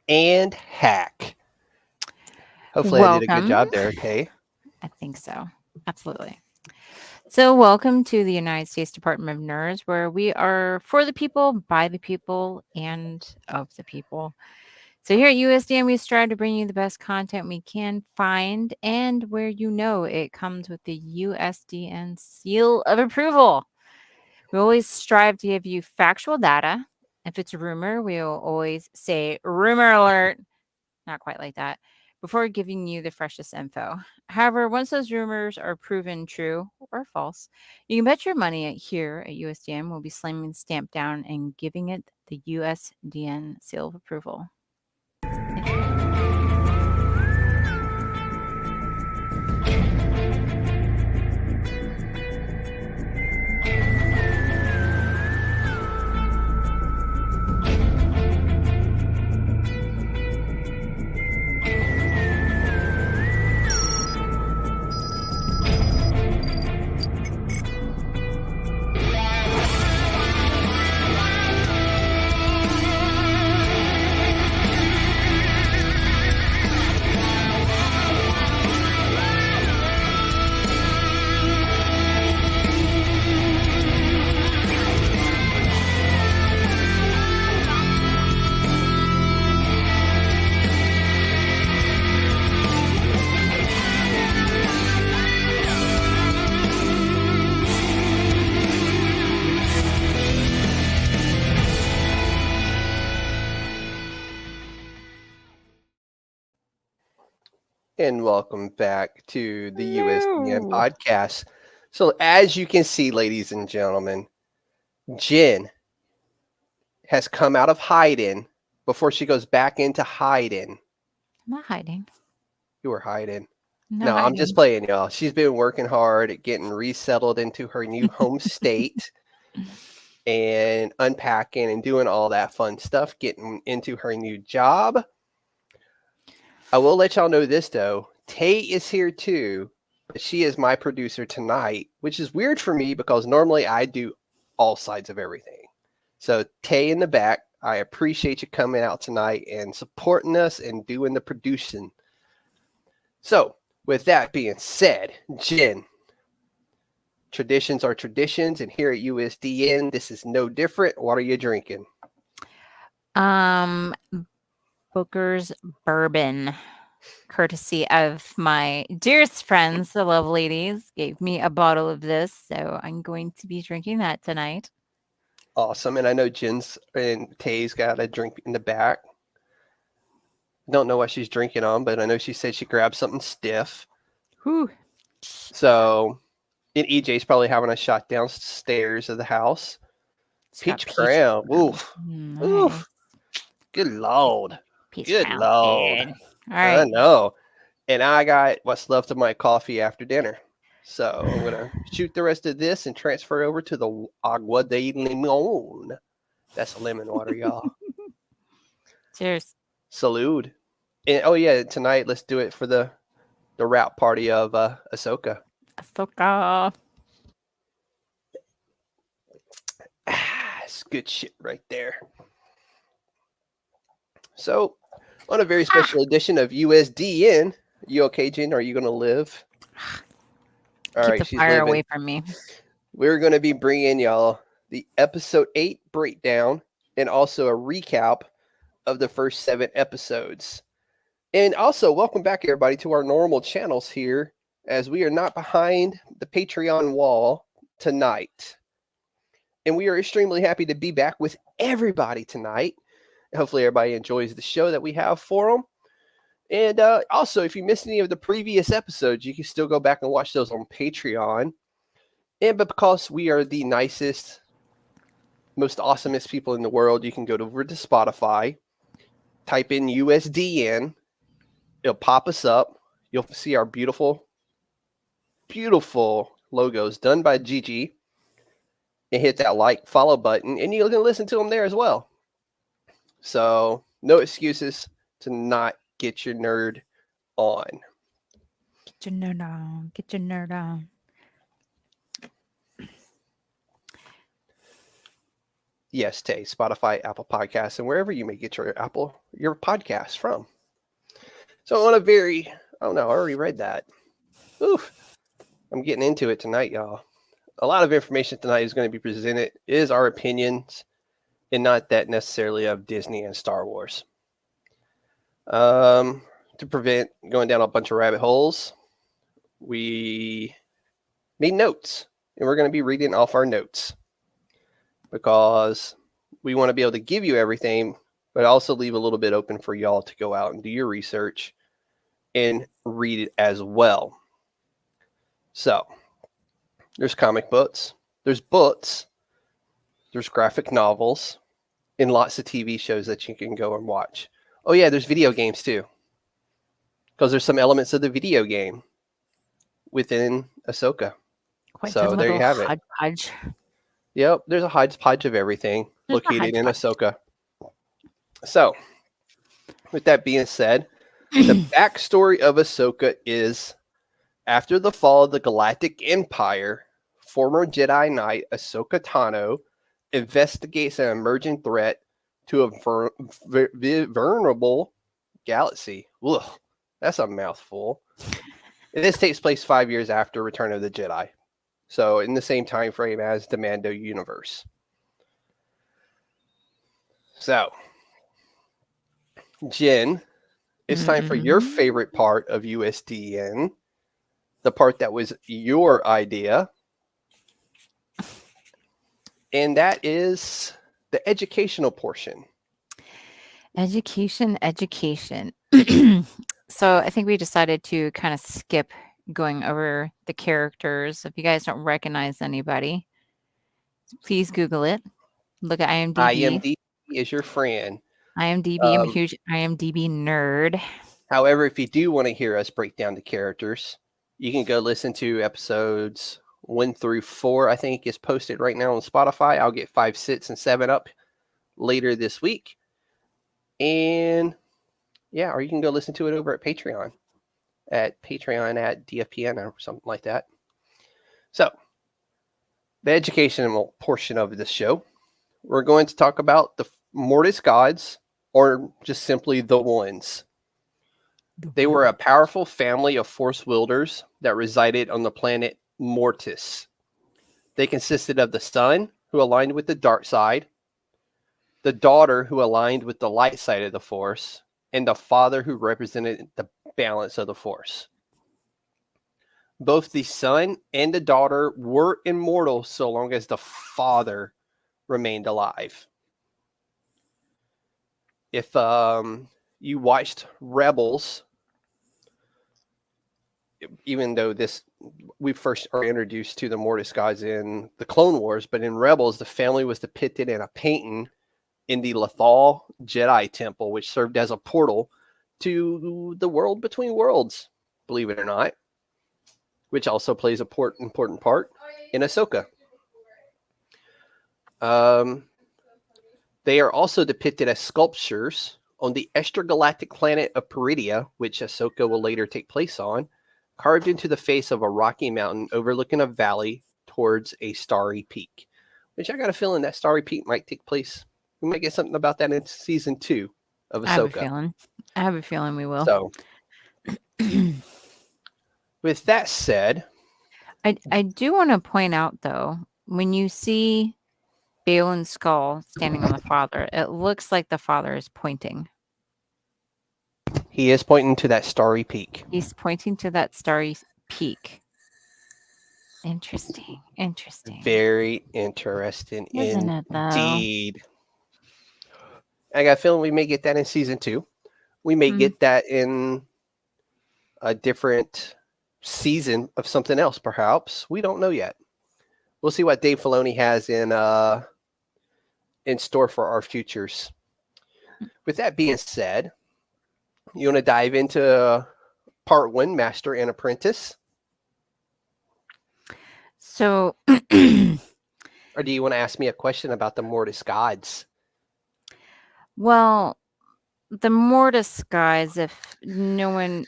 and hack. Hopefully I did a good Welcome. job there, Tay. I think so. Absolutely. So, welcome to the United States Department of Nerds, where we are for the people, by the people, and of the people. So, here at USDN, we strive to bring you the best content we can find, and where it comes with the USDN seal of approval. We always strive to give you factual data. If it's a rumor, we'll always say rumor alert. Not quite like that. Before giving you the freshest info. However, once those rumors are proven true or false, you can bet your money here at USDN will be slamming the stamp down and giving it the USDN seal of approval. Enjoy. And welcome back to the USDN Hello. podcast. So, as you can see, ladies and gentlemen, Jen has come out of hiding before she goes back into hiding. I'm not hiding. You were hiding. I'm not No, I'm just hiding. playing, y'all. She's been working hard at getting resettled into her new home state and unpacking and doing all that fun stuff, getting into her new job. I will let y'all know this though. Tay is here too, but she is my producer tonight, which is weird for me because normally I do all sides of everything. So Tay in the back, I appreciate you coming out tonight and supporting us and doing the producing. So with that being said, Jen, traditions are traditions, and here at USDN, this is no different. What are you drinking? Um, Booker's bourbon, courtesy of my dearest friends, the love ladies, gave me a bottle of this, so I'm going to be drinking that tonight. Awesome. And I know Jen's and Tay's got a drink in the back. Don't know what she's drinking on, but I know she said she grabbed something stiff. Whew. So, and EJ's probably having a shot downstairs of the house. It's got Peach peach Crown. crown. Oof. Nice. Oof. Good Lord. Peach Good crown's Lord. good. All I right. know. And I got what's left of my coffee after dinner. So I'm going to shoot the rest of this and transfer over to the agua de limon. That's lemon water, y'all. Cheers. Salute. And oh yeah, tonight let's do it for the wrap party of Ahsoka. Ahsoka. It's good shit right there. So, on a very Ah, special edition of USDN, you okay, Jen? Are you going to live? All keep right, the she's fire living. away from me. We're going to be bringing y'all the episode 8 breakdown and also a recap of the first 7 episodes. And also, welcome back, everybody, to our normal channels here, as we are not behind the Patreon wall tonight. And we are extremely happy to be back with everybody tonight. Hopefully, everybody enjoys the show that we have for them. And also, if you missed any of the previous episodes, you can still go back and watch those on Patreon. And but because we are the nicest, most awesomest people in the world, you can go over to Spotify, type in USDN, it'll pop us up. You'll see our beautiful, beautiful logos done by Gigi. And hit that like, follow button, and you can listen to them there as well. So, no excuses to not get your nerd on. Get your nerd on. Get your nerd on. Yes, Tay, Spotify, Apple Podcasts, and wherever you may get your podcasts from. So on a very, oh no, I already read that. Oof, I'm getting into it tonight, y'all. A lot of information tonight is going to be presented is our opinions and not that necessarily of Disney and Star Wars. To prevent going down a bunch of rabbit holes, we made notes, and we're going to be reading off our notes because we want to be able to give you everything, but also leave a little bit open for y'all to go out and do your research and read it as well. So, there's comic books, there's books, there's graphic novels, and lots of TV shows that you can go and watch. Oh yeah, there's video games too, because there's some elements of the video game within Ahsoka. Quite the So there you little have it. hodgepodge. Yep, there's a hodgepodge of everything There's a located in hodgepodge. Ahsoka. So, with that being said, the backstory of Ahsoka is after the fall of the Galactic Empire, former Jedi Knight Ahsoka Tano investigates an emerging threat to a vulnerable galaxy. Ugh, that's a mouthful. This takes place 5 years after Return of the Jedi, so in the same time frame as the Mando universe. So, Jen, it's time for your favorite part of USDN, the part that was your idea, and that is the educational portion. Education. So I think we decided to kind of skip going over the characters. If you guys don't recognize anybody, please Google it. Look at IMDb. IMDb is your friend. IMDb. I'm a huge IMDb nerd. However, if you do want to hear us break down the characters, you can go listen to episodes 1 through 4. I think is posted right now on Spotify. I'll get 5, 6, and 7 up later this week. And yeah, or you can go listen to it over at Patreon at DFPN or something like that. So, the educational portion of this show, we're going to talk about the Mortis gods, or just simply the ones. They were a powerful family of force wielders that resided on the planet Mortis. They consisted of the son, who aligned with the dark side, the daughter, who aligned with the light side of the force, and the father, who represented the balance of the force. Both the son and the daughter were immortal so long as the father remained alive. If you watched Rebels, even though we first are introduced to the Mortis gods in the Clone Wars, but in Rebels, the family was depicted in a painting in the Lothal Jedi Temple, which served as a portal to the world between worlds, believe it or not, which also plays an important part in Ahsoka. They are also depicted as sculptures on the extragalactic planet of Peridia, which Ahsoka will later take place on, carved into the face of a rocky mountain overlooking a valley towards a starry peak, which I got a feeling that starry peak might take place. We might get something about that in season 2 of Ahsoka. I have a feeling we will. So, with that said, I do want to point out, though, when you see Balin's skull standing on the father, it looks like the father is pointing. he is pointing to that starry peak. He's pointing to that starry peak. Interesting. Very interesting Isn't it, though? indeed. I got a feeling we may get that in season 2. We may get that in a different season of something else, perhaps. We don't know yet. We'll see what Dave Filoni has in store for our futures. With that being said, you want to dive into part 1, Master and Apprentice? So, or do you want to ask me a question about the Mortis gods? Well, the Mortis guys, if no one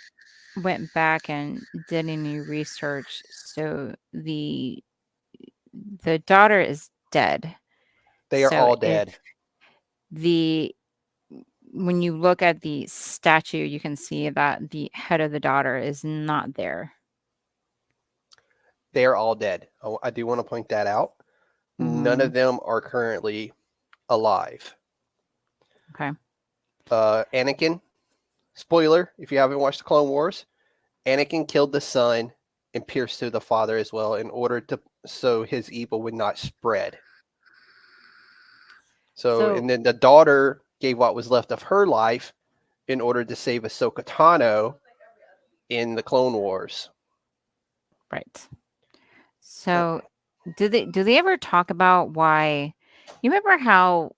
went back and did any research, so the daughter is dead. They are So all if dead. the when you look at the statue, you can see that the head of the daughter is not there. They are all dead. I do want to point that out. None Hmm. of them are currently alive. Okay. Anakin, spoiler if you haven't watched the Clone Wars, Anakin killed the son and pierced through the father as well in order to so his evil would not spread. So, So and then the daughter gave what was left of her life in order to save Ahsoka Tano in the Clone Wars. right. But So do they ever talk about why? You remember how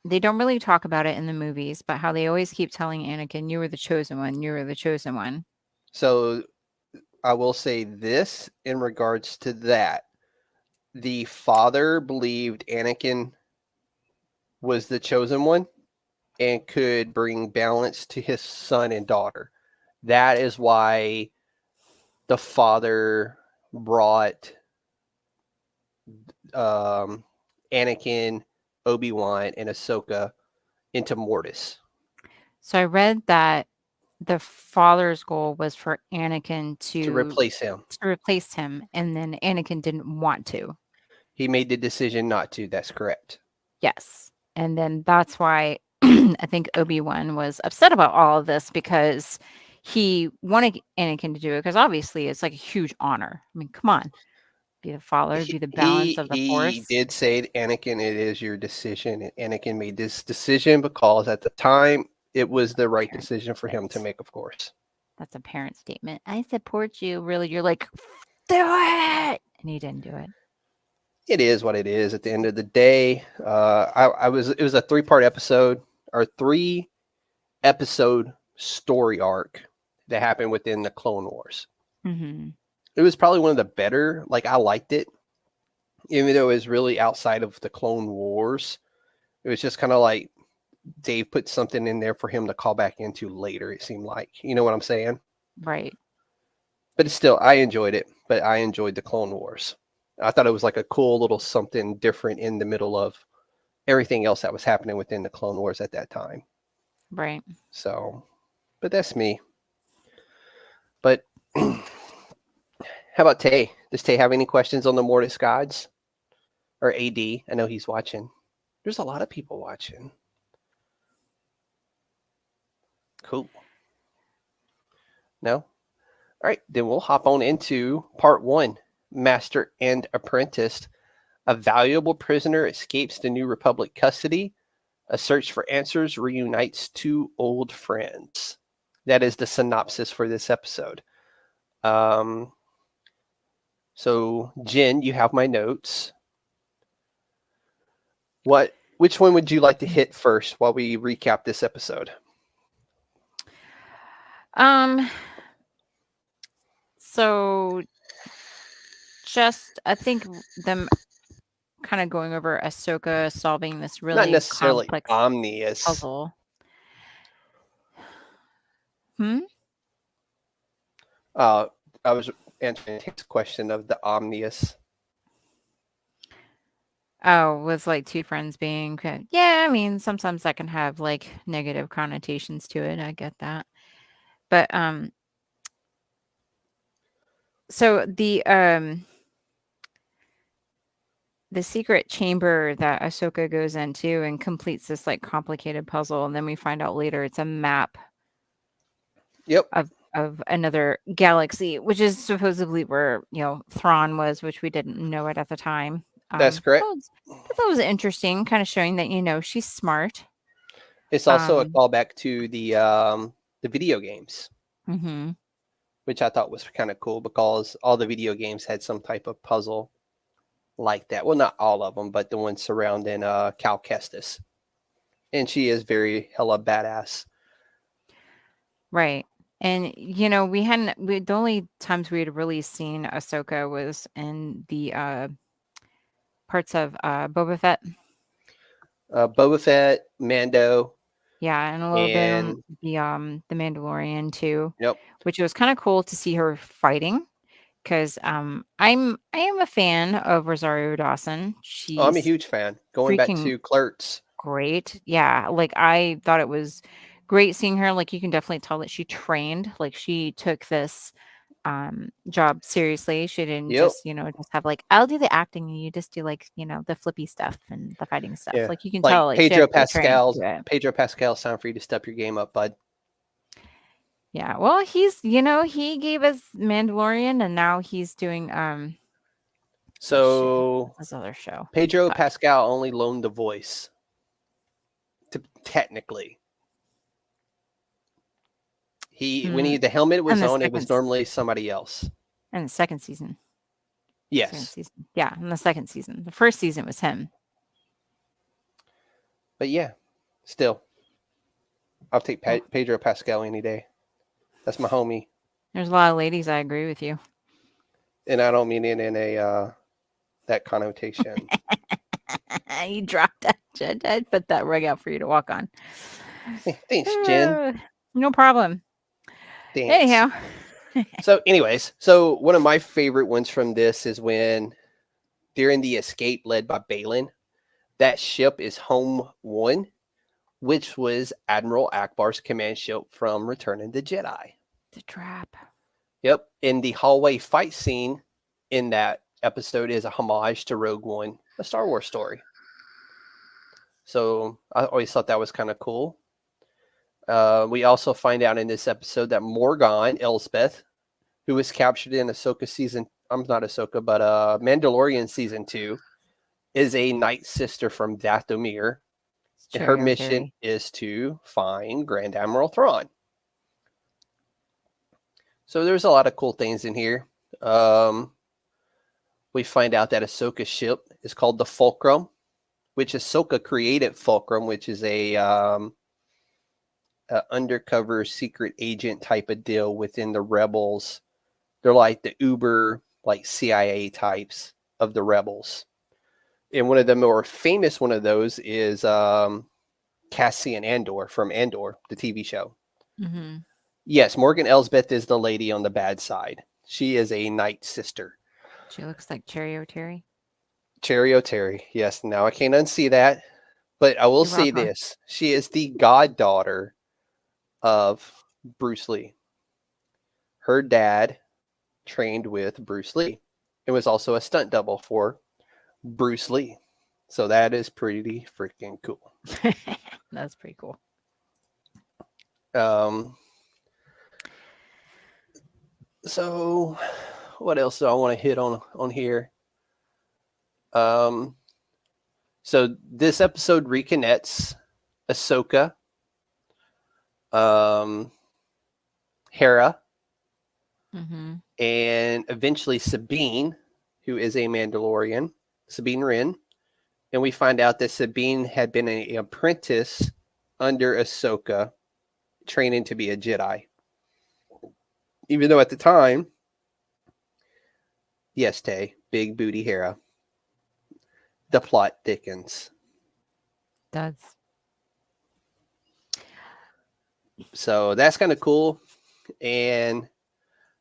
they don't really talk about it in the movies, but how they always keep telling Anakin, "You were the chosen one. You were the chosen one." so I will say this in regards to that. The father believed Anakin was the chosen one and could bring balance to his son and daughter. That is why the father brought um, Anakin, Obi-Wan, and Ahsoka into Mortis So I read that the father's goal was for Anakin to replace him. to replace him, and then Anakin didn't want to. He made the decision not to. That's correct. Yes. And then that's why I think Obi-Wan was upset about all of this because he wanted Anakin to do it because obviously it's like a huge honor. I mean, come on, be the father, be the balance of the He force. did say, Anakin, it is your decision. And Anakin made this decision because at the time it was the right Parent decision for him to statement. make, of course. That's a parent statement. I support you. Really, you're like, do it. And he didn't do it. It is what it is. At the end of the day, I was. It was a 3-part episode or 3-episode story arc that happened within the Clone Wars. Hmm. It was probably one of the better. Like I liked it, even though it was really outside of the Clone Wars. It was just kind of like Dave put something in there for him to call back into later. It seemed like, you know what I'm saying? Right. But it's still, I enjoyed it. But I enjoyed the Clone Wars. I thought it was like a cool little something different in the middle of everything else that was happening within the Clone Wars at that time. Right. So, but that's me. But how about Tay? Does Tay have any questions on the Mortis gods or AD? I know he's watching. There's a lot of people watching. Cool. No? All right, then we'll hop on into part 1. Master and Apprentice. A valuable prisoner escapes the New Republic custody. A search for answers reunites 2 old friends. That is the synopsis for this episode. So, Jen, you have my notes. Which one would you like to hit first while we recap this episode? Um, so just I think them kind of going over Ahsoka solving this Not really necessarily complex omnious. puzzle. Hmm? Uh, I was answering his question of the omnious. Oh, was like two friends being yeah, I mean, sometimes that can have like negative connotations to it. I get that. But so the secret chamber that Ahsoka goes into and completes this like complicated puzzle, and then we find out later it's a map Yep, of another galaxy, which is supposedly where, Thrawn was, which we didn't know it at the time. that's correct. That was interesting, kind of showing that, she's smart. It's also a Um, callback to the video games, mhm, which I thought was kind of cool because all the video games had some type of puzzle like that. Well, not all of them, but the ones surrounding Cal Kestis, and she is very hella badass. right. And the only times we had really seen Ahsoka was in the parts of Boba Fett. Boba Fett, Mando, Yeah, and a little bit in and the Mandalorian too, yep, which was kind of cool to see her fighting because I am a fan of Rosario Dawson. Oh, I'm a She's huge fan. Going back freaking to Clerks. great. Yeah, like I thought it was great seeing her. Like you can definitely tell that she trained. Like she took this job seriously. She didn't Yep. just, just have like, I'll do the acting and you just do like, the flippy stuff and the fighting stuff. Yeah. Like you can tell Like like she actually trained to do it. Pedro Pascal's time for you to step your game up, bud. Yeah. Well, he gave us Mandalorian and now he's doing shit, So what's this other show? Pedro Fuck. Pascal only loaned the voice. Technically. When Mm, the helmet and was the on, it second was normally somebody else. and the second season. Second Yes. season. Yeah, in the second season. The first season was him. But yeah, still, I'll take Oh, Pedro Pascal any day. That's my homie. there's a lot of ladies I agree with you. And I don't mean it in a that connotation. You dropped that. I'd put that rug out for you to walk on. Hey, thanks, Jen. No problem. Thanks. Anyhow. So, anyways, so one of my favorite ones from this is when during the escape led by Balin, that ship is Home One, which was Admiral Akbar's command ship from Return of the Jedi. The trap. Yep. And the hallway fight scene in that episode is a homage to Rogue One, a Star Wars story. So I always thought that was kind of cool. We also find out in this episode that Morgan Elsbeth, who was captured in Ahsoka season, I'm not Ahsoka, but Mandalorian season 2, is a Night Sister from Dathomir. And her mission is to find Grand Admiral Thrawn. So there's a lot of cool things in here. We find out that Ahsoka's ship is called the Fulcrum, which Ahsoka created Fulcrum, which is a undercover secret agent type of deal within the Rebels. They're like the Uber, like CIA types of the Rebels. And one of the more famous one of those is Cassian Andor from Andor, the TV show. Mm-hmm. Yes, Morgan Elsbeth is the lady on the bad side. She is a Night Sister. She looks like Cherry O'Terry. Cherry O'Terry. Yes, now I can't unsee that. But I will You're say welcome. this. She is the goddaughter of Bruce Lee. Her dad trained with Bruce Lee. It was also a stunt double for Bruce Lee. So that is pretty freaking cool. That's pretty cool. So what else do I want to hit on here? So this episode reconnects Ahsoka, Hera, Mm-hmm. and eventually Sabine, who is a Mandalorian, Sabine Wren. And we find out that Sabine had been an apprentice under Ahsoka, training to be a Jedi. Even though at the time, yes, Tay, big booty Hera, the plot thickens. Does. So that's kind of cool. And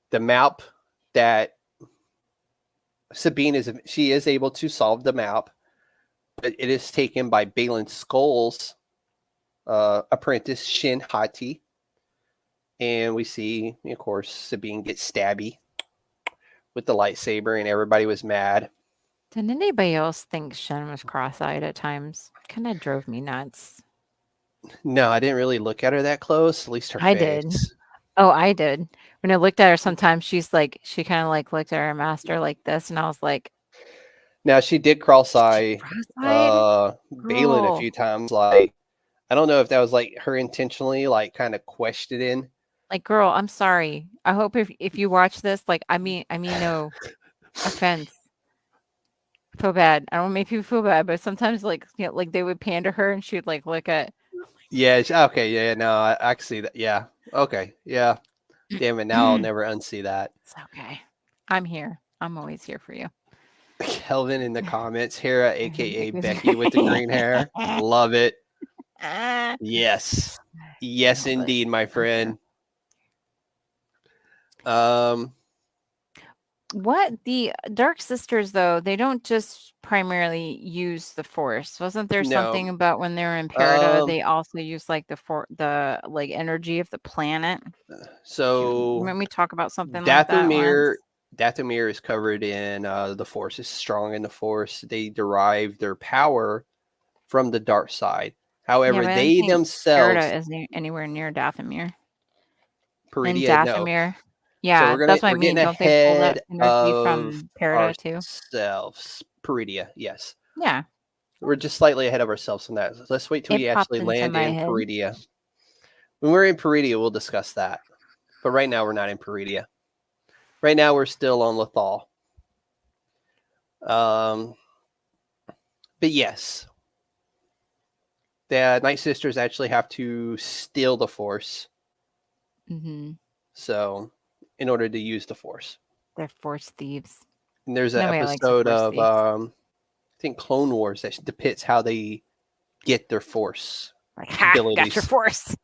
the map that Sabine is able to solve the map, but it is taken by Balin Skoll's apprentice Shin Hati. And we see, of course, Sabine get stabby with the lightsaber, and everybody was mad. Did anybody else think Shen was cross-eyed at times? Kind of drove me nuts. No, I didn't really look at her that close, at least her I face. did. Oh, I did. When I looked at her, sometimes she kind of like looked at her master like this, and I was like, Now, she did cross-eye cross-eyed? Balin a Girl. few times. Like, I don't know if that was like her intentionally, like kind of questioning. Like, girl, I'm sorry. I hope if you watch this, like, I mean no offense. I feel bad. I don't want to make people feel bad, but sometimes like like they would pan to her and she would like look at. Yeah. Okay. Yeah. No, I can see that. Yeah. Okay. Yeah. Damn it. Now I'll never unsee that. It's okay. I'm here. I'm always here for you. Kelvin in the comments, Hera, aka Becky with the green hair. Love it. Yes. Yes, indeed, my friend. What the Dark Sisters though, they don't just primarily use the Force. Wasn't there something No. about when they were in Perida, Um. they also use like the like energy of the planet? Do you So remember me talk about something like that Dathomir, once? Dathomir is covered in the Force. Is strong in the Force. They derive their power from the dark side. Yeah, However, but I didn't they think Perida themselves, is anywhere near Dathomir. And Peridia, no. Dathomir. So Yeah, that's what I we're mean. getting Don't they pull that ahead energy of from Perida too? ourselves. Peridia, yes. Yeah, We're just slightly ahead of ourselves on that. Let's wait till it we popped actually into land my in head. Peridia. When we're in Peridia, we'll discuss that. But right now, we're not in Peridia. Right now, we're still on Lethal. Um, but yes, the Night Sisters actually have to steal the Force. Mm-hmm. So, in order to use the Force, They're Force thieves. and there's an Nobody likes a episode Force of thief. I think Clone Wars that depicts how they get their Force Like, ha, got your abilities. Force.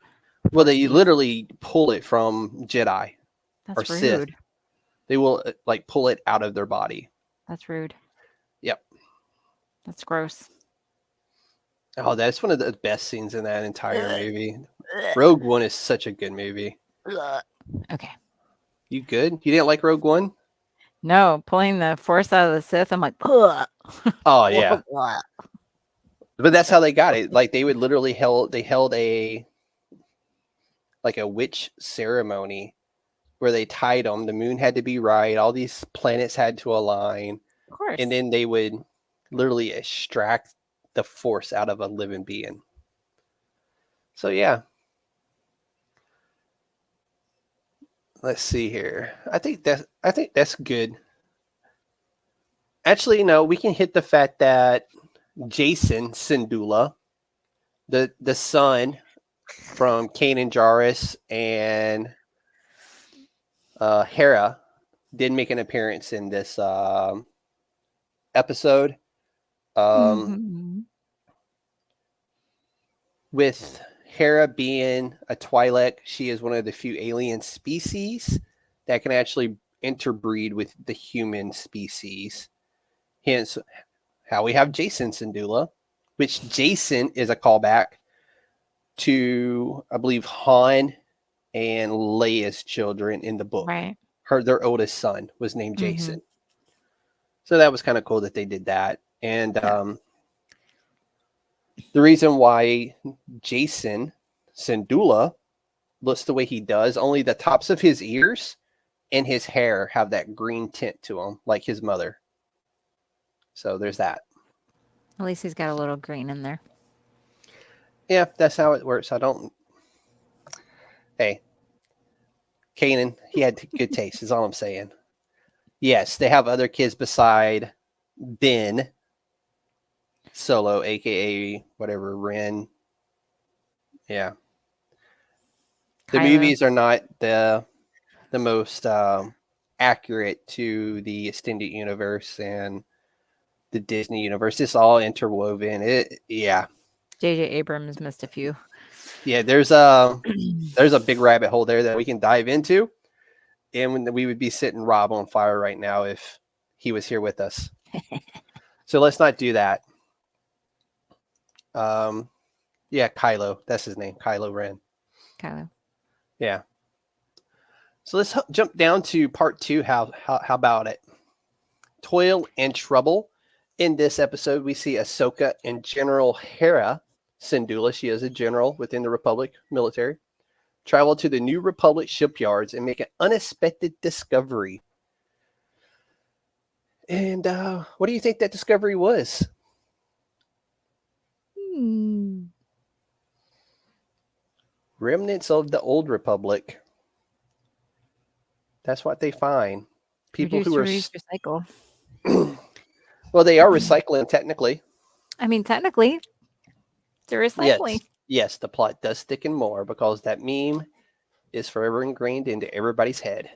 Well, Force they thief. literally pull it from Jedi or That's Sith. rude. They will like pull it out of their body. That's rude. Yep. That's gross. Oh, that's one of the best scenes in that entire Ugh. movie. Ugh. Rogue One is such a good movie. Ugh. Okay. You good? You didn't like Rogue One? No, pulling the Force out of the Sith, I'm like, ugh. Oh yeah. But that's how they got it. Like they would literally held a like a witch ceremony where they tied them. The moon had to be right. All these planets had to align, Of course. and then they would literally extract the Force out of a living being. So yeah, let's see here. I think that's good. Actually, no, we can hit the fact that Jason Syndulla, the son from Kanan Jarrus and Hera, did make an appearance in this episode. Um, Mm-hmm. with Hera being a Twi'lek, she is one of the few alien species that can actually interbreed with the human species. Hence, how we have Jason Syndulla, which Jason is a callback to, I believe, Han and Leia's children in the book. Right. Their oldest son was named Mm-hmm. Jason. So that was kind of cool that they did that. And Yeah. the reason why Jason Syndulla looks the way he does, only the tops of his ears and his hair have that green tint to them, like his mother. So there's that. At least he's got a little green in there. Yeah, that's how it works. I don't. Hey, Kanan, he had good taste, is all I'm saying. Yes, they have other kids beside Ben Solo, aka whatever, Ren. Yeah. The Kylo. movies are not the most accurate to the extended universe and the Disney universe. It's all interwoven. Yeah. J.J. Abrams missed a few. Yeah, there's a big rabbit hole there that we can dive into. And we would be setting Rob on fire right now if he was here with us. So let's not do that. Yeah, Kylo. That's his name. Kylo Ren. Kylo. Yeah. So let's jump down to part 2. How about it? Toil and Trouble. In this episode, we see Ahsoka and General Hera Syndulla. She is a general within the Republic military. Travel to the New Republic shipyards and make an unexpected discovery. And what do you think that discovery was? Remnants of the Old Republic. That's what they find. People Reduce, who are reuse, recycle. well, they are recycling technically. I mean, technically, they're recycling. Yes, the plot does thicken more because that meme is forever ingrained into everybody's head.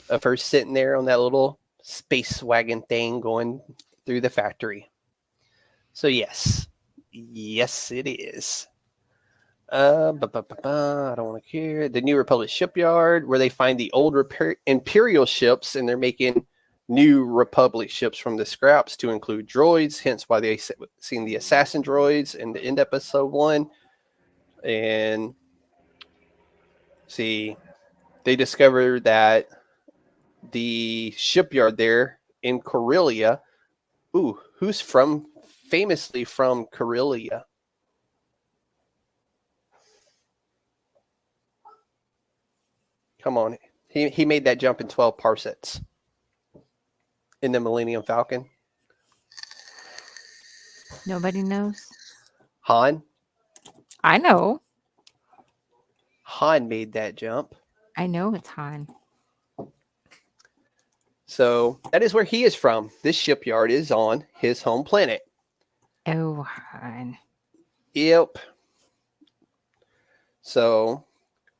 Of her sitting there on that little space wagon thing going through the factory. So yes, it is. I don't want to care. The New Republic shipyard, where they find the old Imperial ships, and they're making New Republic ships from the scraps to include droids. Hence, why they seen the assassin droids in the end episode 1. And see, they discover that the shipyard there in Corellia. Ooh, who's famously from Corellia? Come on. He made that jump in 12 parsecs in the Millennium Falcon. Nobody knows. Han. I know. Han made that jump. I know it's Han. So that is where he is from. This shipyard is on his home planet. Oh, Han. Yep. So,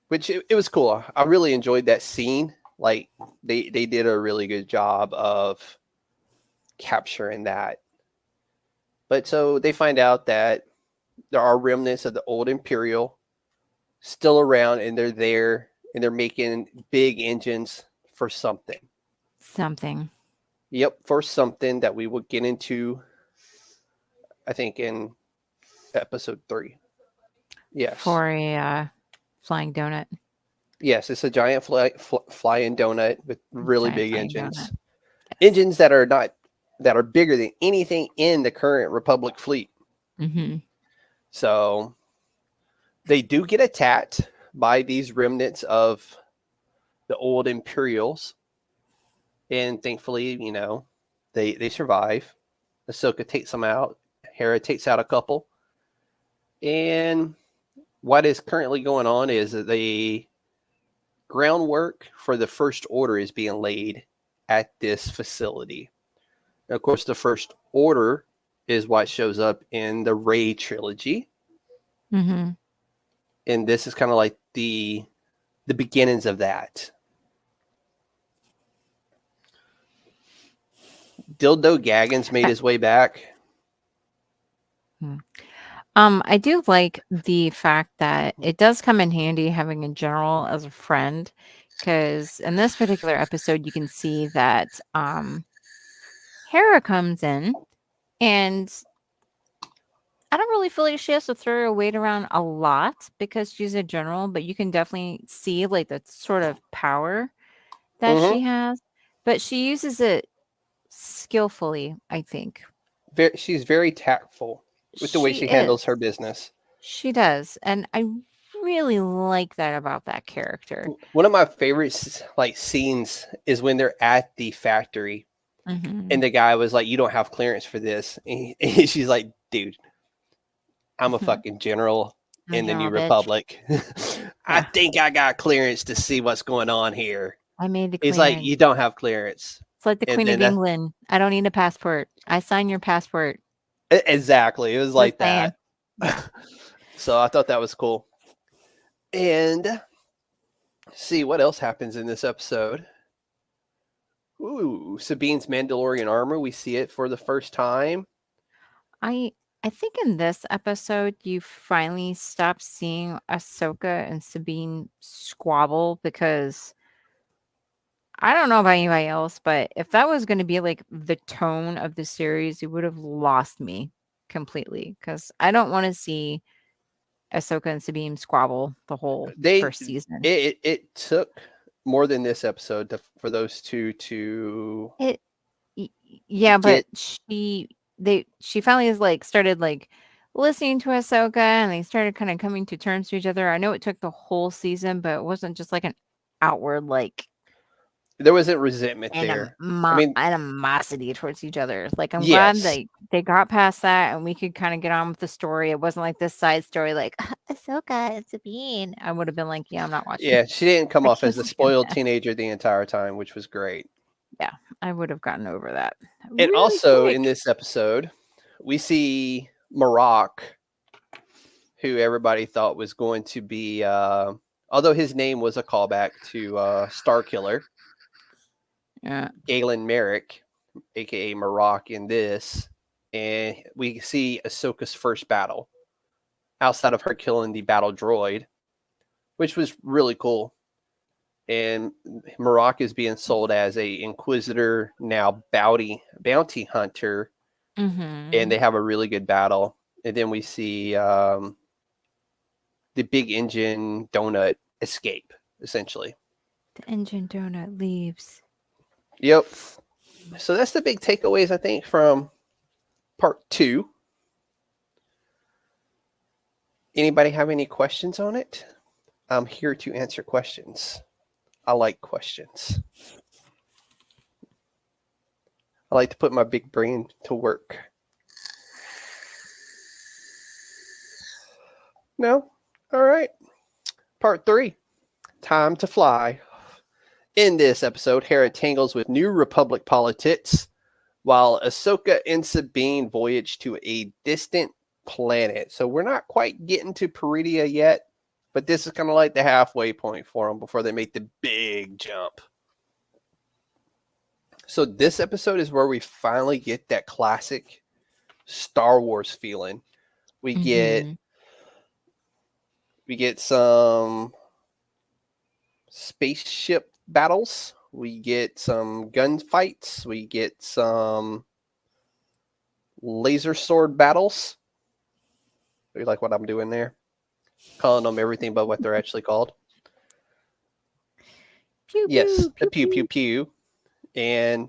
which it was cool. I really enjoyed that scene. Like they did a really good job of capturing that. But so they find out that there are remnants of the old Imperial still around, and they're there, and they're making big engines for something. Something. Yep, for something that we will get into, I think, in episode 3. Yes. For a flying donut. Yes, it's a giant flying donut with really big engines. Yes. Engines that are bigger than anything in the current Republic fleet. Mm-hmm. So they do get attacked by these remnants of the old Imperials. And thankfully, they survive. Ahsoka takes them out. Hera takes out a couple. And what is currently going on is that the groundwork for the First Order is being laid at this facility. And of course, the First Order is what shows up in the Rey trilogy. Mm-hmm. And this is kind of like the beginnings of that. Dildo Gaggins made his way back. I do like the fact that it does come in handy having a general as a friend, because in this particular episode, you can see that Hera comes in, and I don't really feel like she has to throw her weight around a lot because she's a general, but you can definitely see like the sort of power that she has, but she uses it skillfully, I think. She's very tactful with the way she handles her business. She does, and I really like that about that character. One of my favorite scenes is when they're at the factory, and the guy was like, "You don't have clearance for this," and she's like, "Dude, I'm a fucking general in the New Republic. I think I got clearance to see what's going on here." I made the clearance. He's like, "You don't have clearance." It's like the Queen of England. I don't need a passport. I sign your passport. Exactly. It was like that. Yeah. So I thought that was cool. And see what else happens in this episode. Ooh, Sabine's Mandalorian armor. We see it for the first time. I think in this episode, you finally stop seeing Ahsoka and Sabine squabble, because I don't know about anybody else, but if that was going to be like the tone of the series, it would have lost me completely, because I don't want to see Ahsoka and Sabine squabble the whole first season. It took more than this episode for those two to. But she finally is like started like listening to Ahsoka, and they started kind of coming to terms to each other. I know it took the whole season, but it wasn't just like an outward like. There wasn't resentment there. Animosity towards each other. Like, I'm glad they got past that and we could kind of get on with the story. It wasn't like this side story, like Ahsoka and Sabine. I would have been like, yeah, I'm not watching. Yeah, she didn't come off as a spoiled teenager the entire time, which was great. Yeah, I would have gotten over that. And also in this episode, we see Marok, who everybody thought was going to be, although his name was a callback to Starkiller. Yeah, Galen Merrick, aka Marok, in this, and we see Ahsoka's first battle. outside of her killing the battle droid, which was really cool. And Marok is being sold as a Inquisitor, now bounty hunter, and Mm-hmm. they have a really good battle. And then we see the big engine donut escape, essentially. The engine donut leaves. Yep. So that's the big takeaways, I think, from part 2. Anybody have any questions on it? I'm here to answer questions. I like questions. I like to put my big brain to work. No? All right. Part 3. Time to fly. In this episode, Hera tangles with New Republic politics, while Ahsoka and Sabine voyage to a distant planet. So we're not quite getting to Peridia yet, but this is kind of like the halfway point for them before they make the big jump. So this episode is where we finally get that classic Star Wars feeling. We get some spaceship battles. We get some gunfights. We get some laser sword battles. You like what I'm doing there? Calling them everything but what they're actually called. Pew, Yes, pew, the pew pew pew. And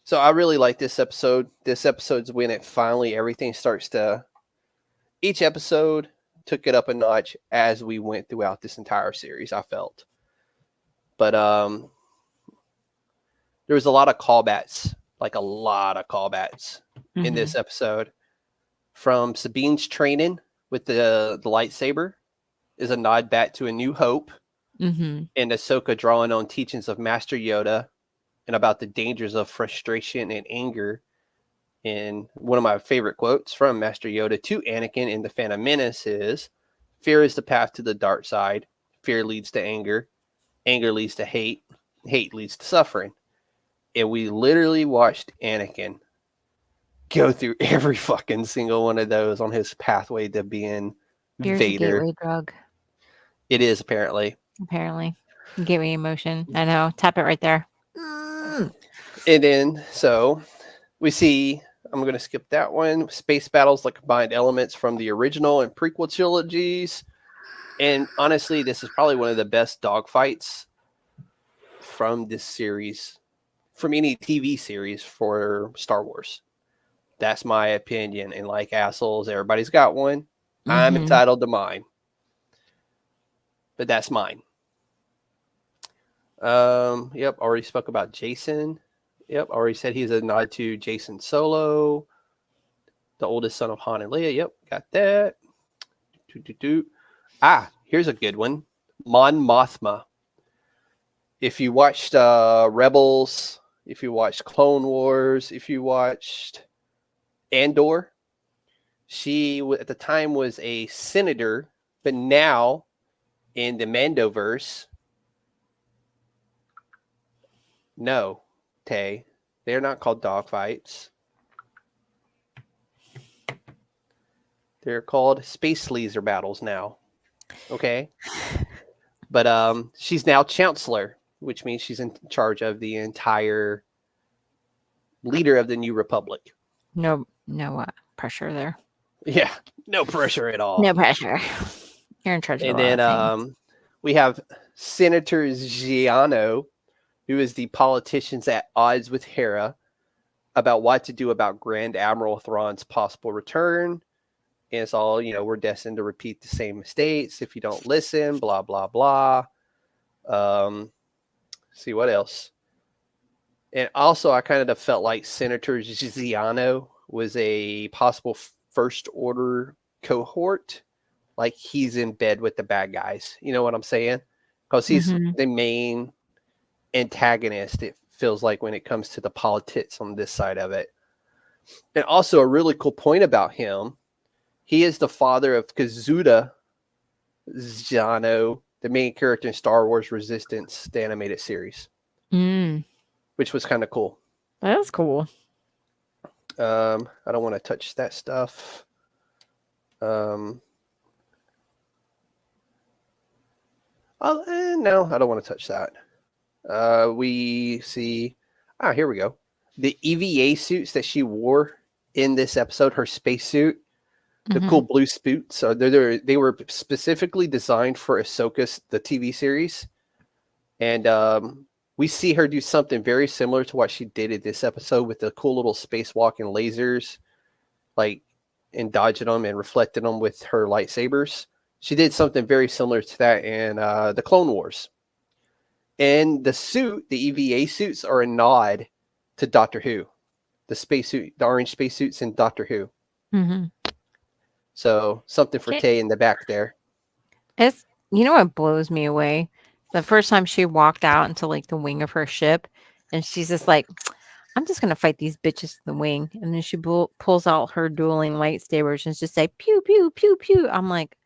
so I really like this episode. This episode's when it finally everything starts to. Each episode took it up a notch as we went throughout this entire series, I felt. But there was a lot of callbacks, like a lot of callbacks in this episode. From Sabine's training with the lightsaber is a nod back to A New Hope, and Ahsoka drawing on teachings of Master Yoda and about the dangers of frustration and anger. And one of my favorite quotes from Master Yoda to Anakin in The Phantom Menace is, "Fear is the path to the dark side. Fear leads to anger. Anger leads to hate. Hate leads to suffering." And we literally watched Anakin go through every fucking single one of those on his pathway to being Fear's a Vader. gateway drug. It is, apparently. Gateway emotion. I know. Tap it right there. And then, so we see, I'm going to skip that one, space battles like combined elements from the original and prequel trilogies. And honestly, this is probably one of the best dogfights from this series, from any TV series for Star Wars. That's my opinion. And like assholes, everybody's got one. I'm entitled to mine. But that's mine. Yep, already spoke about Jason. Yep, already said he's a nod to Jason Solo, the oldest son of Han and Leia. Yep, got that. Here's a good one. Mon Mothma. If you watched Rebels, if you watched Clone Wars, if you watched Andor, she at the time was a senator, but now in the Mandoverse, no, Tay, they're not called dogfights. They're called space laser battles now. Okay. But she's now chancellor, which means she's in charge of the entire leader of the New Republic. No pressure there. Yeah, no pressure at all. No pressure. You're in charge of And a lot of then we have Senator Giano, who is the politicians at odds with Hera about what to do about Grand Admiral Thrawn's possible return. And it's all, we're destined to repeat the same mistakes if you don't listen, blah, blah, blah. See what else. And also, I kind of felt like Senator Giano was a possible First Order cohort. Like he's in bed with the bad guys. You know what I'm saying? Because he's the main antagonist, it feels like, when it comes to the politics on this side of it. And also a really cool point about him, he is the father of Kazuda Zano, the main character in Star Wars Resistance, the animated series, which was kind of cool. That was cool. I don't want to touch that stuff. No, I don't want to touch that. We see. Here we go. The EVA suits that she wore in this episode, her spacesuit, the Mhm. cool blue boots. So they were specifically designed for Ahsoka's the TV series, and we see her do something very similar to what she did in this episode with the cool little spacewalking lasers, like and dodging them and reflecting them with her lightsabers. She did something very similar to that in the Clone Wars. And the suit, the EVA suits, are a nod to Doctor Who, the spacesuit, the orange spacesuits in Doctor Who. Mhm. So something for Okay. Tay in the back there. It's what blows me away. The first time she walked out into like the wing of her ship, and she's just like, "I'm just gonna fight these bitches in the wing," and then she pulls out her dueling lightsabers and it's just like pew pew pew pew. I'm like,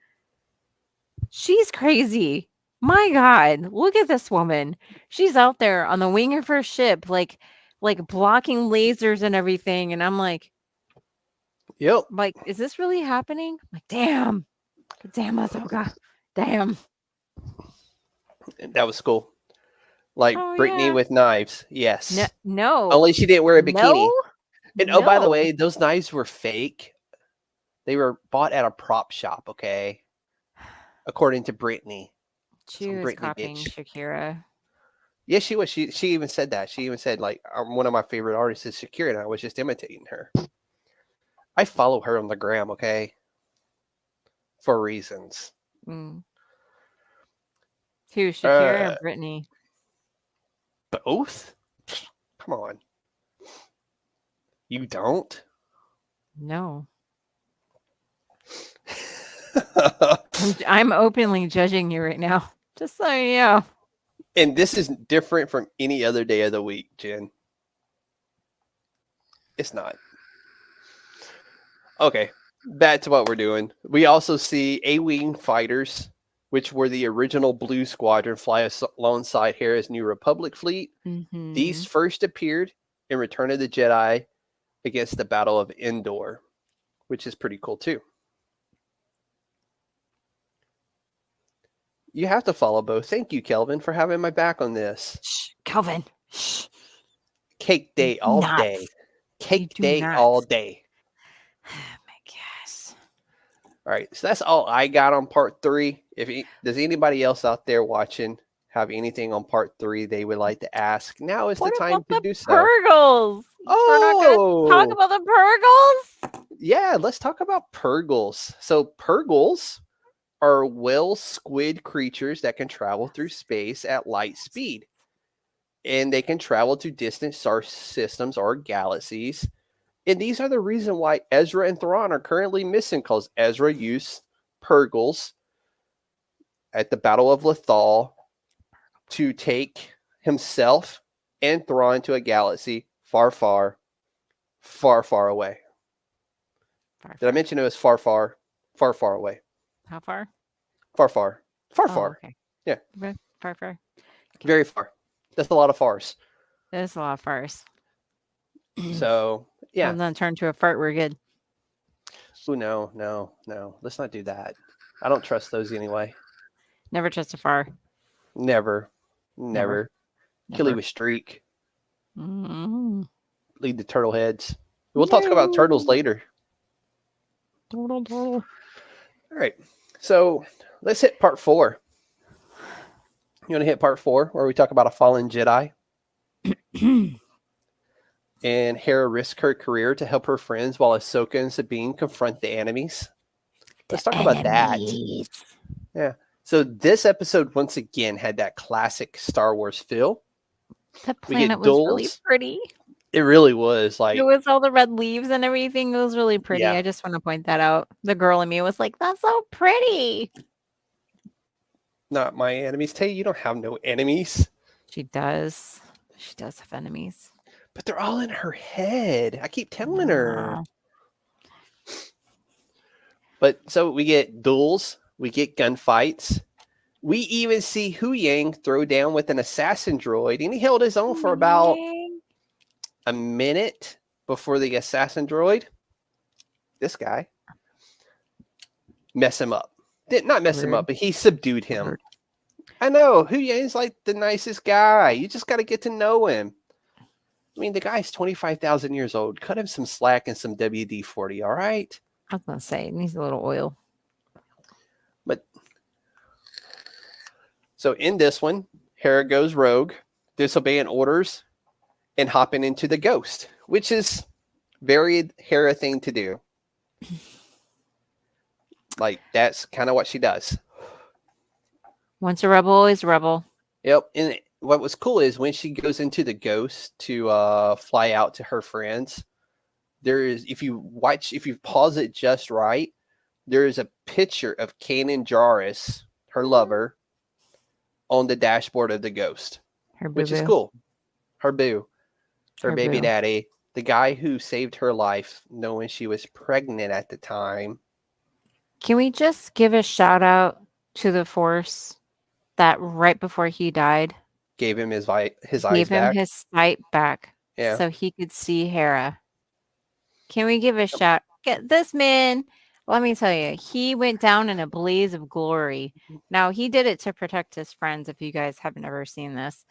she's crazy. My God, look at this woman. She's out there on the wing of her ship, like blocking lasers and everything, and I'm Yep, like, is this really happening? Like, damn, Ahsoka, damn. that was cool. Like Oh Brittany yeah. with knives. No, Yes. no, Only she didn't wear a bikini. no, And oh, by the no. way, those knives were fake. They were bought at a prop shop, okay? According to Brittany. She Some was Brittany copying bitch. Shakira. Yeah, she was. She even said that. She even said, like, one of my favorite artists is Shakira, and I was just imitating her. I follow her on the gram, okay? For reasons. Mm. Who, Shakira Uh, or Brittany? both? Come on. You don't? No. I'm openly judging you right now. Just so you know. And this is different from any other day of the week, Jen. It's not. Okay, back to what we're doing. We also see A-Wing fighters, which were the original Blue Squadron, fly alongside Hera's New Republic fleet. These Mm-hmm. first appeared in Return of the Jedi against the Battle of Endor, which is pretty cool too. You have to follow both. Thank you, Kelvin, for having my back on this. Shh, Calvin. Shh. Cake You day do all not. day. You Cake do day not. all day. Oh my gosh. All right, so that's all I got on part 3. Does anybody else out there watching have anything on part 3 they would like to ask? Now is the What time about to the do so. Purgles? We're not gonna talk Oh, about the Purgles? yeah, let's talk about Purgles. So Purgles are whale squid creatures that can travel through space at light speed. And they can travel to distant star systems or galaxies. And these are the reason why Ezra and Thrawn are currently missing, because Ezra used Purgles at the Battle of Lothal to take himself and Thrawn to a galaxy far, far, far, far away. Far, Did I far. mention it was far, far, far, far away? How far? Far, far, far, Oh, far. okay. Yeah, Okay, far, far. very far. That's a lot of fars. There's a lot of fars. So, yeah. Hold on, turn to a fart. We're good. Oh, no, no, no. Let's not do that. I don't trust those anyway. Never trust a far. Never. Never. Kill you Never. with streak. Mm-hmm. Lead the turtle heads. We'll talk about turtles later. Turtle, turtle. All right. So let's hit part 4. You want to hit part 4 where we talk about a fallen Jedi and Hera risks her career to help her friends while Ahsoka and Sabine confront the enemies. Let's talk about that. Yeah. So this episode once again had that classic Star Wars feel. The We planet get was really duels. pretty. It really was like, It was all the red leaves and everything. It was really pretty. Yeah. I just want to point that out. The girl in me was like, "That's so pretty." not my enemies. Tay, you don't have no enemies. She does. She does have enemies. But they're all in her head. I keep telling her. But so we get duels, we get gunfights. We even see Hu Yang throw down with an assassin droid, and he held his own for about a minute before the assassin droid, this guy, mess him up. Did not mess him up, but he subdued him. I know. Hu Yan's like the nicest guy. You just got to get to know him. I mean, the guy's 25,000 years old. Cut him some slack and some WD 40, all right? I was gonna say it needs a little oil. But so in this one, Hera goes rogue, disobeying orders, and hopping into the ghost, which is very Hera thing to do. Like, that's kind of what she does. Once a rebel, always a rebel. Yep. And what was cool is when she goes into the ghost to fly out to her friends, there is, if you pause it just right, there is a picture of Kanan Jarrus, her lover, on the dashboard of the ghost, Her which is boo-boo. cool. Her boo, her Her baby boo. daddy, the guy who saved her life, knowing she was pregnant at the time. Can we just give a shout out to the Force that right before he died Gave him his gave eyes him back. his sight back Yeah. so he could see Hera? Can we give a shout? Get this man. Let me tell you, he went down in a blaze of glory. Now he did it to protect his friends. If you guys haven't ever seen this,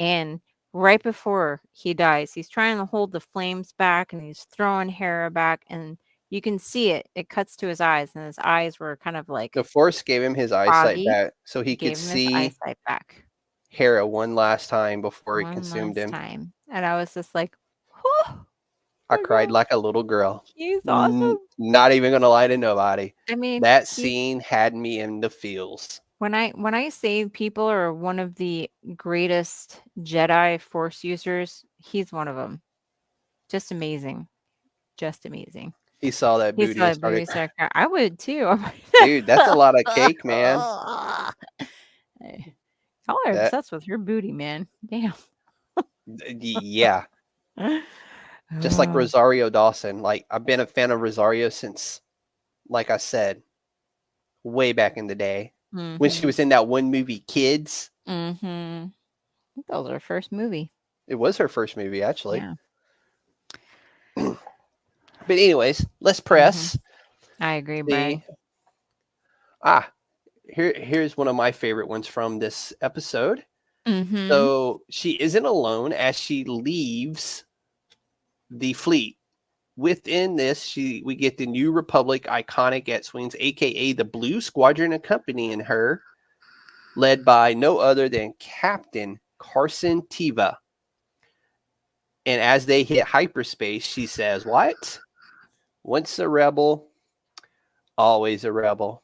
and right before he dies, he's trying to hold the flames back, and he's throwing Hera back, and you can see it. It cuts to his eyes, and his eyes were kind of like The Force gave him his eyesight foggy. back so he could Gave him his see eyesight back Hera one last time before it one consumed last him. time, and I was just like, "Oh I my cried god, like a little girl. he's awesome." Not even gonna lie to nobody. I mean, That he scene had me in the feels. when I say people are one of the greatest Jedi Force users, he's one of them. Just amazing, just amazing. He saw that He's booty and like started, booty sucker. I would too. I'm like, dude, that's a lot of cake, man. Hey, y'all are That, obsessed with her booty, man. Damn. yeah. Just like Oh, Rosario Dawson. Like, I've been a fan of Rosario since, like I said, way back in the day when she mm-hmm. was in that one movie, Kids. Mm-hmm. I think that was her first movie. It was her first movie, actually. Yeah. But anyways, let's Mm-hmm. press I agree, the Brad. here's one of my favorite ones from this episode. Mm-hmm. So she isn't alone as she leaves the fleet. Within this, we get the New Republic iconic X-Wings, aka the Blue Squadron, accompanying her, led by no other than Captain Carson Teva. And as they hit hyperspace, she says, "What? Once a rebel, always a rebel."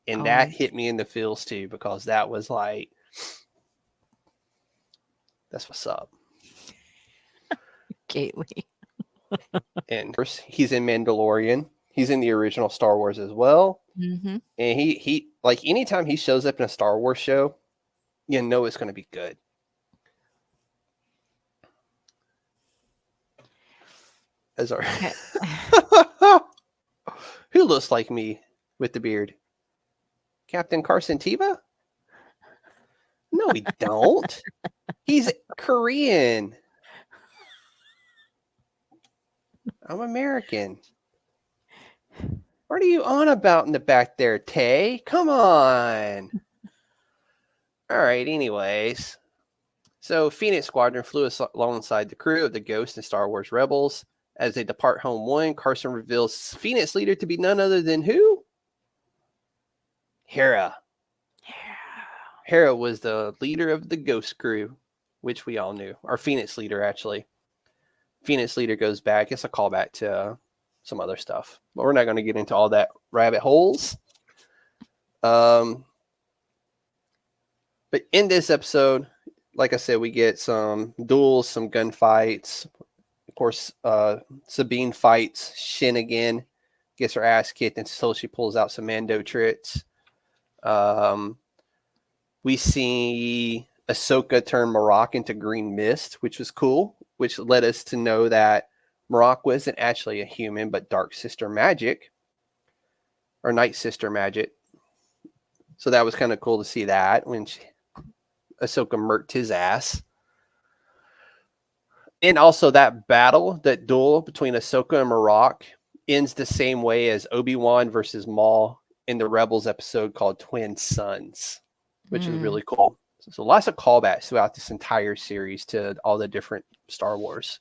And that Always. hit me in the feels too, because that was like, that's what's up. Gately. And of course, he's in Mandalorian. He's in the original Star Wars as well. Mm-hmm. And he like anytime he shows up in a Star Wars show, you know it's going to be good. As our who looks like me with the beard? Captain Carson Teva? No, he don't. He's Korean. I'm American. What are you on about in the back there, Tay? Come on. All right, anyways. So Phoenix Squadron flew alongside the crew of the Ghost and Star Wars Rebels. As they depart Home 1, Carson reveals Phoenix leader to be none other than who? Hera. Hera was the leader of the Ghost crew, which we all knew. Our Phoenix leader, actually. Phoenix leader goes back. It's a callback to some other stuff. But we're not going to get into all that rabbit holes. But in this episode, like I said, we get some duels, some gunfights. Of course, Sabine fights Shin again, gets her ass kicked until she pulls out some Mando tricks. We see Ahsoka turn Marok into green mist, which was cool, which led us to know that Marok wasn't actually a human, but Dark Sister magic, or Night Sister magic. So that was kind of cool to see that when Ahsoka murked his ass. And also that battle, that duel between Ahsoka and Marok ends the same way as Obi-Wan versus Maul in the Rebels episode called Twin Sons. which is really cool. So lots of callbacks throughout this entire series to all the different Star Wars.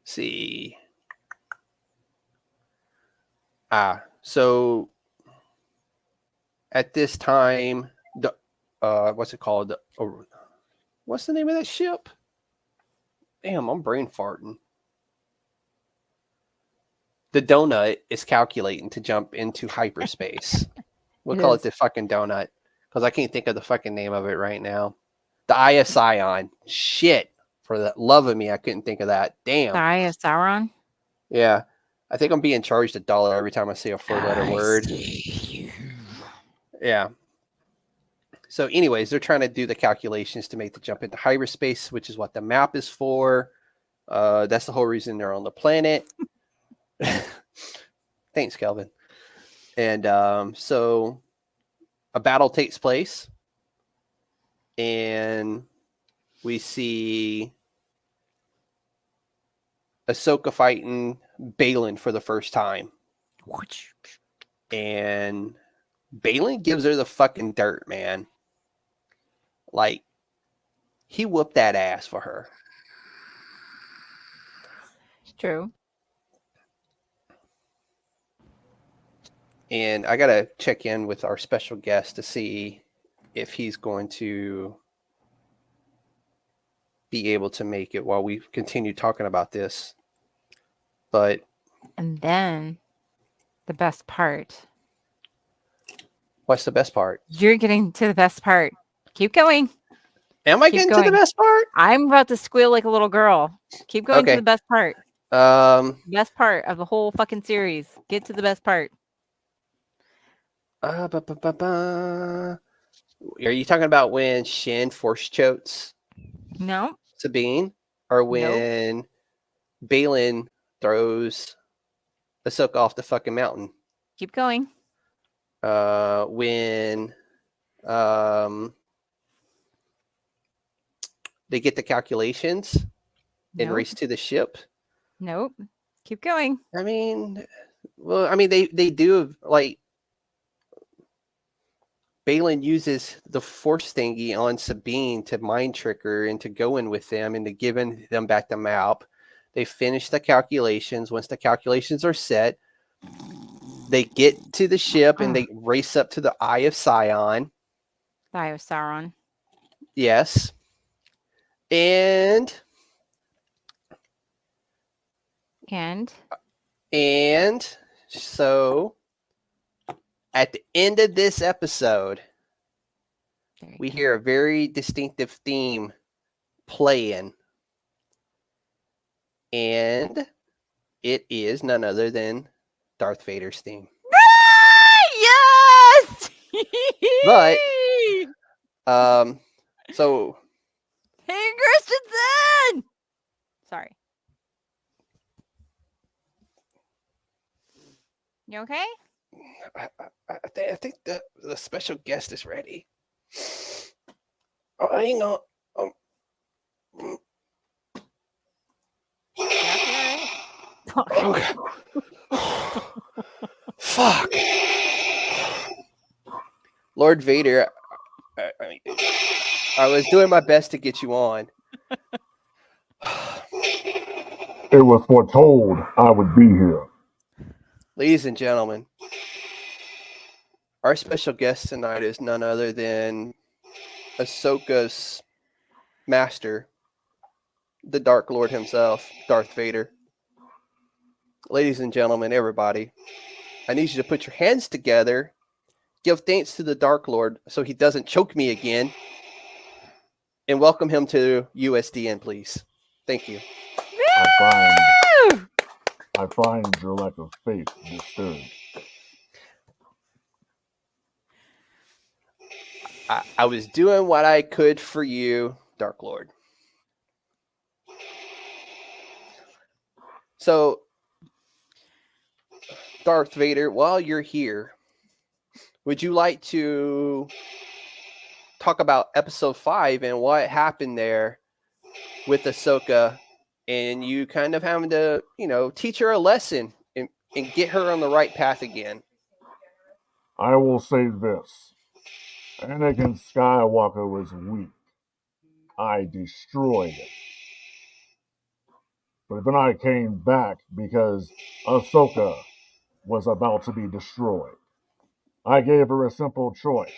See. So at this time, the what's it called? What's the name of that ship? Damn, I'm brain farting. The donut is calculating to jump into hyperspace. We'll call it the fucking donut because I can't think of the fucking name of it right now. The Eye of Sion. Shit. For the love of me, I couldn't think of that. Damn. The Eye of Sauron? Yeah. I think I'm being charged $1 every time I say a 4-letter word. Yeah. So anyways, they're trying to do the calculations to make the jump into hyperspace, which is what the map is for. That's the whole reason they're on the planet. Thanks, Kelvin. And so a battle takes place, and we see Ahsoka fighting Balin for the first time. And Balin gives her the fucking dirt, man. Like, he whooped that ass for her. It's true. And I got to check in with our special guest to see if he's going to be able to make it while we continue talking about this. But. And then the best part. What's the best part? You're getting to the best part. Keep going. Am I getting to the best part? I'm about to squeal like a little girl. Keep going to the best part. Best part of the whole fucking series. Get to the best part. Are you talking about when Shin force chokes? No. Sabine? Or when Balin throws Ahsoka off the fucking mountain? Keep going. When they get the calculations and race to the ship? Nope. Keep going. I mean, they do, like, Balin uses the force thingy on Sabine to mind trick her into going with them and to giving them back the map. They finish the calculations. Once the calculations are set, they get to the ship and they race up to the Eye of Sion. The Eye of Sauron. Yes. And so at the end of this episode, we hear a very distinctive theme playing. And it is none other than Darth Vader's theme. Yes! But, so... Hayden Christensen! Sorry. You okay? I think the special guest is ready. Oh, hang on. Okay. Fuck. Lord Vader, I was doing my best to get you on. It was foretold I would be here. Ladies and gentlemen, our special guest tonight is none other than Ahsoka's master, the Dark Lord himself, Darth Vader. Ladies and gentlemen, everybody, I need you to put your hands together, give thanks to the Dark Lord so he doesn't choke me again, and welcome him to USDN, please. Thank you. I find your lack of faith disturbed. I was doing what I could for you, Dark Lord. So, Darth Vader, while you're here, would you like to talk about episode 5 and what happened there with Ahsoka and you kind of having to, teach her a lesson and get her on the right path again? I will say this. Anakin Skywalker was weak. I destroyed it. But then I came back because Ahsoka was about to be destroyed. I gave her a simple choice: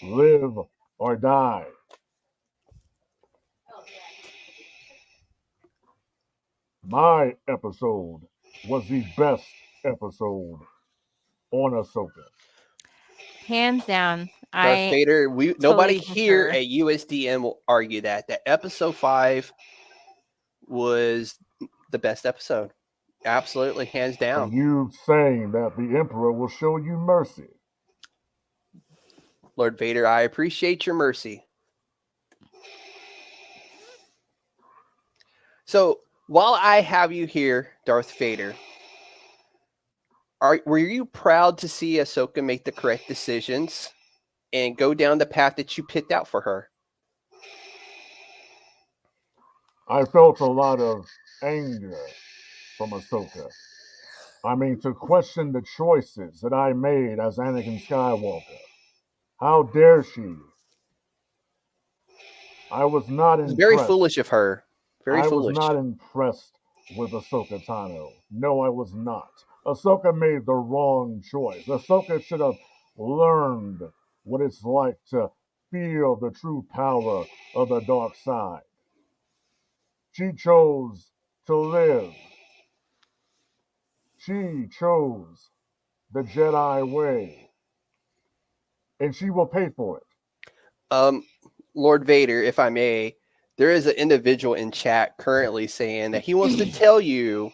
live or die. My episode was the best episode on Ahsoka. Hands down. Darth I Vader, nobody here concur. at USDN will argue that episode 5 was the best episode. Absolutely, hands Are down. you saying that the Emperor will show you mercy? Lord Vader, I appreciate your mercy. So while I have you here, Darth Vader, were you proud to see Ahsoka make the correct decisions and go down the path that you picked out for her? I felt a lot of anger from Ahsoka. I mean, to question the choices that I made as Anakin Skywalker. How dare she? I was not It's very impressed. foolish of her. Very I was foolish. not impressed with Ahsoka Tano. No, I was not. Ahsoka made the wrong choice. Ahsoka should have learned what it's like to feel the true power of the dark side. She chose to live. She chose the Jedi way. And she will pay for it. Lord Vader, if I may, there is an individual in chat currently saying that he wants to tell you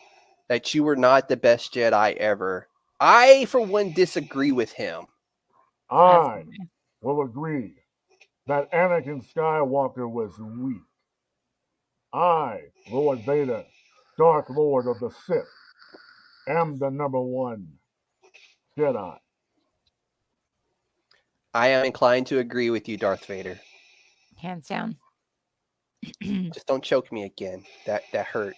that you were not the best Jedi ever. I, for one, disagree with him. I will agree that Anakin Skywalker was weak. I, Lord Vader, Dark Lord of the Sith, am the number one Jedi. I am inclined to agree with you, Darth Vader. Hands down. Just don't choke me again. That hurt.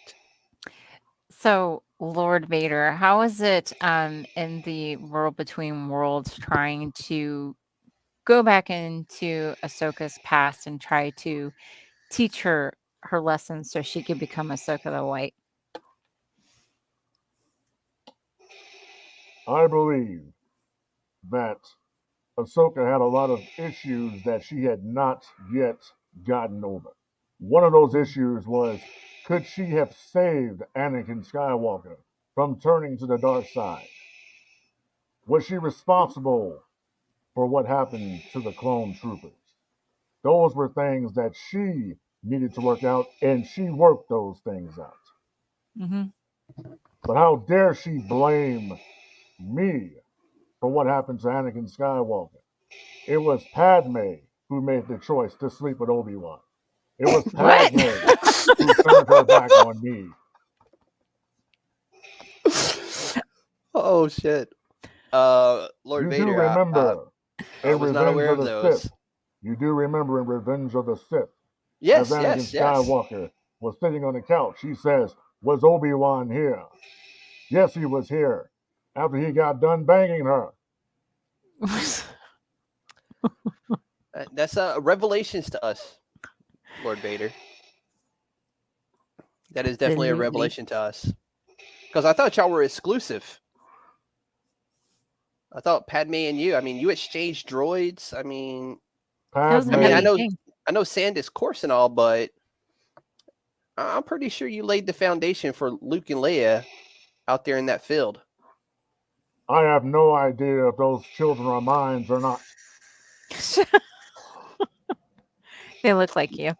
So, Lord Vader, how is it in the world between worlds trying to go back into Ahsoka's past and try to teach her lessons so she could become Ahsoka the White? I believe that Ahsoka had a lot of issues that she had not yet gotten over. One of those issues was, could she have saved Anakin Skywalker from turning to the dark side? Was she responsible for what happened to the clone troopers? Those were things that she needed to work out, and she worked those things out. Mm-hmm. But how dare she blame me for what happened to Anakin Skywalker? It was Padme who made the choice to sleep with Obi-Wan. It was What? Padme who turned her back on me. Oh shit. Lord You Vader, do remember I in was not aware Revenge of of the those. Sith. You do remember in Revenge of the Sith, Yes, as Anakin yes, yes. Skywalker was sitting on the couch, he says, "Was Obi-Wan here?" Yes, he was here. After he got done banging her. That's revelations to us, Lord Vader. That is definitely a Absolutely. revelation to us. Because I thought y'all were exclusive. I thought Padme and you. I mean, you exchanged droids. I mean, That was a Padme, I heavy know thing. Sand is coarse and all, but I'm pretty sure you laid the foundation for Luke and Leia out there in that field. I have no idea if those children are mine or not. They look like you.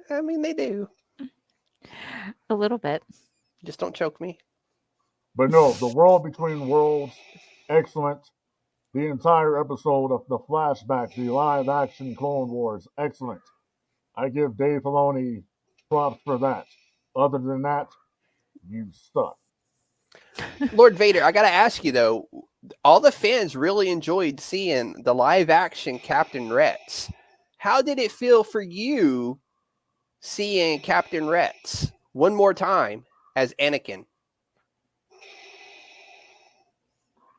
I mean, they do. A little bit. Just don't choke me. But no, the world between worlds, excellent. The entire episode of the flashback, the live action Clone Wars, excellent. I give Dave Filoni props for that. Other than that, you suck. Lord Vader, I got to ask you though, all the fans really enjoyed seeing the live action Captain Rex. How did it feel for you seeing Captain Rex one more time as Anakin?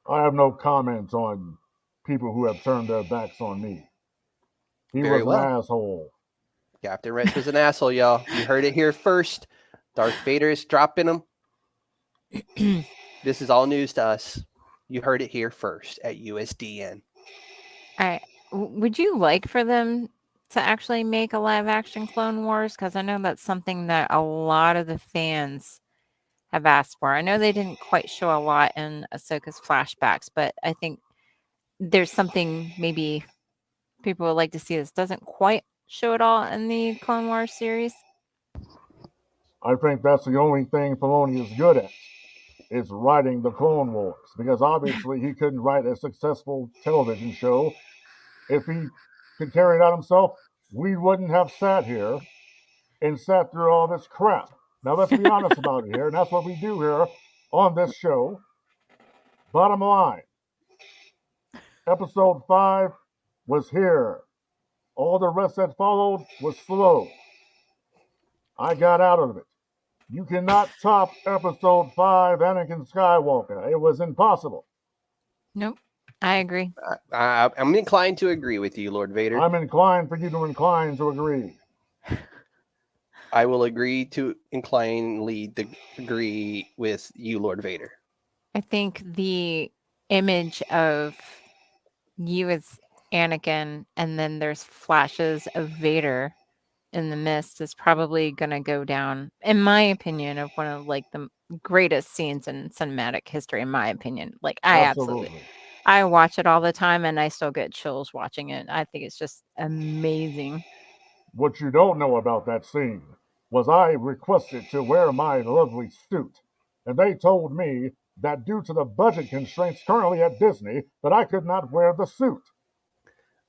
I have no comment on people who have turned their backs on me. He Very was an well. asshole. Captain Rex was an asshole, y'all. You heard it here first. Darth Vader is dropping him. This is all news to us. You heard it here first at USDN. Would you like for them to actually make a live action Clone Wars? Because I know that's something that a lot of the fans have asked for. I know they didn't quite show a lot in Ahsoka's flashbacks, but I think there's something maybe people would like to see this doesn't quite show it all in the Clone Wars series. I think that's the only thing Filoni is good at, is writing the Clone Wars. Because obviously he couldn't write a successful television show. If he could carry it out himself, we wouldn't have sat here and sat through all this crap. Now let's be honest about it here, and that's what we do here on this show. Bottom line, episode 5 was here. All the rest that followed was slow. I got out of it. You cannot top episode 5, Anakin Skywalker. It was impossible. Nope. I agree. I'm inclined to agree with you, Lord Vader. I'm inclined for you to incline to agree. I will agree to agree with you, Lord Vader. I think the image of you as Anakin and then there's flashes of Vader in the mist is probably going to go down, in my opinion, of one of like the greatest scenes in cinematic history, in my opinion. Like I absolutely I watch it all the time and I still get chills watching it. I think it's just amazing. What you don't know about that scene was I requested to wear my lovely suit, and they told me that due to the budget constraints currently at Disney, that I could not wear the suit.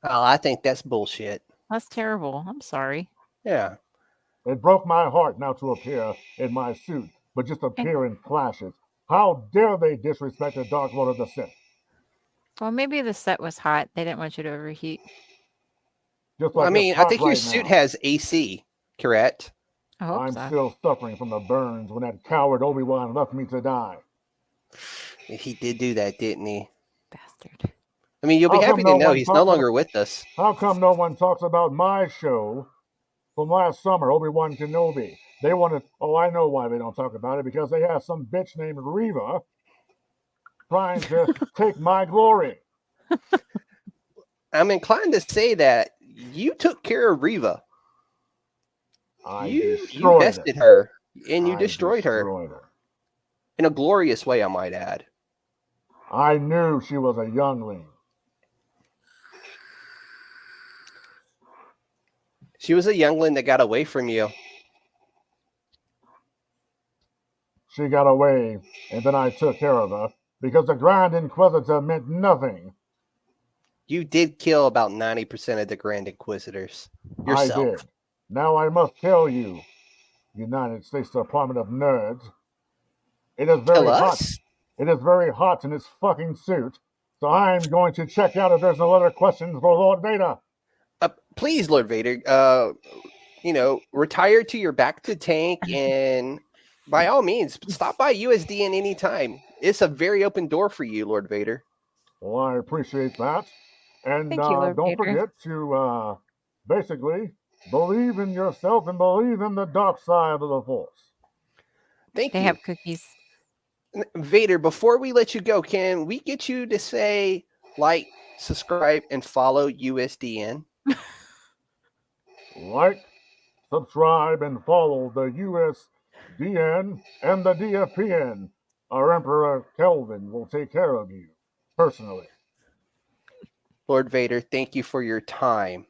Oh, I think that's bullshit. That's terrible. I'm sorry. Yeah. It broke my heart now to appear in my suit, but just appear in flashes. How dare they disrespect the Dark Lord of the Sith? Well, maybe the set was hot. They didn't want you to overheat. Just like I mean, I think your right suit now. has AC, correct? I hope I'm so. still suffering from the burns when that coward Obi-Wan left me to die. He did do that, didn't he? Bastard. I mean, you'll be How happy come to no know one he's talks no about- longer with us. How come no one talks about my show from last summer, Obi-Wan Kenobi? They wanted, I know why they don't talk about it, because they have some bitch named Reva trying to take my glory. I'm inclined to say that you took care of Reva. You bested her, and you destroyed her. In a glorious way, I might add. I knew she was a youngling. She was a youngling that got away from you. She got away, and then I took care of her, because the Grand Inquisitor meant nothing. You did kill about 90% of the Grand Inquisitors yourself. I did. Now I must tell you, United States Department of Nerds, it is very hot. It is very hot in this fucking suit, so I'm going to check out if there's no other questions for Lord Vader. Please, Lord Vader, retire to your back to tank, and by all means, stop by USDN anytime. It's a very open door for you, Lord Vader. Well, I appreciate that. And Thank you, Lord don't Vader. forget to basically believe in yourself and believe in the dark side of the Force. Thank you. They have cookies. Vader, before we let you go, can we get you to say, like, subscribe, and follow USDN? Like, subscribe, and follow the USDN and the DFPN. Our Emperor Kelvin will take care of you personally. Lord Vader, thank you for your time.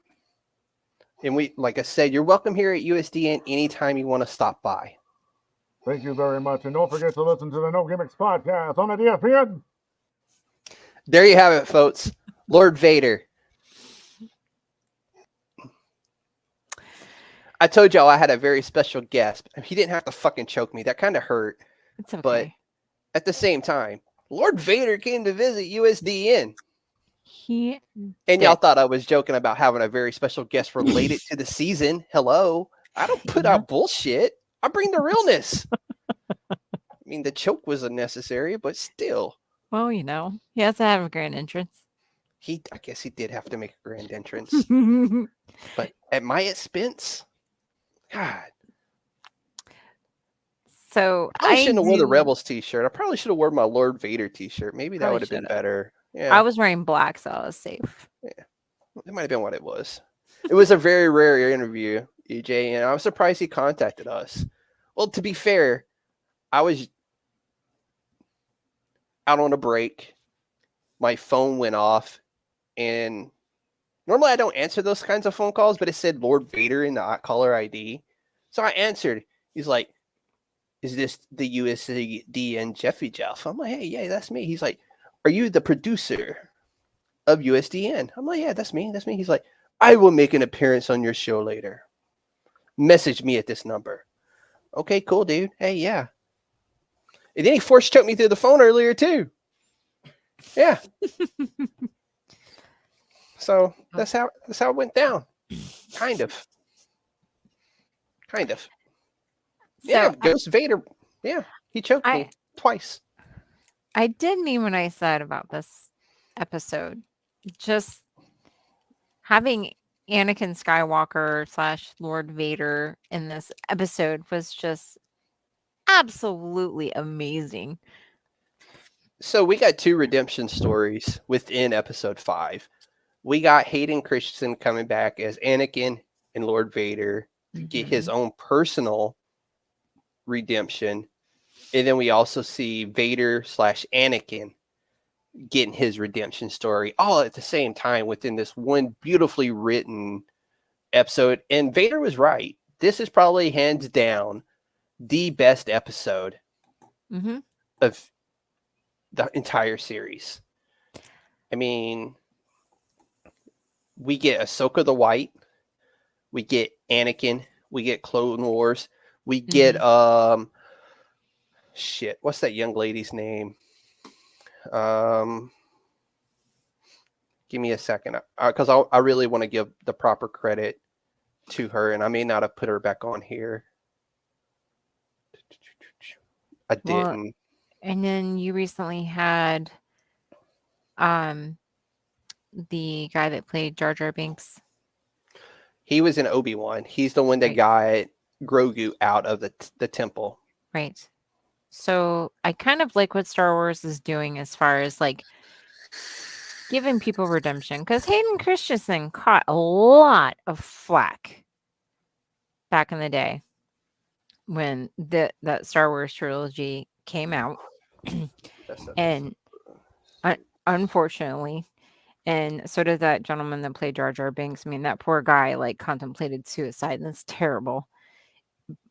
And we, like I said, you're welcome here at USDN anytime you want to stop by. Thank you very much. And don't forget to listen to the No Gimmicks podcast on the DFPN. There you have it, folks. Lord Vader. I told y'all I had a very special guest. He didn't have to fucking choke me. That kind of hurt. It's okay. But at the same time, Lord Vader came to visit USDN. And y'all thought I was joking about having a very special guest related to the season. Hello. I don't put out bullshit. I bring the realness. I mean, the choke was unnecessary, but still. Well, he has to have a grand entrance. I guess he did have to make a grand entrance, but at my expense, God, So probably I shouldn't have wore the do Rebels T-shirt. I probably should have worn my Lord Vader T-shirt. Maybe that probably would have been should have. better. I Yeah, was wearing black, so I was safe. it might have been what it was. It was a very rare interview, EJ, and I was surprised he contacted us. Well, to be fair, I was out on a break. My phone went off, and normally I don't answer those kinds of phone calls, but it said Lord Vader in the caller ID. So I answered. He's like, "Is this the USDN Jeffy Jeff?" I'm like, "Hey, yeah, that's me." He's like, "Are you the producer of USDN?" I'm like, "Yeah, that's me. That's me." He's like, "I will make an appearance on your show later. Message me at this number." Okay, cool, dude. Hey, yeah. And then he force choked me through the phone earlier too. Yeah. So that's how it went down. Kind of. Yeah, So Ghost Vader. Yeah, he choked I me twice. I did mean what I said about this episode. Just having Anakin Skywalker slash Lord Vader in this episode was just absolutely amazing. So we got two redemption stories within episode 5. We got Hayden Christensen coming back as Anakin and Lord Vader to get his Mhm. own personal redemption. And then we also see Vader slash Anakin getting his redemption story all at the same time within this one beautifully written episode. And Vader was right. This is probably hands down the best episode Mhm. of the entire series. I mean, we get Ahsoka the White, we get Anakin, we get Clone Wars, we get shit, what's that young lady's name? Give me a second, because I really want to give the proper credit to her, and I may not have put her back on here. I Well, didn't. and then you recently had um the guy that played Jar Jar Binks, He was in Obi-Wan. He's the one that right? got Grogu out of the temple. Right. So I kind of like what Star Wars is doing as far as like giving people redemption because Hayden Christensen caught a lot of flack back in the day when that Star Wars trilogy came out, and unfortunately, and so did that gentleman that played Jar Jar Binks. I mean, that poor guy like contemplated suicide, and that's terrible.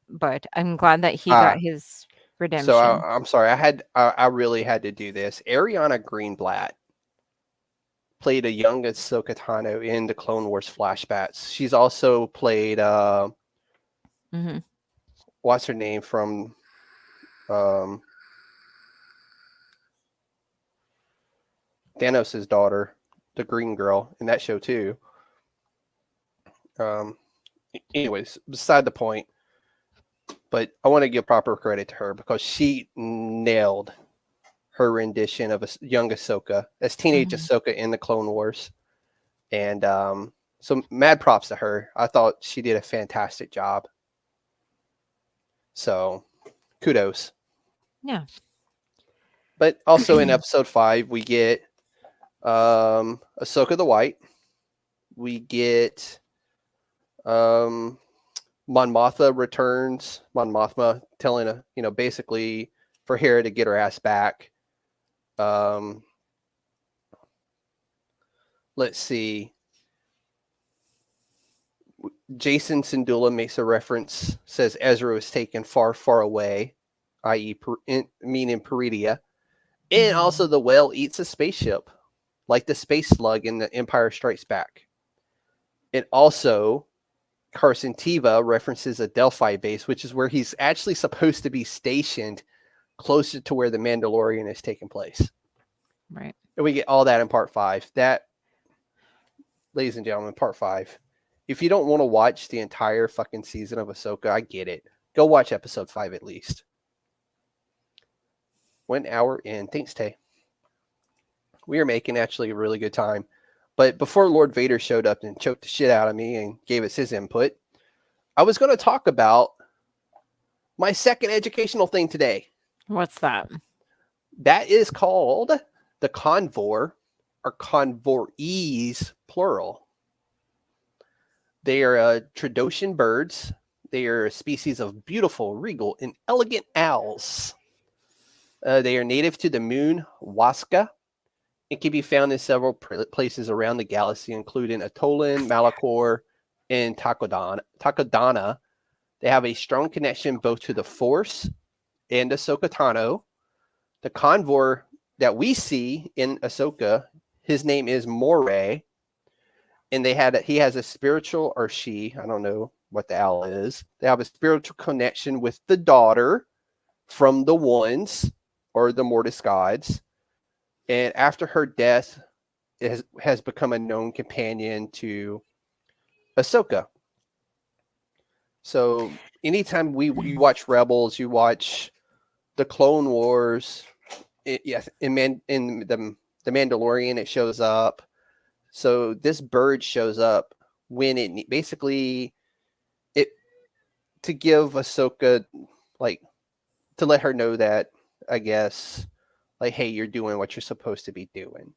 But I'm glad that he got his So redemption. I'm sorry. I really had to do this. Ariana Greenblatt played a young Ahsoka Tano in the Clone Wars flashbacks. She's also played Hmm. what's her name from Thanos' daughter, the Green Girl, in that show too. Anyways, beside the point. But I want to give proper credit to her because she nailed her rendition of a young Ahsoka as teenage Hmm. Ahsoka in the Clone Wars, and so mad props to her. I thought she did a fantastic job. So kudos. Yeah. But also in episode 5, we get Ahsoka the White. We get Mon Mothma returns. Mon Mothma telling basically for Hera to get her ass back. Let's see. Jason Syndulla makes a reference, says Ezra was taken far, far away, i.e., meaning Peridia. And also, Hmm. the whale eats a spaceship, like the space slug in The Empire Strikes Back. And also, Carson Teva references a Delphi base, which is where he's actually supposed to be stationed closer to where the Mandalorian is taking place. Right. And we get all that in part 5. That, ladies and gentlemen, part 5. If you don't want to watch the entire fucking season of Ahsoka, I get it. Go watch episode 5 at least. 1 hour in. Thanks, Tay. We were making actually a really good time. But before Lord Vader showed up and choked the shit out of me and gave us his input, I was going to talk about my second educational thing today. What's that? That is called the convor, or convorees, plural. They are Tridocian birds. They are a species of beautiful, regal, and elegant owls. They are native to the moon Huasca. It can be found in several places around the galaxy, including Atollin, Malachor, and Takodana. They have a strong connection both to the Force and Ahsoka Tano. The convor that we see in Ahsoka, his name is Moray, and he has a spiritual, or she, I don't know what the owl is. They have a spiritual connection with the daughter from the ones, or the Mortis gods. And after her death, it has become a known companion to Ahsoka. So anytime you watch Rebels, you watch the Clone Wars, in the Mandalorian, it shows up. So this bird shows up when it basically to give Ahsoka, like, to let her know that, I guess, like, hey, you're doing what you're supposed to be doing.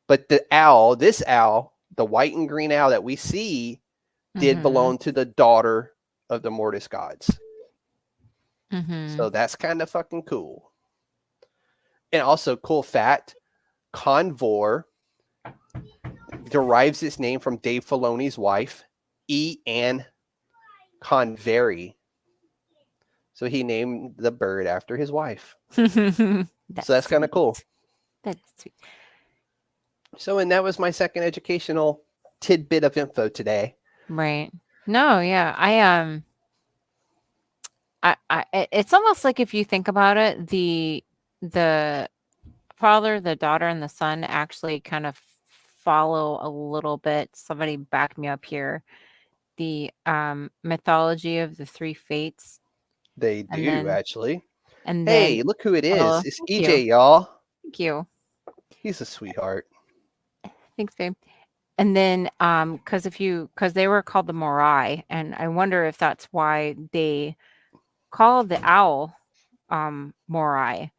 But this owl, the white and green owl that we see, did belong to the daughter of the Mortis gods. So that's kind of fucking cool. And also, cool fact, convor derives its name from Dave Filoni's wife, E. Ann Convery. So he named the bird after his wife. So that's kind of cool. That's sweet. So, and that was my second educational tidbit of info today. Right. No, yeah. It's almost like, if you think about it, the father, the daughter, and the son actually kind of follow a little bit. Somebody back me up here. The mythology of the three fates. They do, actually. And hey, then, look who it is. oh, It's thank EJ, you. y'all. Thank you. He's a sweetheart. Thanks, babe. And then, because they were called the Morai, and I wonder if that's why they call the owl Morai,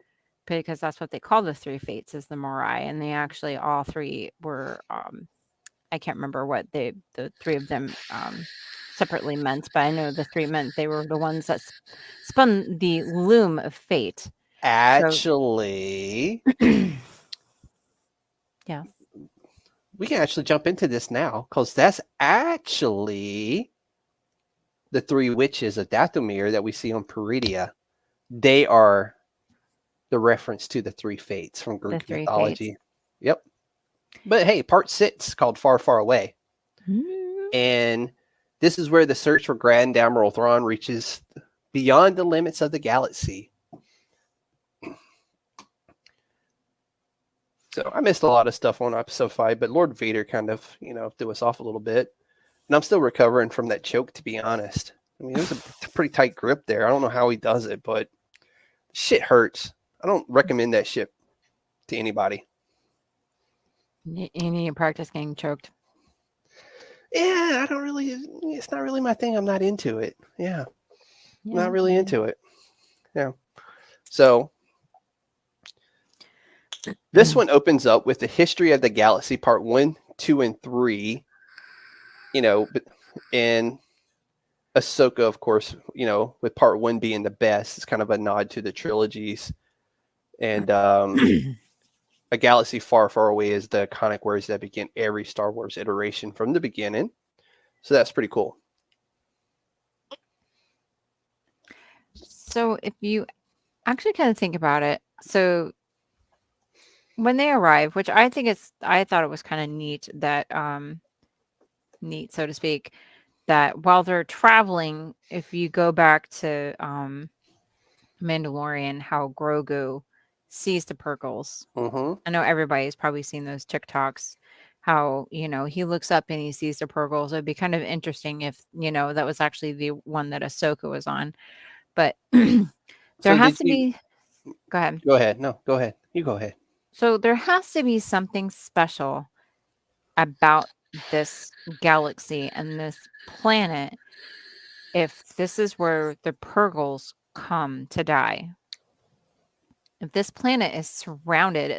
because that's what they call the three fates, is the Morai, and they actually all three were I can't remember what the three of them separately meant, but I know the three meant they were the ones that spun the loom of fate. Actually, yeah, we can actually jump into this now, because that's actually the three witches of Dathomir that we see on Peridia. They are the reference to the three fates from Greek mythology. Fates. Yep. But hey, part 6 called Far, Far Away. And this is where the search for Grand Admiral Thrawn reaches beyond the limits of the galaxy. So I missed a lot of stuff on episode 5, but Lord Vader kind of, threw us off a little bit. And I'm still recovering from that choke, to be honest. I mean, it was a pretty tight grip there. I don't know how he does it, but shit hurts. I don't recommend that shit to anybody. You need to practice getting choked. Yeah, it's not really my thing. I'm not into it. Yeah. I'm not really into it. Yeah. So this one opens up with the history of the galaxy, part 1, 2, and 3. And Ahsoka, of course, with part 1 being the best. It's kind of a nod to the trilogies. And A Galaxy Far, Far Away is the iconic words that begin every Star Wars iteration from the beginning. So that's pretty cool. So if you actually kind of think about it, so when they arrive, which I thought it was kind of neat that, neat, so to speak, that while they're traveling, if you go back to Mandalorian, how Grogu sees the Purgles. I know everybody's probably seen those TikToks, how, he looks up and he sees the Purgles. It'd be kind of interesting if, that was actually the one that Ahsoka was on. But there has to be... Go ahead. Go ahead. No, go ahead. You go ahead. So there has to be something special about this galaxy and this planet if this is where the Purgles come to die. If this planet is surrounded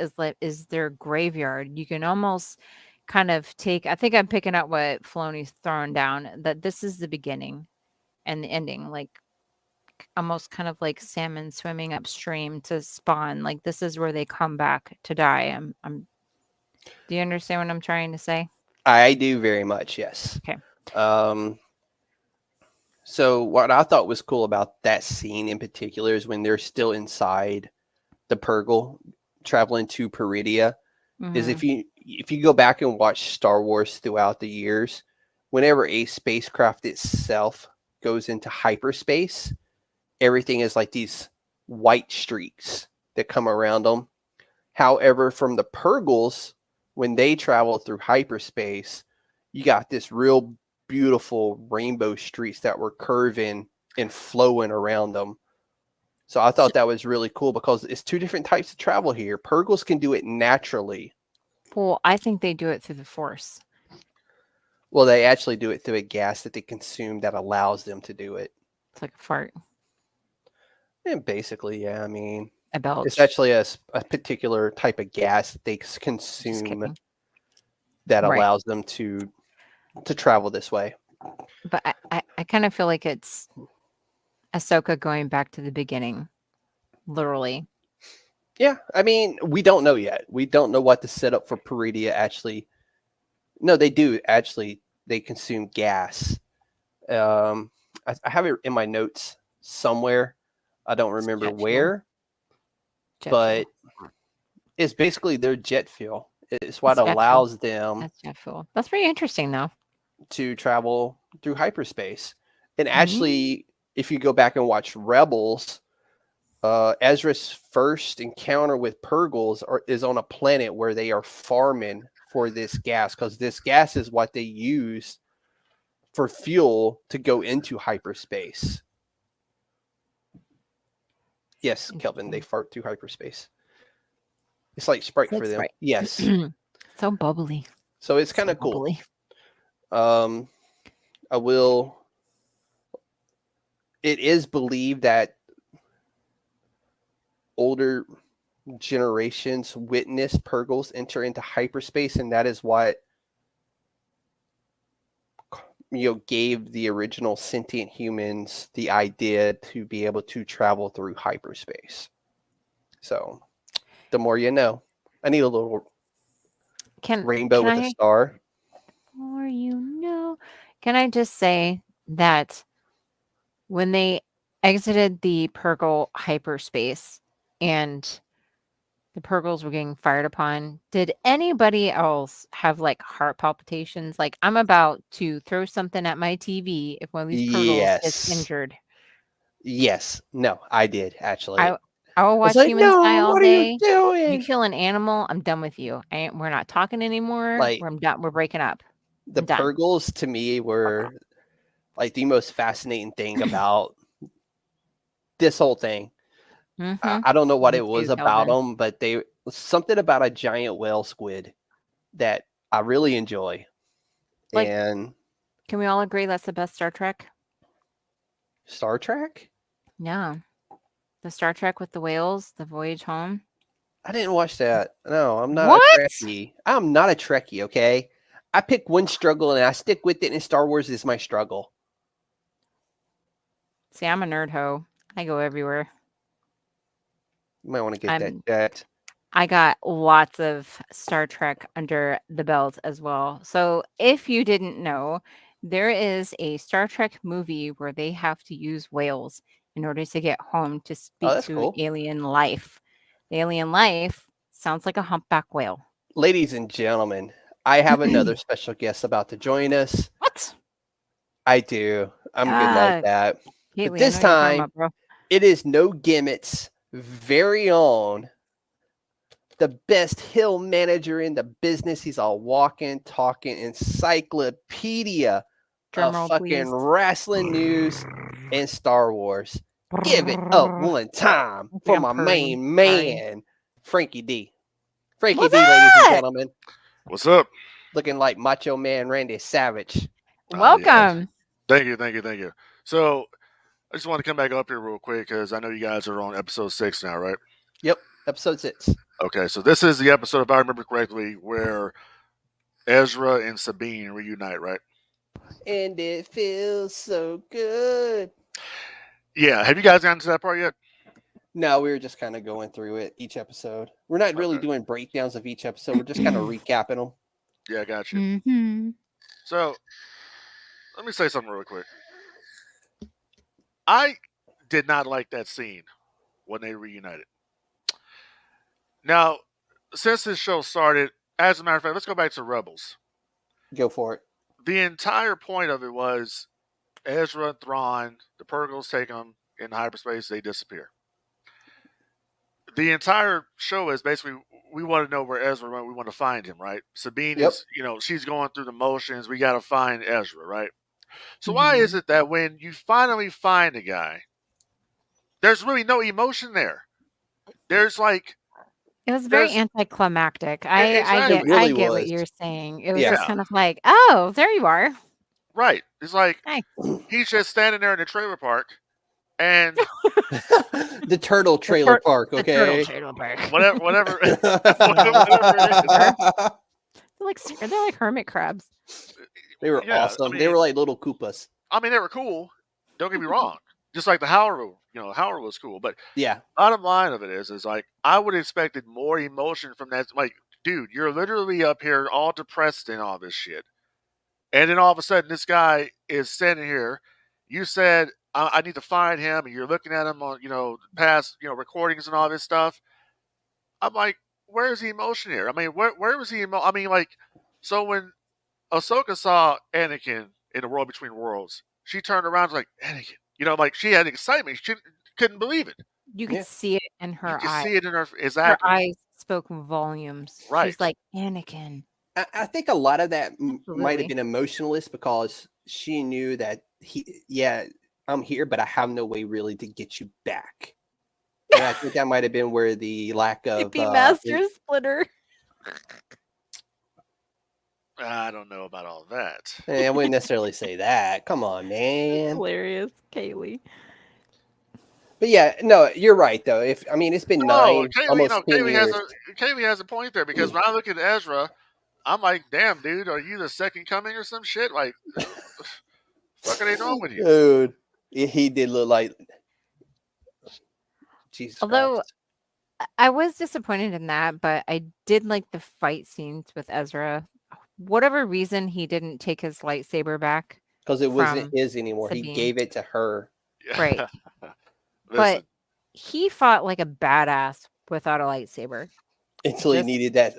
is their graveyard, you can almost kind of take. I think I'm picking up what Filoni's throwing down, that this is the beginning and the ending, like almost kind of like salmon swimming upstream to spawn. Like this is where they come back to die. Do you understand what I'm trying to say? I do very much, yes. Okay. So what I thought was cool about that scene in particular is when they're still inside the Purgle traveling to Peridia, is Mhm. if you go back and watch Star Wars throughout the years, whenever a spacecraft itself goes into hyperspace, everything is like these white streaks that come around them. However, from the Purgles, when they travel through hyperspace, you got this real beautiful rainbow streaks that were curving and flowing around them. So I So, thought that was really cool because it's two different types of travel here. Purgles can do it naturally. well, I think they do it through the Force. Well, they actually do it through a gas that they consume that allows them to do it. It's like a fart, And basically, yeah, I mean, a belch. it's actually a particular type of gas that they Just consume kidding. that Right. allows them to travel this way. But I kind of feel like it's Ahsoka going back to the beginning, literally. Yeah, I mean, we don't know yet. We don't know what the setup for Peridia actually. No, they do actually. They consume gas. I have it in my notes somewhere. I don't It's remember jet fuel. where, Jet but fuel. it's basically their jet fuel. It's what It's jet fuel. allows them That's jet fuel. That's pretty interesting, though. to travel through hyperspace. And Mhm. actually, if you go back and watch Rebels, Ezra's first encounter with Purgles is on a planet where they are farming for this gas because this gas is what they use for fuel to go into hyperspace. Yes, Kelvin, they Interesting. fart through hyperspace. It's like Sprite It's like for them. Sprite. Yes. So bubbly. So it's So kind of cool. bubbly. I will. It is believed that older generations witness Purgles enter into hyperspace, and that is what gave the original sentient humans the idea to be able to travel through hyperspace. So, the more you know. I need a little rainbow Can with a I, star. or you know, can I just say that when they exited the Purgle hyperspace and the Purgles were getting fired upon, did anybody else have like heart palpitations? Like, I'm about to throw something at my TV if one of these Purgles gets Yes. injured. Yes. No, I did actually. I will I was watch like, humans die no, all what are you day. You doing? kill an animal, I'm done with you. We're not talking anymore. Like, I'm done. We're breaking up. the I'm done. Purgles to me were like the most fascinating thing about this whole thing. Mm-hmm. I don't know what Me it was too, about Kelvin. them, but they something about a giant whale squid that I really enjoy. Like, And can we all agree that's the best Star Trek? Star Trek? Yeah. The Star Trek with the whales, the voyage home. I didn't watch that. No, I'm not a What? Trekkie. I'm not a Trekkie, okay? I pick one struggle and I stick with it, and Star Wars is my struggle. See, I'm a nerd hoe. I go everywhere. You might want to get that I'm checked. I got lots of Star Trek under the belt as well. So, if you didn't know, there is a Star Trek movie where they have to use whales in order to get home to Oh, speak that's to cool. alien life. The alien life sounds like a humpback whale. Ladies and gentlemen, I have another special guest about to join us. What? I do. I'm good like that. But Haley, I this know what you're talking time, about, bro. it is no gimmicks, very own, the best hill manager in the business. He's a walking, talking encyclopedia Drum of roll, fucking please. wrestling news and Star Wars. Give it up one time I think for I'm my purring. main Sorry. man, Frankie D. Frankie What's D, ladies and up? gentlemen, What's up? looking like Macho Man Randy Savage. Welcome. Thank you. So I just want to come back up here real quick because I know you guys are on episode 6 now, right? Yep, episode 6. Okay, so this is the episode, if I remember correctly, where Ezra and Sabine reunite, right? And it feels so good. Yeah. Have you guys gotten to that part yet? No, we were just kind of going through it each episode. We're not really Okay. doing breakdowns of each episode. We're just kind of recapping them. Yeah, I got you. Mm-hmm. So let me say something real quick. I did not like that scene when they reunited. Now, since this show started, as a matter of fact, let's go back to Rebels. Go for it. The entire point of it was Ezra and Thrawn, the Purgles take them in hyperspace, they disappear. The entire show is basically we want to know where Ezra went, we want to find him, right? Sabine Yep. is, she's going through the motions, we got to find Ezra, right? So why is it that when you finally find a guy, there's really no emotion there? There's like It was very There's- anticlimactic. Exactly. It really I get what was. you're saying. It was Yeah. just kind of like, oh, there you are. right. It's like Hey. he's just standing there in the trailer park and The turtle trailer park, The okay? turtle trailer park. whatever it is. They're like hermit crabs. They were Yeah, I awesome. They mean- were like little Koopas. I mean, they were cool. Don't get me wrong. Just like the Howler, Howler was cool. But Yeah. bottom line of it is like I would have expected more emotion from that. Like, dude, you're literally up here all depressed and all this shit, and then all of a sudden this guy is standing here. You said I need to find him, and you're looking at him on past recordings and all this stuff. I'm like, where's the emotion here? I mean, where was the I mean, like, so when Ahsoka saw Anakin in the World Between Worlds, she turned around and was like, Anakin. Like she had excitement. She couldn't believe it. You could Yeah. see it in her You could eyes. see it in her Her exactly. eyes spoke volumes. Right. She's like, Anakin. I think a lot of that might Absolutely. have been emotionalist because she knew that I'm here, but I have no way really to get you back. And I think that might have been where the lack of Hippie master splitter. I don't know about all that. I wouldn't necessarily say that. Come on, man. Hilarious, Kaylee. But yeah, no, you're right though. It's been No, 9, almost 10 years. Kaylee has a point there because when I look at Ezra, I'm like, damn, dude, are you the second coming or some shit? Like, what are they doing with you? Dude, he did look like Jesus Although Christ. I was disappointed in that, but I did like the fight scenes with Ezra. Whatever reason he didn't take his lightsaber back. Because it wasn't from his anymore. He Sabine. gave it to her Right. Listen, But he fought like a badass without a lightsaber. until he Just needed that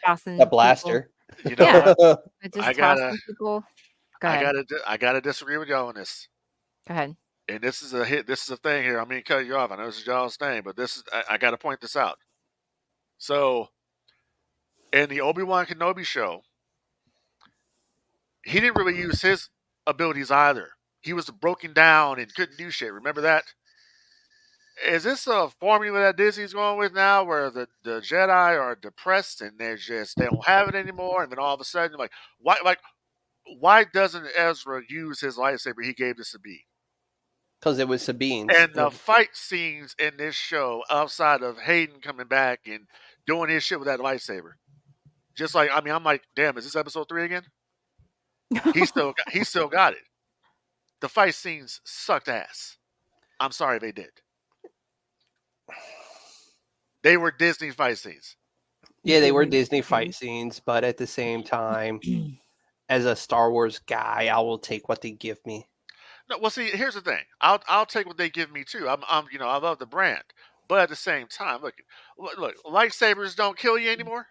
Tossing that blaster. you know Yeah. what? Just I gotta- tossing people. Go ahead. I gotta disagree with y'all on this. Go ahead. And this is a hit. This is a thing here. I mean, cut you off. I know this is y'all's name, but I got to point this out. So, in the Obi-Wan Kenobi show, he didn't really use his abilities either. He was broken down and couldn't do shit. Remember that? Is this a formula that Disney's going with now, where the Jedi are depressed and they don't have it anymore, and then all of a sudden, why doesn't Ezra use his lightsaber he gave to Sabine? Because it was Sabine's. And the fight scenes in this show, outside of Hayden coming back and doing his shit with that lightsaber, just like I'm like, damn, is this episode 3 again? He still got it. The fight scenes sucked ass. I'm sorry they did. They were Disney fight scenes. Yeah, they were Disney fight scenes, but at the same time, as a Star Wars guy, I will take what they give me. No, well, see, here's the thing. I'll take what they give me too. I love the brand, but at the same time, look, lightsabers don't kill you anymore.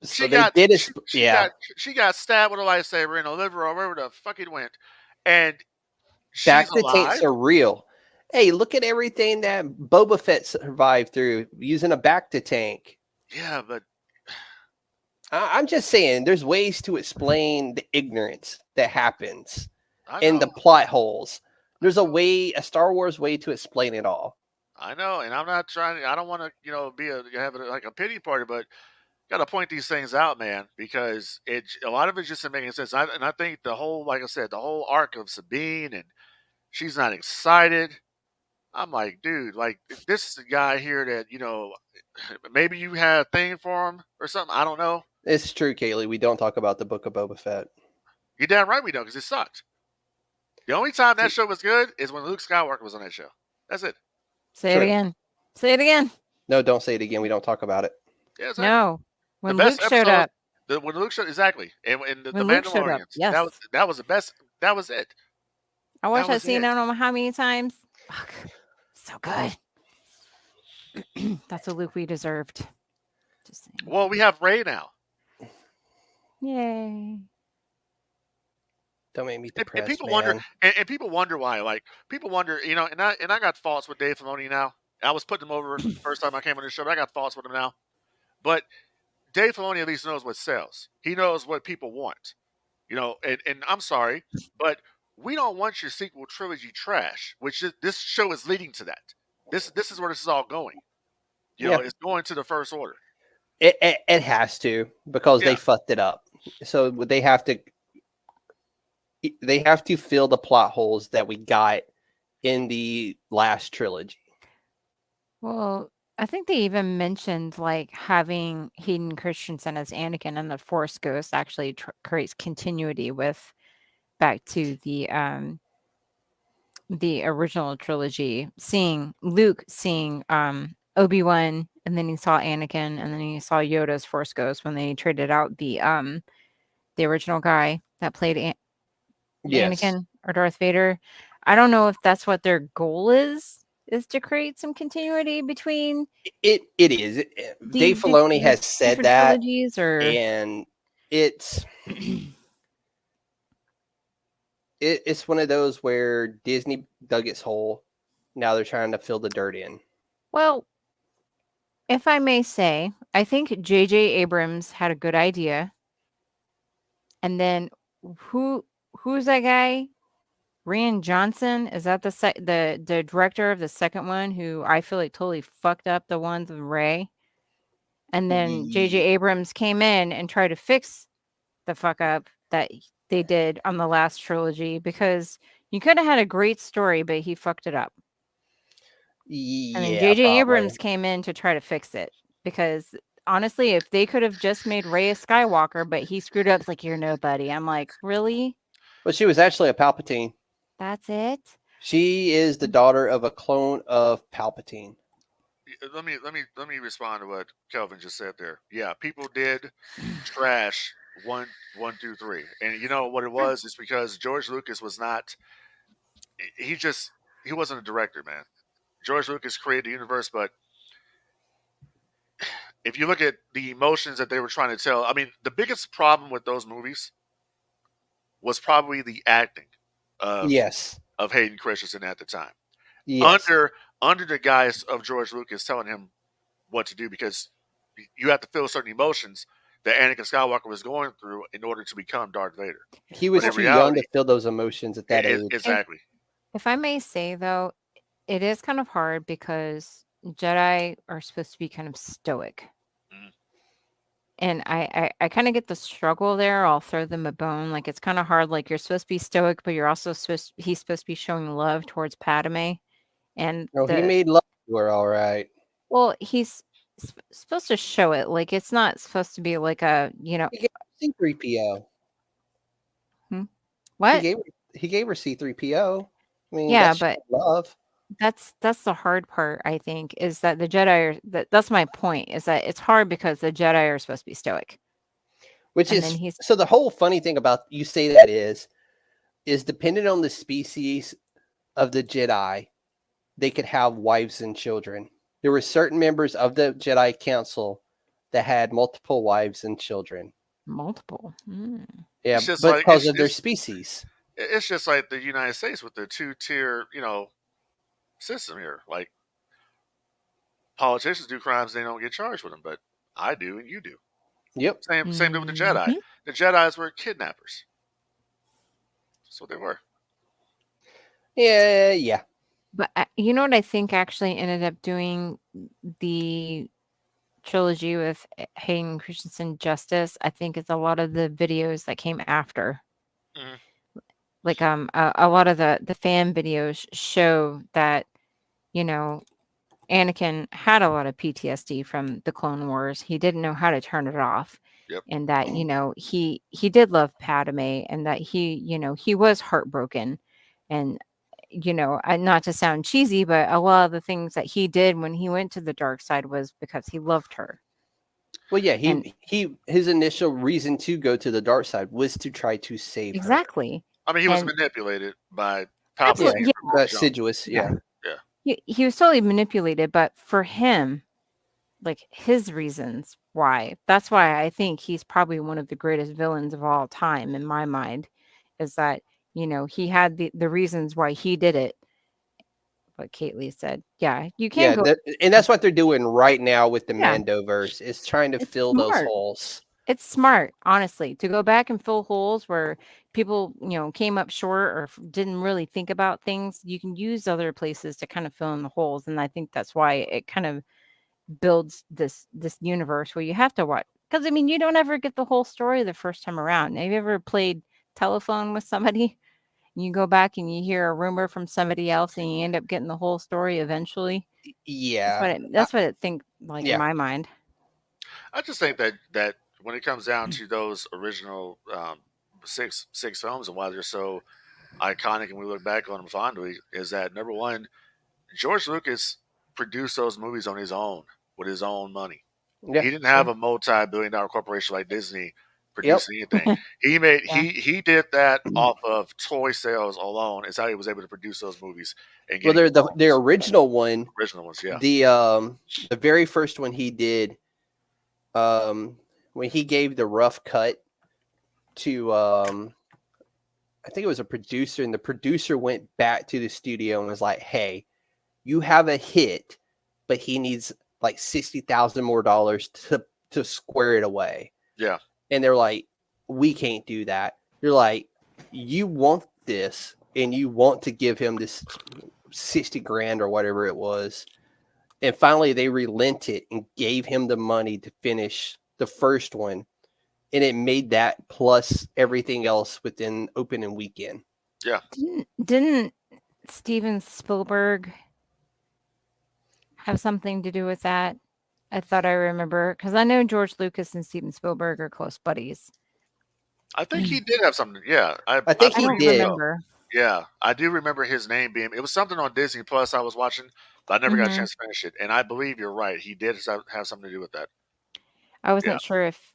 So they did it. Yeah, She got stabbed with a lightsaber in the liver or wherever the fuck it went, and she's back to alive. tanks are real. Hey, look at everything that Boba Fett survived through using a back to tank. Yeah, but I'm just saying, there's ways to explain the ignorance that happens I and know. the plot holes. There's a Star Wars way to explain it all. I know, and I'm not trying. I don't want to, have like a pity party, but got to point these things out, man, because a lot of it's just not making sense. And I think the whole, like I said, the whole arc of Sabine and she's not excited. I'm like, dude, like this is the guy here that maybe you had a thing for him or something. I don't know. It's true, Kaylee. We don't talk about the Book of Boba Fett. You're damn right we don't, because it sucked. The only time that show was good is when Luke Skywalker was on that show. That's it. Say True. it again. Say it again. No, don't say it again. We don't talk about it. Yeah, exactly. No. When the best Luke showed episode, up. when Luke showed exactly, and the When Luke showed up, Mandalorians. yes. That was the best. That was it. I watched that was scene it. I don't know how many times. Fuck. So good. That's a Luke we deserved. Just saying. Well, we have Rey now. Yay. Don't make me depressed, And people man. wonder, and people wonder why. Like people wonder, and I got faults with Dave Filoni now. I was putting him over the first time I came on the show, but I got faults with him now. But Dave Filoni at least knows what sells. He knows what people want. And I'm sorry, but we don't want your sequel trilogy trash, this show is leading to that. This is where this is all going. It's going to the First Order. It has to, because they Yeah. fucked it up. So they have to fill the plot holes that we got in the last trilogy. Well, I think they even mentioned like having Hayden Christensen as Anakin and the Force Ghost actually creates continuity with back to the original trilogy. Seeing Luke, seeing Obi-Wan, and then he saw Anakin, and then he saw Yoda's Force Ghost when they traded out the original guy that played Yes. Anakin or Darth Vader. I don't know if that's what their goal is to create some continuity between It is. Dave Filoni has said that, trilogies, or and it's it's one of those where Disney dug its hole. Now they're trying to fill the dirt in. well, if I may say, I think J.J. Abrams had a good idea, and then who's that guy? Rian Johnson, is that the director of the second one, who I feel like totally fucked up the ones with Rey? And then J.J. Abrams came in and tried to fix the fuck up that they did on the last trilogy, because you could have had a great story, but he fucked it up. Yeah, And then J.J. probably. Abrams came in to try to fix it, because honestly, if they could have just made Rey a Skywalker, but he screwed up, it's like, you're nobody. I'm like, really? But she was actually a Palpatine. That's it? She is the daughter of a clone of Palpatine. Let me respond to what Kelvin just said there. Yeah, people did trash 1, 2, 3, and you know what it was? It's because George Lucas was not. He wasn't a director, man. George Lucas created the universe, but if you look at the emotions that they were trying to tell, I mean, the biggest problem with those movies was probably the acting of Hayden Christensen at the time. Yes. Under the guise of George Lucas telling him what to do, because you have to feel certain emotions that Anakin Skywalker was going through in order to become Darth Vader. He was too young to feel those emotions at that age. Exactly. If I may say, though, it is kind of hard because Jedi are supposed to be kind of stoic. Mm-hmm. And I kind of get the struggle there. I'll throw them a bone. Like, it's kind of hard. Like, you're supposed to be stoic, but you're also he's supposed to be showing love towards Padme. And he made love to her, all right. Well, he's supposed to show it. Like, it's not supposed to be like a, He gave her C-3PO. What? He gave her C-3PO. I mean, yeah, that's but love. That's the hard part, I think, is that the Jedi are that's my point, is that it's hard because the Jedi are supposed to be stoic. So the whole funny thing about you say that is depending on the species of the Jedi, they could have wives and children. There were certain members of the Jedi Council that had multiple wives and children. Multiple? Mm. Yeah, but because of their species. It's just like the United States with the two-tier, system here. Like, politicians do crimes, they don't get charged with them, but I do and you do. Yep. Same thing with the Jedi. The Jedis were kidnappers. That's what they were. Yeah. But you know what I think actually ended up doing the trilogy with Hayden Christensen justice? I think it's a lot of the videos that came after. Mhm. Like a lot of the fan videos show that, you know, Anakin had a lot of PTSD from the Clone Wars. He didn't know how to turn it off. Yep. And that, you know, he did love Padme, and that he, you know, he was heartbroken. And, you know, not to sound cheesy, but a lot of the things that he did when he went to the dark side was because he loved her. Well, yeah, And his initial reason to go to the dark side was to try to save her. exactly. I mean, he was And manipulated by Yeah, absolutely, Palpatine yeah, from the jump. Sidious. yeah. Yeah. Yeah. He was totally manipulated, but for him, like his reasons why, that's why I think he's probably one of the greatest villains of all time in my mind, is that, you know, he had the reasons why he did it. What Kate Lee said. Yeah, you can't Yeah, go. and that's what they're doing right now with the Yeah, Mandoverse, is trying to it's fill those smart. holes. It's smart, honestly, to go back and fill holes where people, you know, came up short or didn't really think about things. You can use other places to kind of fill in the holes, and I think that's why it kind of builds this universe where you have to watch. Because I mean, you don't ever get the whole story the first time around. Have you ever played telephone with somebody? You go back and you hear a rumor from somebody else, and you end up getting the whole story eventually. Yeah. That's what it think like in Yeah. my mind. I just think that when it comes down to those original six films and why they're so iconic and we look back on them fondly, is that number one, George Lucas produced those movies on his own with his own money. Yeah. He didn't have a multi-billion-dollar corporation like Disney Yep. producing anything. He made Yeah. he did that off of toy sales alone. Is how he was able to produce those movies and Well, getting the original one, original ones. Yeah, the very first one he did, when he gave the rough cut to I think it was a producer, and the producer went back to the studio and was like, "Hey, you have a hit, but he needs like $60,000 more to square it away." yeah. And they're like, "We can't do that." You're like, "You want this, and you want to give him this 60 grand or whatever it was." And finally, they relented and gave him the money to finish the first one, and it made that plus everything else within opening weekend. Yeah. Didn't Steven Spielberg have something to do with that? I thought I remember, because I know George Lucas and Steven Spielberg are close buddies. I think he did have something. Yeah, I think I he don't did. remember. Yeah, I do remember his name being. It was something on Disney Plus I was watching, but I never got a Mhm. chance to finish it. And I believe you're right. He did have something to do with that. I Yeah. wasn't sure if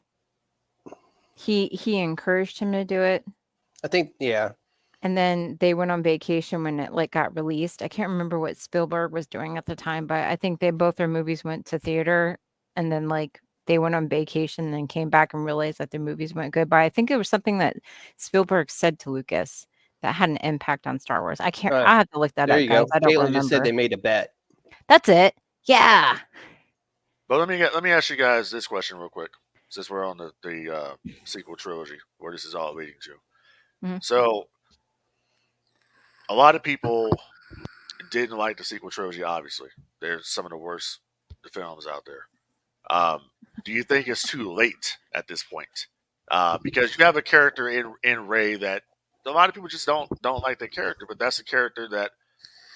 he encouraged him to do it, I think, yeah. and then they went on vacation when it like got released. I can't remember what Spielberg was doing at the time, but I think they both their movies went to theater, and then like they went on vacation and came back and realized that their movies went good. But I think it was something that Spielberg said to Lucas that had an impact on Star Wars. I can't. I have to look that There up, you guys. go. I don't Caitlin just said remember. they made a bet. That's it. Yeah. But let me ask you guys this question real quick, since we're on the sequel trilogy, where this is all leading to. Mhm. So, a lot of people didn't like the sequel trilogy. Obviously, they're some of the worst films out there. Do you think it's too late at this point? Because you have a character in Ray that a lot of people just don't like the character, but that's a character that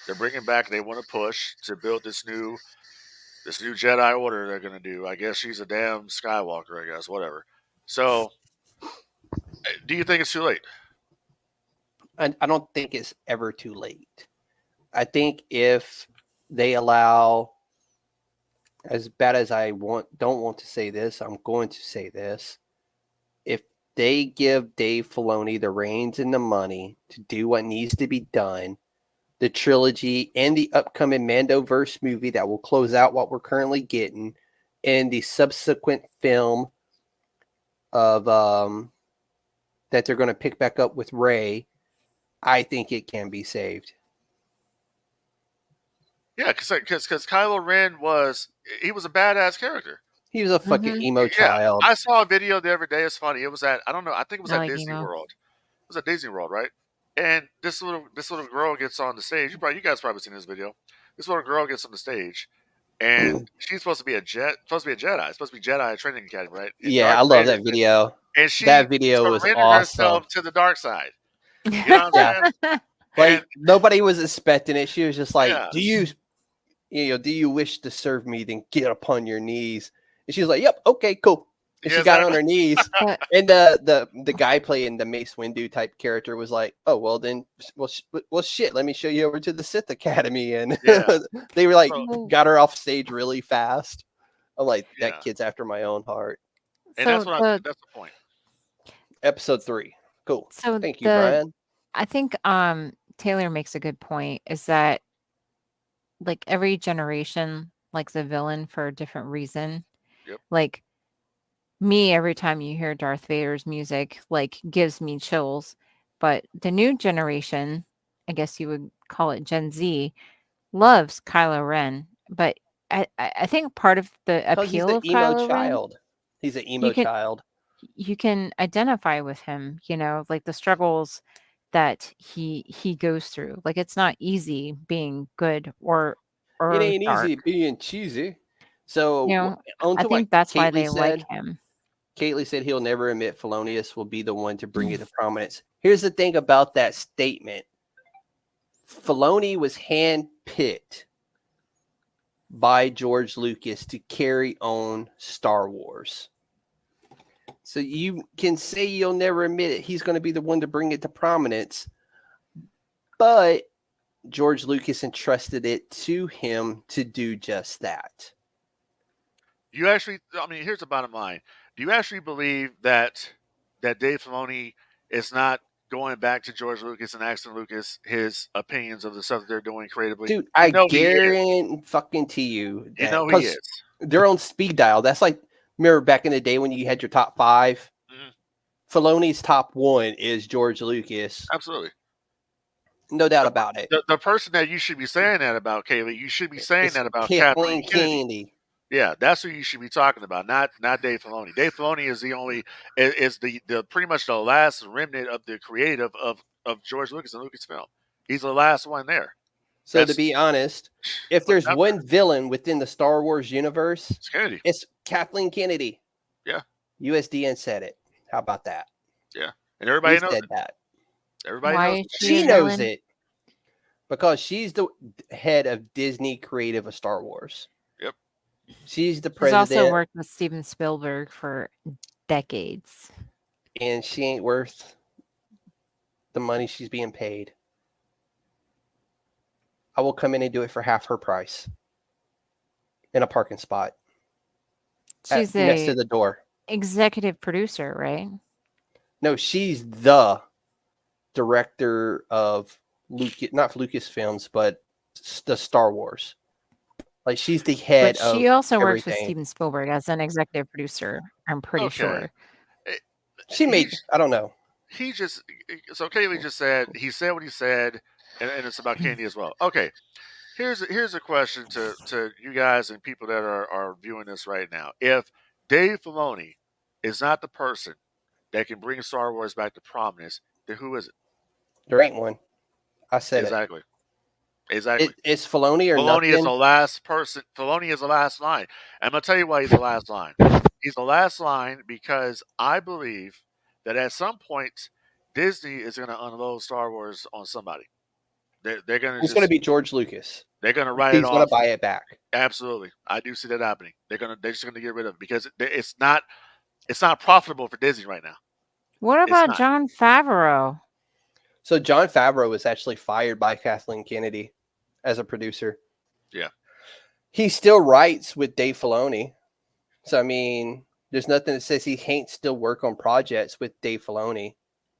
they're bringing back. They want to push to build this new Jedi Order they're going to do. I guess she's a damn Skywalker. I guess whatever. So, do you think it's too late? I don't think it's ever too late. I think if they allow, as bad as I don't want to say this, I'm going to say this. If they give Dave Filoni the reins and the money to do what needs to be done, the trilogy and the upcoming Mandoverse movie that will close out what we're currently getting, and the subsequent film of that they're going to pick back up with Ray, I think it can be saved. Yeah, because Kylo Ren was a badass character. He was a fucking emo Yeah, child. I saw a video the other day. It's funny. It was at I don't know. I think it was I at like Disney emo. World. It was at Disney World, right? And this little girl gets on the stage. You guys probably seen this video. This little girl gets on the stage, and she's supposed to be a Jedi, supposed to be Jedi training academy, right? And Yeah, Darth I love Vader's that in it, video. and she That video was surrendered awesome. herself to the dark side. You know what I'm saying? Like And nobody was expecting it. She was just like, yeah, do you wish to serve me? Then get upon your knees. And she was like, yep, okay, cool. And yeah, she got on exactly. her knees. But And the guy playing the Mace Windu type character was like, oh, well then, well shit, let me show you over to the Sith Academy. And Yeah. they were like, So well, got her off stage really fast. I'm like, yeah, that kid's after my own heart. and so that's the point. Episode 3. Cool. so Thank you, the Brian. I think Taylor makes a good point is that like every generation likes a villain for a different reason. Yep. Like me, every time you hear Darth Vader's music, like gives me chills. But the new generation, I guess you would call it Gen Z, loves Kylo Ren. But I think part of the Because he's appeal the of emo Kylo Ren, child. He's an you emo can child. you can identify with him, like the struggles that he goes through. Like it's not easy being good It or ain't dark. easy being cheesy. So on I to what think that's why Kately they like said. him. Kately said he'll never admit Felonius will be the one to bring it to prominence. Here's the thing about that statement. Filoni was handpicked by George Lucas to carry on Star Wars. So you can say you'll never admit it. He's going to be the one to bring it to prominence. But George Lucas entrusted it to him to do just that. You actually, I mean, here's the bottom line. Do you actually believe that Dave Filoni is not going back to George Lucas and asking Lucas his opinions of the stuff that they're doing creatively? Dude, You I know he is. guarantee you You that know he because is. they're on speed dial. That's like, remember back in the day when you had your top 5? Mhm. Filoni's top 1 is George Lucas. Absolutely. No doubt about it. The person that you should be saying that about, Kaylee, you should be saying It's that about Kathleen Kathleen Kennedy. Kennedy. Yeah, that's who you should be talking about, not Dave Filoni. Dave Filoni is the pretty much the last remnant of the creative of George Lucas and Lucasfilm. He's the last one there. So to That's be honest, if but there's that- one villain within the Star Wars universe, it's Kennedy. it's Kathleen Kennedy. Yeah. USDN said it. How about that? Yeah, and everybody He knows said it. that. Everybody Why knows is it. she She a knows villain? it because she's the head of Disney Creative of Star Wars. Yep. She's the She's also president, worked with Steven Spielberg for decades. and she ain't worth the money she's being paid. I will come in and do it for half her price in a parking spot She's next to a the door. executive producer, right? No, she's the director of not Lucasfilms, but the Star Wars. Like she's the head But she of also works with everything. Steven Spielberg as an executive producer. I'm pretty Okay. sure. She made, I don't know. So Kaylee just said he said what he said, and it's about Candy as well. Okay, here's a question to you guys and people that are viewing this right now. If Dave Filoni is not the person that can bring Star Wars back to prominence, then who is it? There ain't one. I said Exactly. it. It's Filoni or Filoni is nothing. the last person. Filoni is the last line. I'm gonna tell you why he's the last line. He's the last line because I believe that at some point Disney is gonna unload Star Wars on somebody. They're gonna It's going to be George Lucas. they're gonna write it He's going to off. buy it back. Absolutely, I do see that happening. They're just gonna get rid of it because it's not profitable for Disney right now. What It's about not. Jon Favreau? So Jon Favreau was actually fired by Kathleen Kennedy as a producer. Yeah. He still writes with Dave Filoni. So, I mean, there's nothing that says he can't still work on projects with Dave Filoni.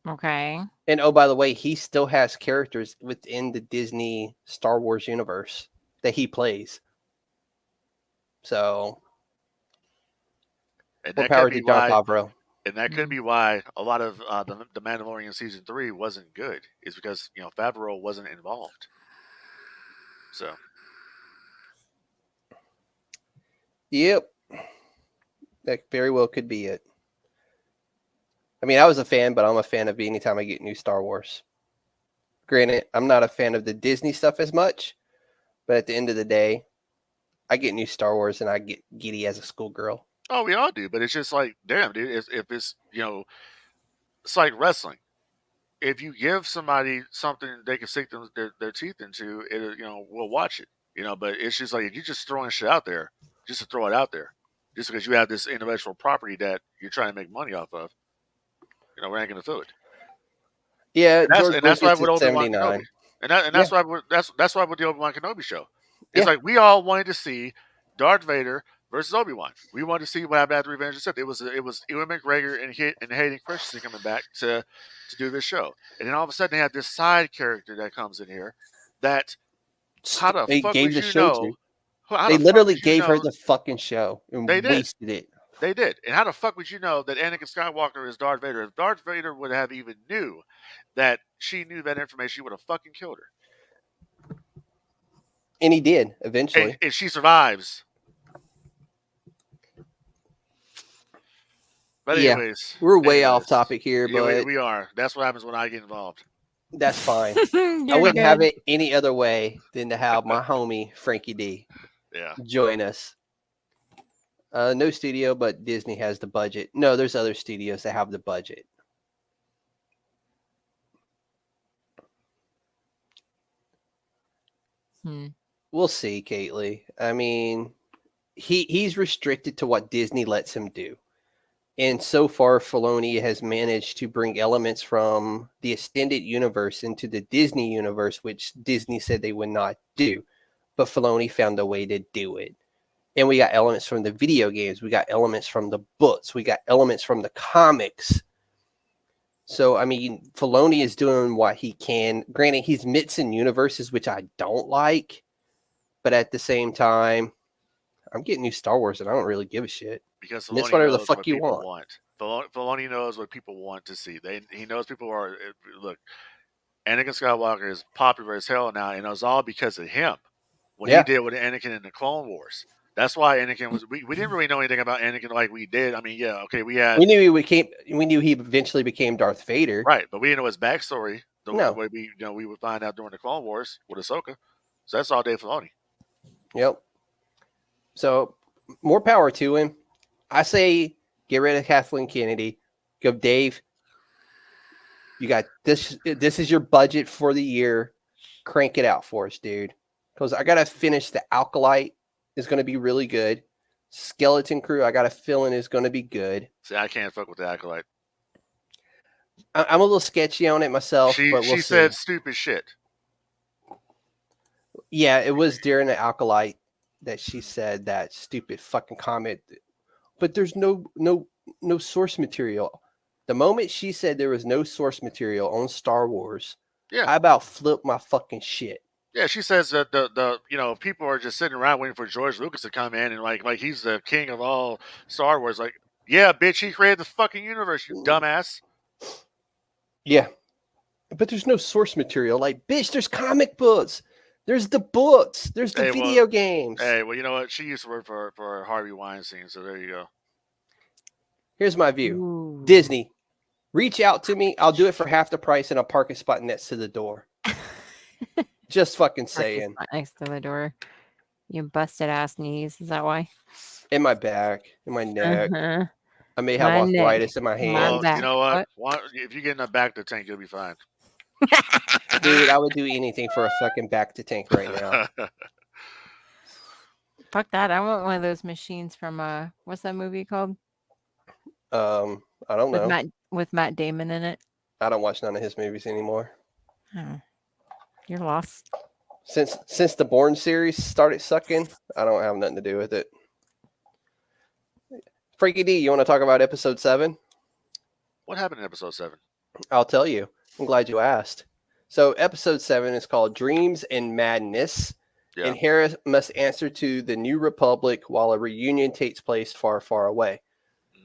Okay. And oh, by the way, he still has characters within the Disney Star Wars universe that he plays. So, And more that power could be to Jon why. Favreau. And that could be why a lot of the Mandalorian season 3 wasn't good. Is because Favreau wasn't involved. So Yep. That very well could be it. I mean, I was a fan, but I'm a fan of anytime I get new Star Wars. Granted, I'm not a fan of the Disney stuff as much, but at the end of the day, I get new Star Wars and I get giddy as a schoolgirl. Oh, we all do, but it's just like, damn, dude. If it's it's like wrestling. If you give somebody something they can sink their teeth into, it we'll watch it. But it's just like if you're just throwing shit out there, just to throw it out there, just because you have this intellectual property that you're trying to make money off of, we ain't gonna do it. Yeah, That's George and that's Lucas why with is Obi-Wan 79. Kenobi, and Yeah. that's why with the Obi-Wan Kenobi show, it's Yeah. like we all wanted to see Darth Vader versus Obi-Wan. We wanted to see what happened after Revenge of the Sith. It was Ewan McGregor and Hayden Christensen coming back to do this show, and then all of a sudden they have this side character that comes in here. That how the They fuck gave would the you show know? to. How They the fuck literally would you gave her know the fucking show and they did? wasted it. They did. And how the fuck would you know that Anakin Skywalker is Darth Vader? If Darth Vader would have even knew that she knew that information, she would have fucking killed her. And he did eventually. And she survives. But Yeah, anyways, we're way off topic here, yeah, but we are. That's what happens when I get involved. that's fine. I You're wouldn't have good. it any other way than to have my homie Frankie D Yeah. join us. No studio, but Disney has the budget. No, there's other studios that have the budget. We'll see, Kately. I mean, he's restricted to what Disney lets him do. And so far, Filoni has managed to bring elements from the extended universe into the Disney universe, which Disney said they would not do. But Filoni found a way to do it. And we got elements from the video games. We got elements from the books. We got elements from the comics. So, I mean, Filoni is doing what he can. Granted, he's mixing universes, which I don't like. But at the same time, I'm getting new Star Wars, and I don't really give a shit. Because And it's Filoni whatever the knows fuck what you people want. Filoni knows what people want to see. He knows people are look. Anakin Skywalker is popular as hell now, and it was all because of him. What he did with Anakin in the Clone Wars. That's why Anakin was. We didn't really know anything about Anakin like we did. I mean, yeah, okay, we knew he eventually became Darth Vader, right, but we didn't know his backstory. The No. way we would find out during the Clone Wars with Ahsoka. So that's all Dave Filoni. Yep. So more power to him. I say get rid of Kathleen Kennedy. Go, Dave. You got this. This is your budget for the year. Crank it out for us, dude. Because I gotta finish the Alkalite. Is going to be really good. Skeleton Crew, I got a feeling is going to be good. See, I can't fuck with the Acolyte. I'm a little sketchy on it myself, but we'll she see. said stupid shit. Yeah, it was during the Alkalite that she said that stupid fucking comment. But there's no source material. The moment she said there was no source material on Star Wars, I about flipped my fucking shit. Yeah, she says that the people are just sitting around waiting for George Lucas to come in and like he's the king of all Star Wars. Like, yeah, bitch, he created the fucking universe, you dumbass. Yeah, but there's no source material. Like, bitch, there's comic books. There's the books. There's the video games. Hey, well, you know what? She used to work for Harvey Weinstein, so there you go. Here's my view. Ooh. Disney, reach out to me. I'll do it for half the price and I'll park a spot next to the door. Just fucking saying. Next to the door. You busted ass knees. Is that why? In my back, in my neck. Uh-huh. I may have arthritis in my hand. Well, you know what? If you get in the back of the tank, you'll be fine. Dude, I would do anything for a fucking back to tank right now. Fuck that. I want one of those machines from what's that movie called? I don't know. With Matt Damon in it. I don't watch none of his movies anymore. Oh. You're lost. Since the Bourne series started sucking, I don't have nothing to do with it. Frankie D, you want to talk about episode 7? What happened in episode 7? I'll tell you. I'm glad you asked. So episode 7 is called Dreams and Madness. Yeah. And Hera must answer to the New Republic while a reunion takes place far, far away.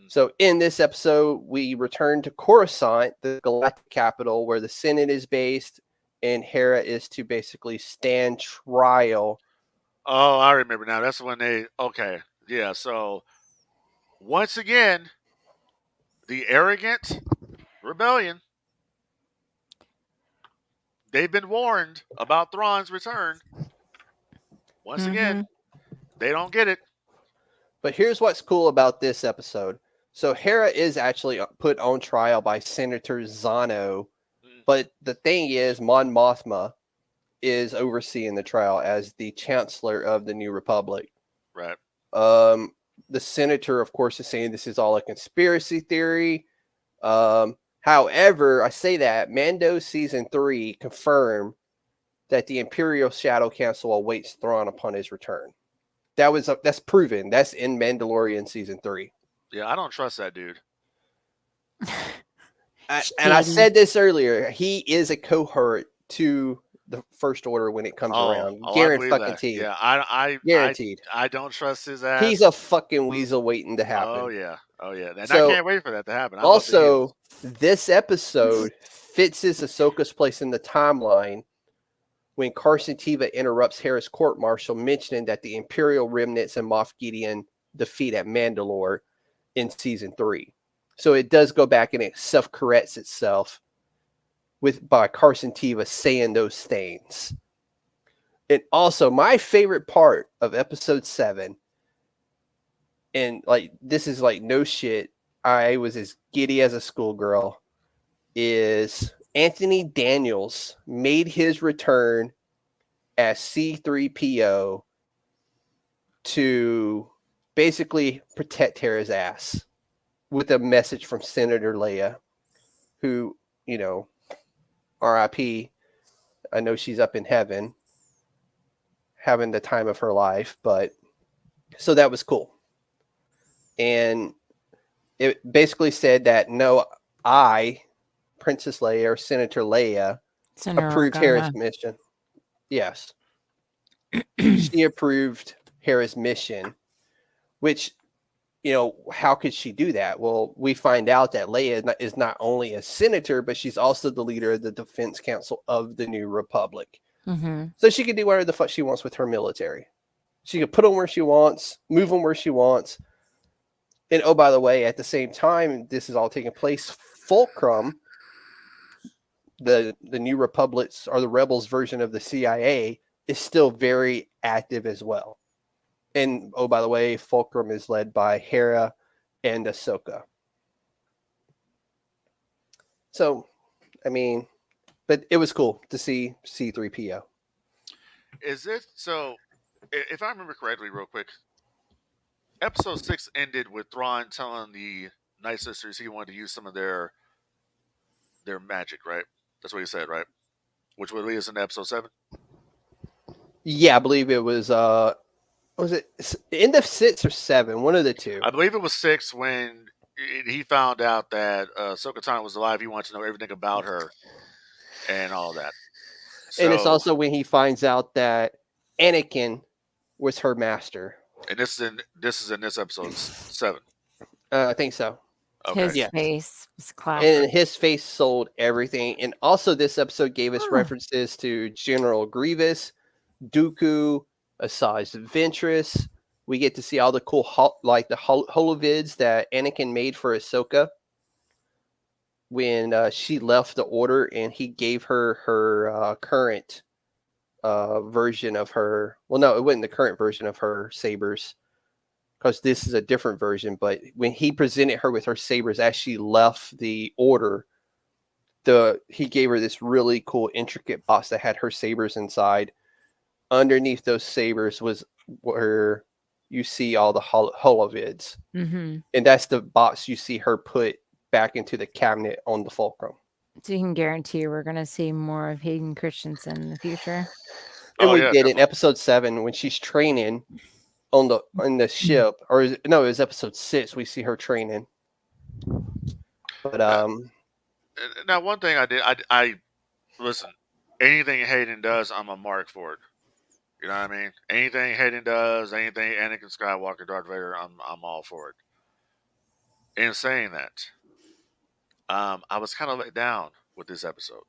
So in this episode, we return to Coruscant, the galactic capital, where the Senate is based, and Hera is to basically stand trial. Oh, I remember now. That's when okay. Yeah, so once again, the arrogant rebellion they've been warned about Thrawn's return. Once again, they don't get it. But here's what's cool about this episode. So Hera is actually put on trial by Senator Zano, but the thing is, Mon Mothma is overseeing the trial as the Chancellor of the New Republic. Right. The senator, of course, is saying this is all a conspiracy theory. However, I say that Mando season 3 confirmed that the Imperial Shadow Council awaits Thrawn upon his return. That's proven. That's in Mandalorian season 3. Yeah, I don't trust that dude. And I said this earlier. He is a cohort to the First Order when it comes around. Guaranteed. Yeah, I guaranteed. I don't trust his ass. He's a fucking weasel waiting to happen. Oh yeah. And So, I can't wait for that to happen. Also, this episode fits Ahsoka's place in the timeline when Carson Teva interrupts Hera's court-martial, mentioning that the Imperial remnants and Moff Gideon defeat at Mandalore in season 3. So it does go back and it self-corrects itself by Carson Teva saying those things. And also, my favorite part of episode 7, and like this is like no shit, I was as giddy as a schoolgirl, is Anthony Daniels made his return as C-3PO to basically protect Hera's ass with a message from Senator Leia, who, you know, RIP, I know she's up in heaven having the time of her life, but so that was cool. And it basically said that no, Princess Leia or Senator Leia, approved Hera's mission. Yes. She approved Hera's mission, which, you know, how could she do that? Well, we find out that Leia is not only a senator, but she's also the leader of the Defense Council of the New Republic. So she can do whatever the fuck she wants with her military. She can put them where she wants, move them where she wants. And oh, by the way, at the same time, this is all taking place. Fulcrum, the New Republic's or the Rebels version of the CIA, is still very active as well. And oh, by the way, Fulcrum is led by Hera and Ahsoka. So, I mean, but it was cool to see C-3PO. Is it so? If I remember correctly, real quick, episode 6 ended with Thrawn telling the Night Sisters he wanted to use some of their magic, right? That's what he said, right? Which would lead us into episode 7. Yeah, I believe it was. Was it end of 6 or 7? One of the two. I believe it was 6 when he found out that Ahsoka Tano was alive. He wanted to know everything about her and all that. So, and it's also when he finds out that Anakin was her master. And this is in this episode 7. I think so. Okay. His face was classic. And his face sold everything. And also, this episode gave us references to General Grievous, Dooku, Asajj Ventress. We get to see all the cool, like the holovids that Anakin made for Ahsoka when she left the Order, and he gave her current version of her. Well, no, it wasn't the current version of her sabers, because this is a different version. But when he presented her with her sabers as she left the Order, he gave her this really cool, intricate box that had her sabers inside. Underneath those sabers was where you see all the holovids. And that's the box you see her put back into the cabinet on the Fulcrum. So you can guarantee we're going to see more of Hayden Christensen in the future. And we did in episode 7 when she's training on the ship, or no, it was episode 6. We see her training. But now one thing I listen. Anything Hayden does, I'm a mark for it. You know what I mean? Anything Hayden does, anything Anakin Skywalker, Darth Vader, I'm all for it. In saying that, I was kind of let down with this episode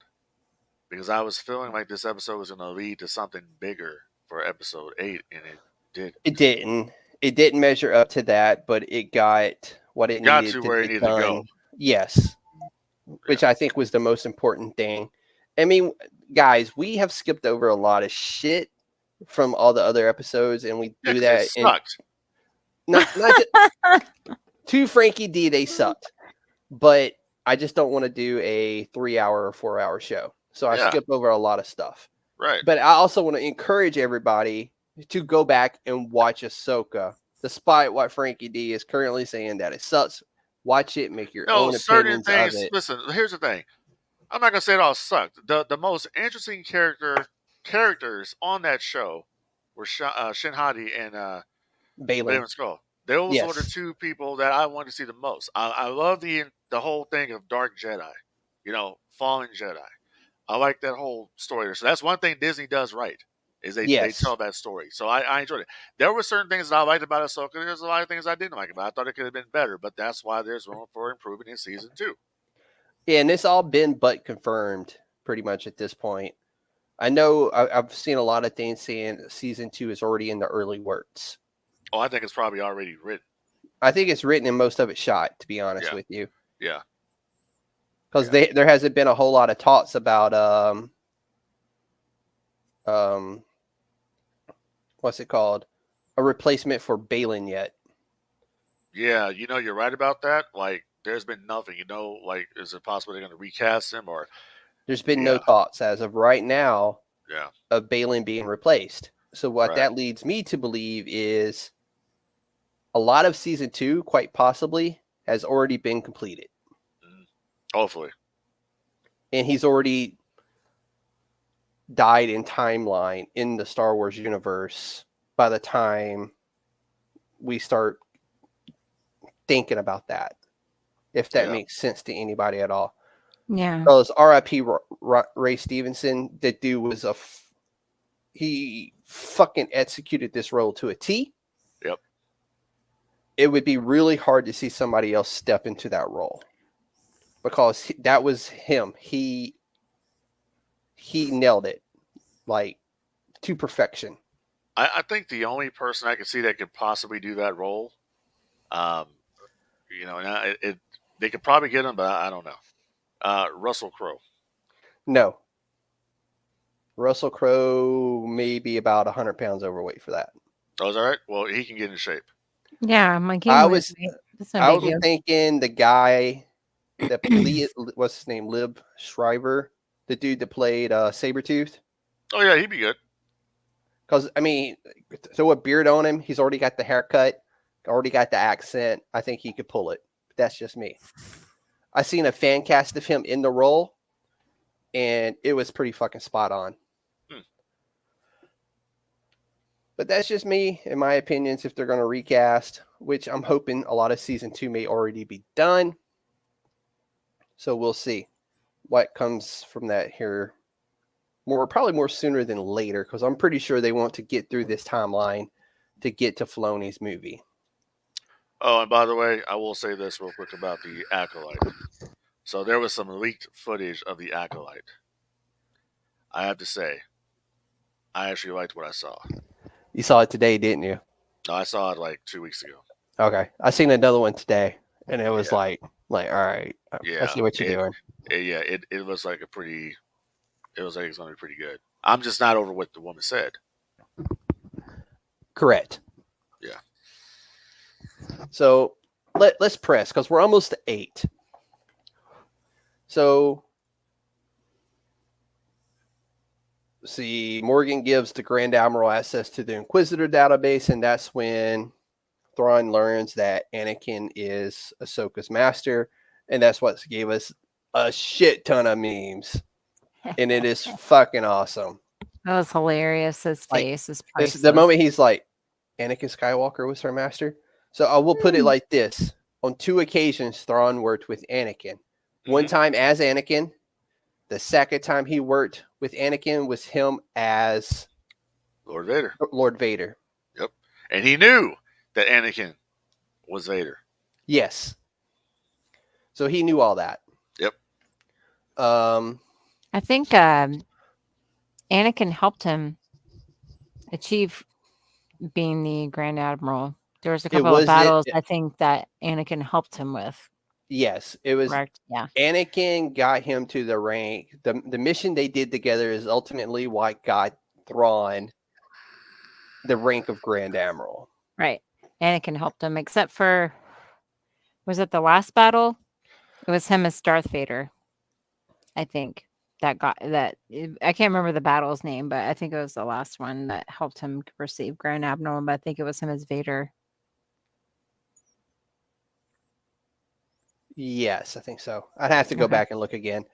because I was feeling like this episode was going to lead to something bigger for episode 8, and it didn't. It didn't. It didn't measure up to that, but it got what it needed to where it needed to go. Yes, which I think was the most important thing. I mean, guys, we have skipped over a lot of shit from all the other episodes, and we Yeah, do 'cause they that. And sucked. not just to Frankie D, they sucked, but I just don't want to do a 3-hour or 4-hour show, so I Yeah. skip over a lot of stuff. Right. But I also want to encourage everybody to go back and watch Ahsoka, despite what Frankie D is currently saying that it sucks. Watch it, make your No, own certain opinions of things. it. Listen, here's the thing. I'm not gonna say it all sucked. The most interesting characters on that show were Shin Hati and Balin, Balin Skull. Those were the yes, two people that I wanted to see the most. I love the whole thing of Dark Jedi, Fallen Jedi. I like that whole story. So that's one thing Disney does right, is they yes. tell that story. So I enjoyed it. There were certain things that I liked about Ahsoka. There's a lot of things I didn't like about it. I thought it could have been better, but that's why there's room for improvement in season 2. Yeah, and it's all been but confirmed pretty much at this point. I know I've seen a lot of things saying season 2 is already in the early works. Oh, I think it's probably already written. I think it's written and most of it shot, to be honest Yeah. with you. Yeah. Because there hasn't been a whole lot of talks about what's it called? A replacement for Balin yet. Yeah, you're right about that. Like, there's been nothing. Like, is it possible they're going to recast him or? There's been no thoughts as of right now Yeah. of Balin being replaced. So what Right. that leads me to believe is a lot of season 2, quite possibly, has already been completed. Hopefully. And he's already died in timeline in the Star Wars universe by the time we start thinking about that, if that makes sense to anybody at all. Yeah. Because R.I.P. Ray Stevenson, that dude was he fucking executed this role to a T. Yep. It would be really hard to see somebody else step into that role, because that was him. He nailed it, like, to perfection. I think the only person I could see that could possibly do that role, they could probably get him, but I don't know. Russell Crowe. No. Russell Crowe may be about 100 pounds overweight for that. Oh, is that right? Well, he can get in shape. Yeah, I'm like, I was no big deal. thinking the guy that what's his name? Lib Schreiber, the dude that played Sabretooth. Oh, yeah, he'd be good. Because, I mean, throw a beard on him. He's already got the haircut, already got the accent. I think he could pull it. That's just me. I seen a fan cast of him in the role, and it was pretty fucking spot on. But that's just me, in my opinions, if they're going to recast, which I'm hoping a lot of season 2 may already be done. So we'll see what comes from that here. Probably more sooner than later, because I'm pretty sure they want to get through this timeline to get to Filoni's movie. Oh, and by the way, I will say this real quick about the Acolyte. So there was some leaked footage of the Acolyte. I have to say, I actually liked what I saw. You saw it today, didn't you? No, I saw it like 2 weeks ago. Okay. I seen another one today, and it was like, all right, I see what you're doing. It was like it was like it's going to be pretty good. I'm just not over what the woman said. Correct. Yeah. So let's press, because we're almost to 8. So, see, Morgan gives the Grand Admiral access to the Inquisitor database, and that's when Thrawn learns that Anakin is Ahsoka's master, and that's what gave us a shit ton of memes, and it is fucking awesome. That was hilarious. His Like, face is This priceless. is the moment he's like, Anakin Skywalker was her master. So I will put it like this. On 2 occasions, Thrawn worked with Anakin. One time as Anakin. The second time he worked with Anakin was him as Lord Vader. Lord Vader. Yep. And he knew that Anakin was Vader. Yes. So he knew all that. Yep. I think Anakin helped him achieve being the Grand Admiral. There was a couple of battles I think that Anakin helped him with. Yes, it was. Correct. Yeah. Anakin got him to the rank. The mission they did together is ultimately what got Thrawn the rank of Grand Admiral. Right. Anakin helped him, except for, was it the last battle? It was him as Darth Vader, I think. I can't remember the battle's name, but I think it was the last one that helped him receive Grand Admiral. But I think it was him as Vader. Yes, I think so. I'd have to go Okay. back and look again.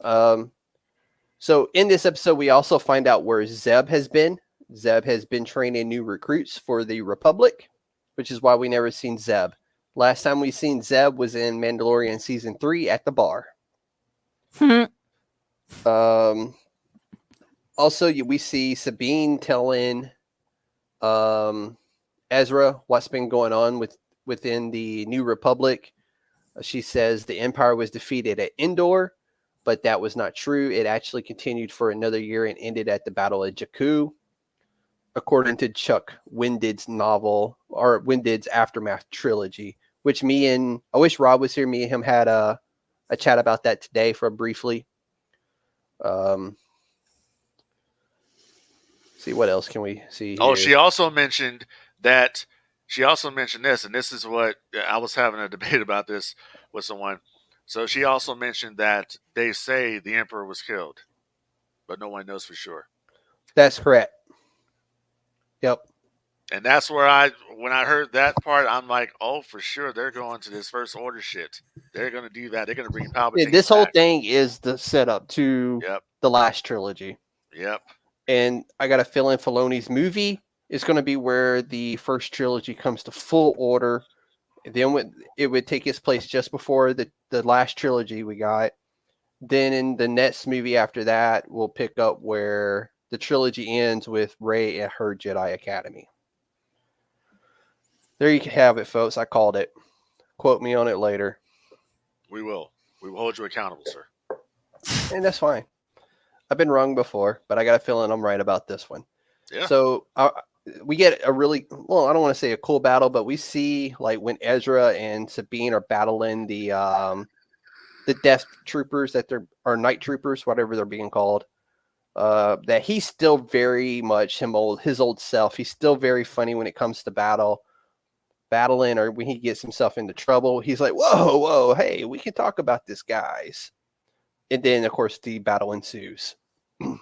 So in this episode, we also find out where Zeb has been. Zeb has been training new recruits for the Republic, which is why we never seen Zeb. Last time we seen Zeb was in Mandalorian season 3 at the bar. Also, we see Sabine telling Ezra what's been going on within the New Republic. She says the Empire was defeated at Endor, but that was not true. It actually continued for another year and ended at the Battle of Jakku, according to Chuck Windid's novel, or Windid's Aftermath trilogy, which I wish Rob was here. Me and him had a chat about that today for briefly. See, what else can we see here? Oh, she also mentioned this, and this is what I was having a debate about this with someone. So she also mentioned that they say the Emperor was killed, but no one knows for sure. That's correct. Yep. And that's where when I heard that part, I'm like, oh, for sure, they're going to this First Order shit. They're going to do that. They're going to bring Palpatine Yeah, this whole back. thing is the setup to the last trilogy. Yep. And I got a feeling Filoni's movie is going to be where the first trilogy comes to full order. Then it would take its place just before the last trilogy we got. Then in the next movie after that, we'll pick up where the trilogy ends with Rey at her Jedi Academy. There you have it, folks. I called it. Quote me on it later. We will. We will hold you accountable, sir. And that's fine. I've been wrong before, but I got a feeling I'm right about this one. Yeah. So we get a really, well, I don't want to say a cool battle, but we see like when Ezra and Sabine are battling the Death Troopers or Night Troopers, whatever they're being called. That he's still very much his old self. He's still very funny when it comes to battling, or when he gets himself into trouble. He's like, whoa, hey, we can talk about this, guys. And then, of course, the battle ensues. And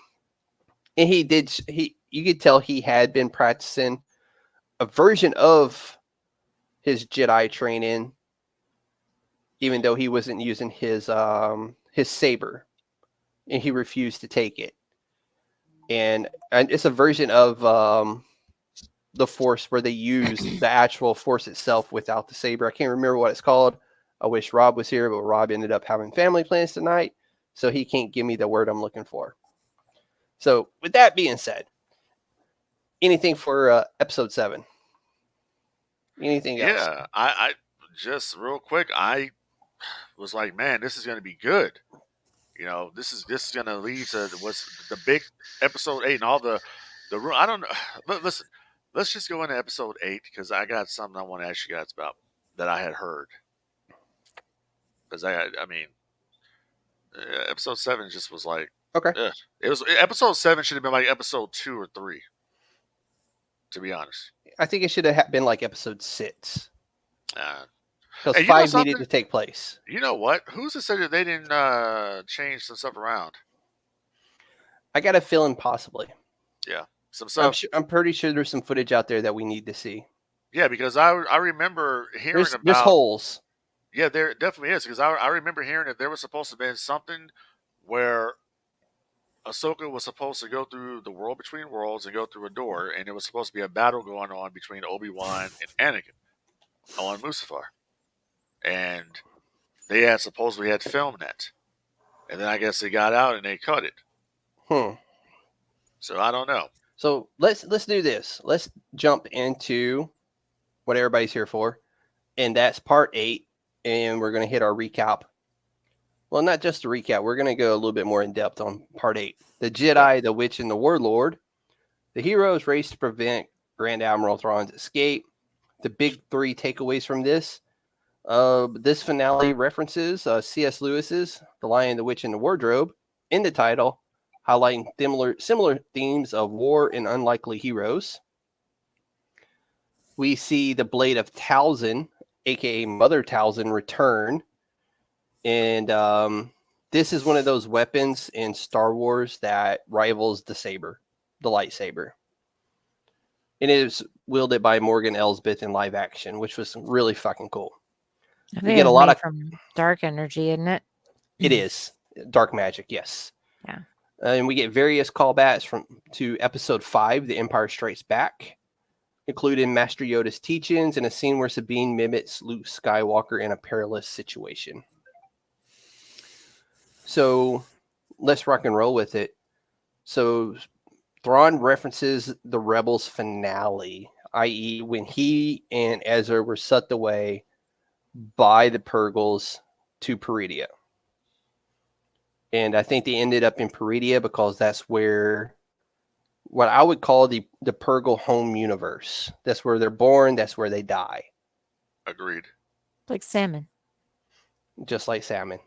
you could tell he had been practicing a version of his Jedi training, even though he wasn't using his saber, and he refused to take it. And it's a version of the Force where they use the actual Force itself without the saber. I can't remember what it's called. I wish Rob was here, but Rob ended up having family plans tonight, so he can't give me the word I'm looking for. So with that being said, anything for episode 7? Anything else? Yeah, I just real quick, I was like, man, this is going to be good. You know, this is going to lead to what's the big episode 8 and all the I don't know. Listen, let's just go into episode 8 because I got something I want to ask you guys about that I had heard. Because episode 7 just was like, Okay. It was episode 7 should have been like episode 2 or 3. To be honest, I think it should have been like episode 6. Because hey, 5 needed to take place. You know what? Who's to say that they didn't change some stuff around? I got a feeling possibly. Yeah, some stuff. I'm pretty sure there's some footage out there that we need to see. Yeah, because I remember hearing about there's holes. Yeah, there definitely is because I remember hearing that there was supposed to be something where Ahsoka was supposed to go through the world between worlds and go through a door, and there was supposed to be a battle going on between Obi-Wan and Anakin on Mustafar. And they had supposedly had filmed that. And then I guess they got out and they cut it. So I don't know. So let's do this. Let's jump into what everybody's here for. And that's part 8. And we're going to hit our recap. Well, not just a recap. We're going to go a little bit more in depth on part 8. The Jedi, the Witch, and the Warlord. The heroes race to prevent Grand Admiral Thrawn's escape. The big 3 takeaways from this. This finale references C.S. Lewis's The Lion, the Witch, and the Wardrobe in the title, highlighting similar themes of war and unlikely heroes. We see the Blade of Talzin, aka Mother Talzin, return. And this is one of those weapons in Star Wars that rivals the saber, the lightsaber. And it is wielded by Morgan Elsbeth in live action, which was really fucking cool. I We think get it's a lot made of from dark energy, isn't it? It is dark magic, yes. Yeah. And we get various callbacks to Episode 5, The Empire Strikes Back, including Master Yoda's teachings and a scene where Sabine mimics Luke Skywalker in a perilous situation. So let's rock and roll with it. So Thrawn references the Rebels finale, i.e., when he and Ezra were sucked away by the Purgles to Peridia. And I think they ended up in Peridia because that's where what I would call the Purgle home universe. That's where they're born. That's where they die. Agreed. Like salmon. Just like salmon.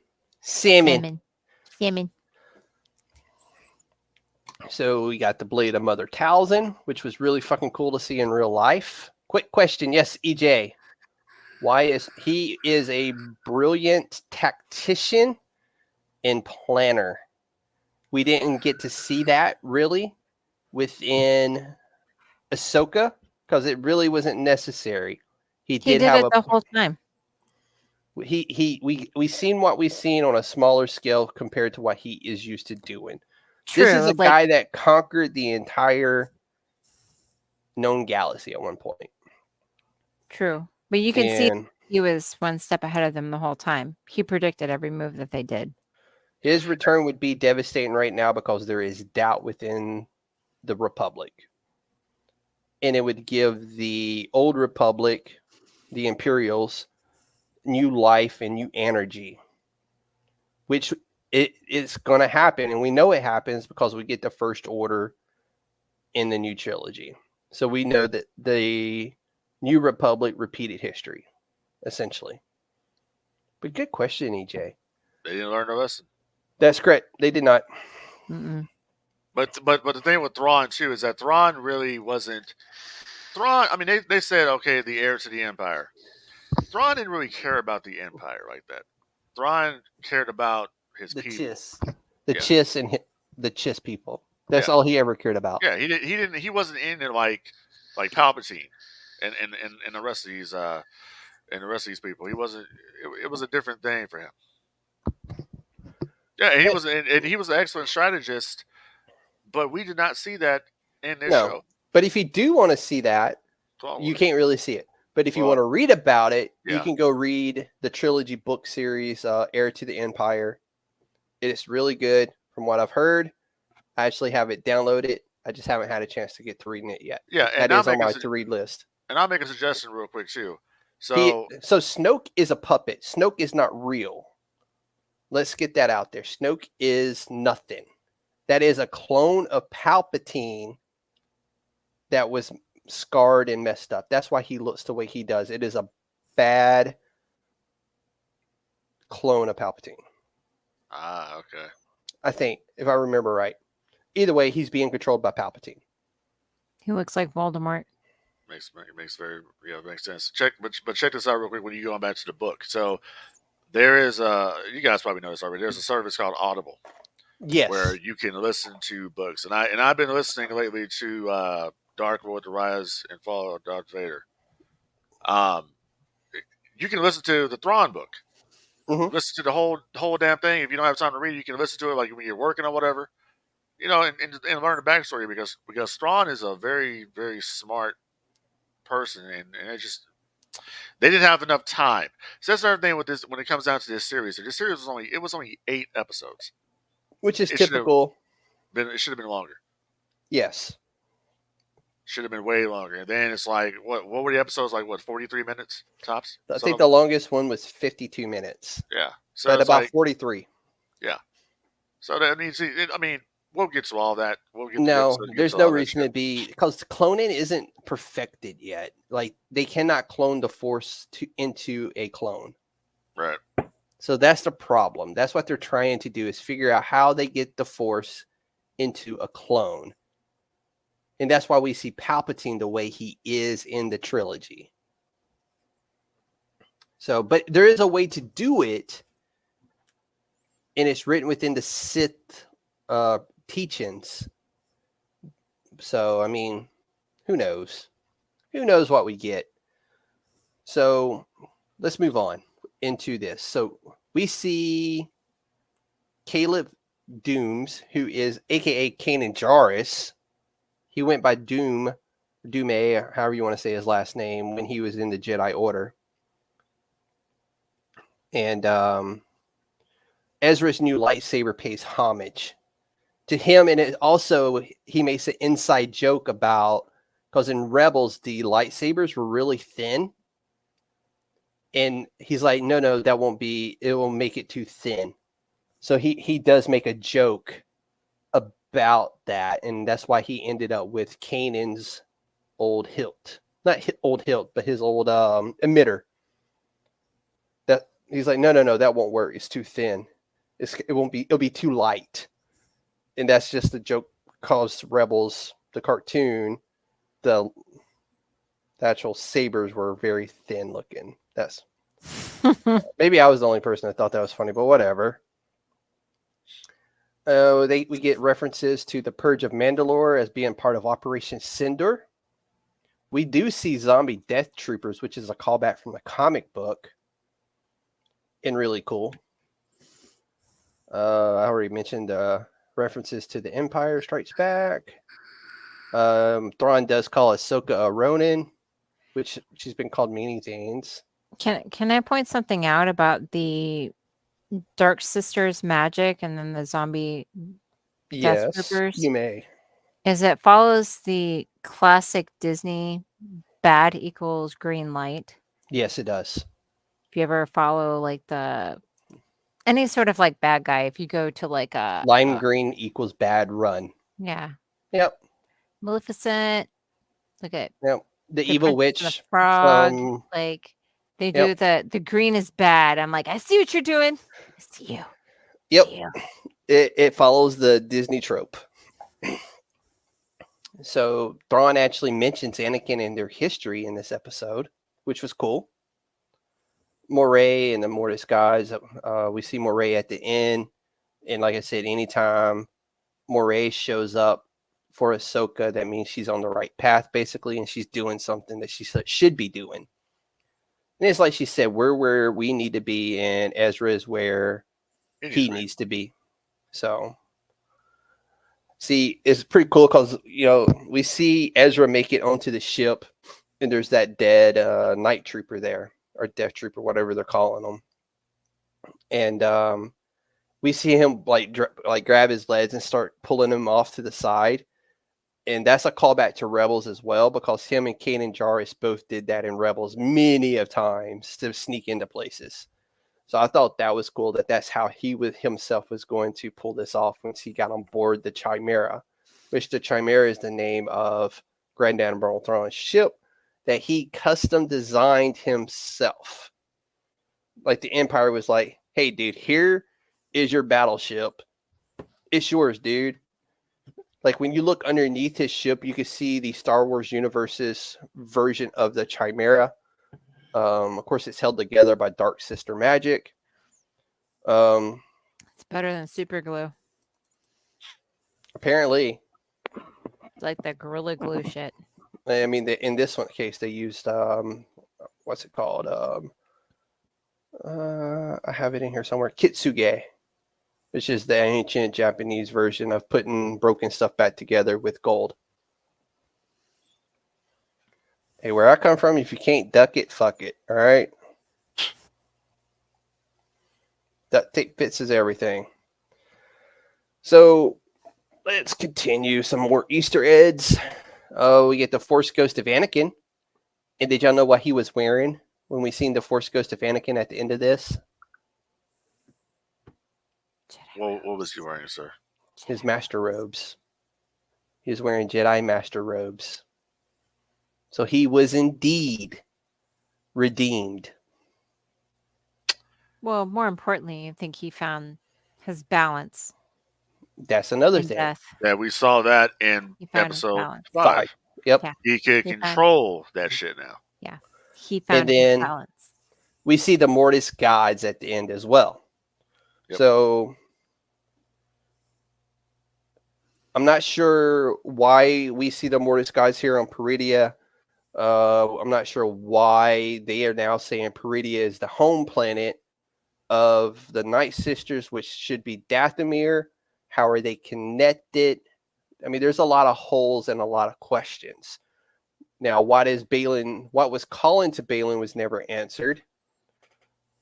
Salmon. So we got the Blade of Mother Talzin, which was really fucking cool to see in real life. Quick question. Yes, EJ. Why is he a brilliant tactician and planner? We didn't get to see that really within Ahsoka because it really wasn't necessary. He did have it the whole time. We seen what we've seen on a smaller scale compared to what he is used to doing. True. This is a guy that conquered the entire known galaxy at one point. True. But you can see he was one step ahead of them the whole time. He predicted every move that they did. His return would be devastating right now because there is doubt within the Republic. And it would give the old Republic, the Imperials, new life and new energy, which it's going to happen. And we know it happens because we get the First Order in the new trilogy. So we know that the New Republic repeated history, essentially. But good question, EJ. They didn't learn their lesson. That's correct. They did not. Mm-mm. But the thing with Thrawn too is that Thrawn really wasn't. Thrawn. I mean, they said okay, the heir to the Empire. Thrawn didn't really care about the Empire like that. Thrawn cared about his the people. The Chiss and the Chiss people. That's all he ever cared about. Yeah, he didn't. He wasn't in it like Palpatine and the rest of these people. He wasn't. It was a different thing for him. Yeah, and he was an excellent strategist, but we did not see that in this show. But if you do want to see that, you can't really see it. But if you want to read about it, you can go read the trilogy book series, Heir to the Empire. It's really good from what I've heard. I actually have it downloaded. I just haven't had a chance to get to reading it yet. Yeah, and that is on my to-read list. And I'll make a suggestion real quick, too. So Snoke is a puppet. Snoke is not real. Let's get that out there. Snoke is nothing. That is a clone of Palpatine that was scarred and messed up. That's why he looks the way he does. It is a bad clone of Palpatine. Ah, okay. I think, if I remember right. Either way, he's being controlled by Palpatine. He looks like Voldemort. Makes sense. But check this out real quick when you go back to the book. So there is you guys probably know this already. There's a service called Audible. Yes. Where you can listen to books. And I've been listening lately to Dark Lord, The Rise and Fall of Darth Vader. You can listen to the Thrawn book. Mm-hmm. Listen to the whole damn thing. If you don't have time to read it, you can listen to it like when you're working or whatever. You know, and learn the backstory because Thrawn is a very, very smart person, and it just they didn't have enough time. So that's the other thing with this when it comes down to this series. This series was only 8 episodes, which is typical. It should have been longer. Yes, should have been way longer. And then it's like what were the episodes like? What 43 minutes tops? I think the longest one was 52 minutes. Yeah, so but about 43. Yeah. So that means we'll get to all that. We'll get to No, episode, get there's to no all that reason to shit. be, because cloning isn't perfected yet. Like they cannot clone the Force into a clone. Right. So that's the problem. That's what they're trying to do, is figure out how they get the Force into a clone. And that's why we see Palpatine the way he is in the trilogy. So, but there is a way to do it, and it's written within the Sith teachings. So, I mean, who knows? Who knows what we get? So, let's move on into this. So, we see Caleb Dooms, who is aka Kanan Jarrus. He went by Dume, however you want to say his last name, when he was in the Jedi Order. And Ezra's new lightsaber pays homage to him. And it also, he makes an inside joke about, because in Rebels, the lightsabers were really thin. And he's like, no, that won't be, it will make it too thin. So he does make a joke about that. And that's why he ended up with Kanan's old hilt. Not old hilt, but his old emitter. That he's like, no, that won't work. It's too thin. It'll be too light. And that's just the joke, because Rebels, the cartoon, the actual sabers were very thin looking. That's maybe I was the only person that thought that was funny, but whatever. We get references to the Purge of Mandalore as being part of Operation Cinder. We do see zombie death troopers, which is a callback from the comic book, and really cool. I already mentioned references to the Empire Strikes Back. Thrawn does call Ahsoka a Ronin, which she's been called many things. Can I point something out about the Dark Sisters magic and then the zombie death Yes, troopers? you may. Is it follows the classic Disney bad equals green light. Yes, it does. If you ever follow like any sort of like bad guy, if you go to like Lime green equals bad run. yeah. Yep. Maleficent. Look at Yep. The the evil Princess and witch the Frog. from Like they do Yep. the green is bad. I'm like, I see what you're doing. I see you. Yep. See you. It follows the Disney trope. So Thrawn actually mentions Anakin and their history in this episode, which was cool. Moray and the Mortis guys. We see Moray at the end, and like I said, anytime Moray shows up for Ahsoka, that means she's on the right path, basically, and she's doing something that she should be doing. And it's like she said, we're where we need to be, and Ezra is where he needs to be. So, see, it's pretty cool because, we see Ezra make it onto the ship, and there's that dead night trooper there, or death trooper, whatever they're calling them. And we see him like grab his legs and start pulling him off to the side. And that's a callback to Rebels as well, because him and Kanan Jarrus both did that in Rebels many of times to sneak into places. So I thought that was cool that's how he himself was going to pull this off once he got on board the Chimera, which the Chimera is the name of Grand Admiral Thrawn's ship that he custom designed himself. Like the Empire was like, hey, dude, here is your battleship. It's yours, dude. Like when you look underneath his ship, you can see the Star Wars universe's version of the Chimera. Of course, it's held together by Dark Sister magic. It's better than super glue. Apparently, It's like the Gorilla Glue shit. I mean, in this one case, they used what's it called? I have it in here somewhere. Kitsuge, which is the ancient Japanese version of putting broken stuff back together with gold. Hey, where I come from, if you can't duck it, fuck it. All right. Duct tape fixes everything. So let's continue. Some more Easter eggs. We get the Force Ghost of Anakin. And did y'all know what he was wearing when we seen the Force Ghost of Anakin at the end of this? What was he wearing, sir? his master robes. He was wearing Jedi master robes. So he was indeed redeemed. Well, more importantly, I think he found his balance That's another in thing. death. Yeah, we saw that in He found his episode balance. 5. Yep. Yeah. He could He found- control that shit now. He found his then- balance. We see the Mortis gods at the end as well. Yep. So I'm not sure why we see the Mortis gods here on Peridia. I'm not sure why they are now saying Peridia is the home planet of the Night Sisters, which should be Dathomir. How are they connected? I mean, there's a lot of holes and a lot of questions. Now, what was calling to Balin was never answered.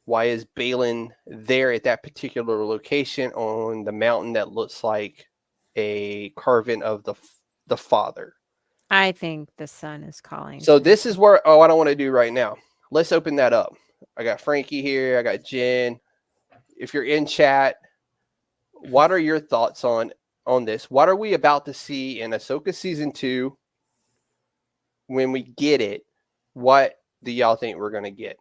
Why is Balin there at that particular location on the mountain that looks like a carving of the father? I think the sun is calling. So to this him. is what I want to do right now. Let's open that up. I got Frankie here. I got Jen. If you're in chat, what are your thoughts on this? What are we about to see in Ahsoka season 2? When we get it, what do y'all think we're going to get?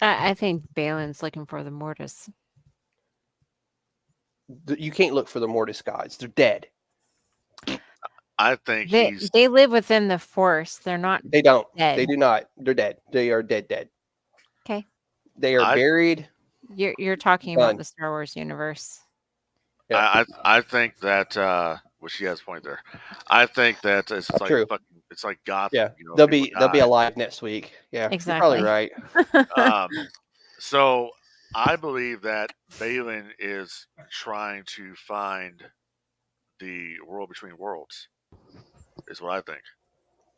I think Balin's looking for the Mortis. You can't look for the Mortis gods. They're dead. I think They live within the Force. They're not They don't. dead. They do not. They're dead. They are dead. Okay. They are buried. You're talking Done. about the Star Wars universe. Yeah. I think that well, she has a point there. I think that it's like True. it's like Gotham. Yeah. You know, They'll people be die. alive next week. Yeah. Exactly. You're probably right. So I believe that Balin is trying to find the world between worlds. Is what I think.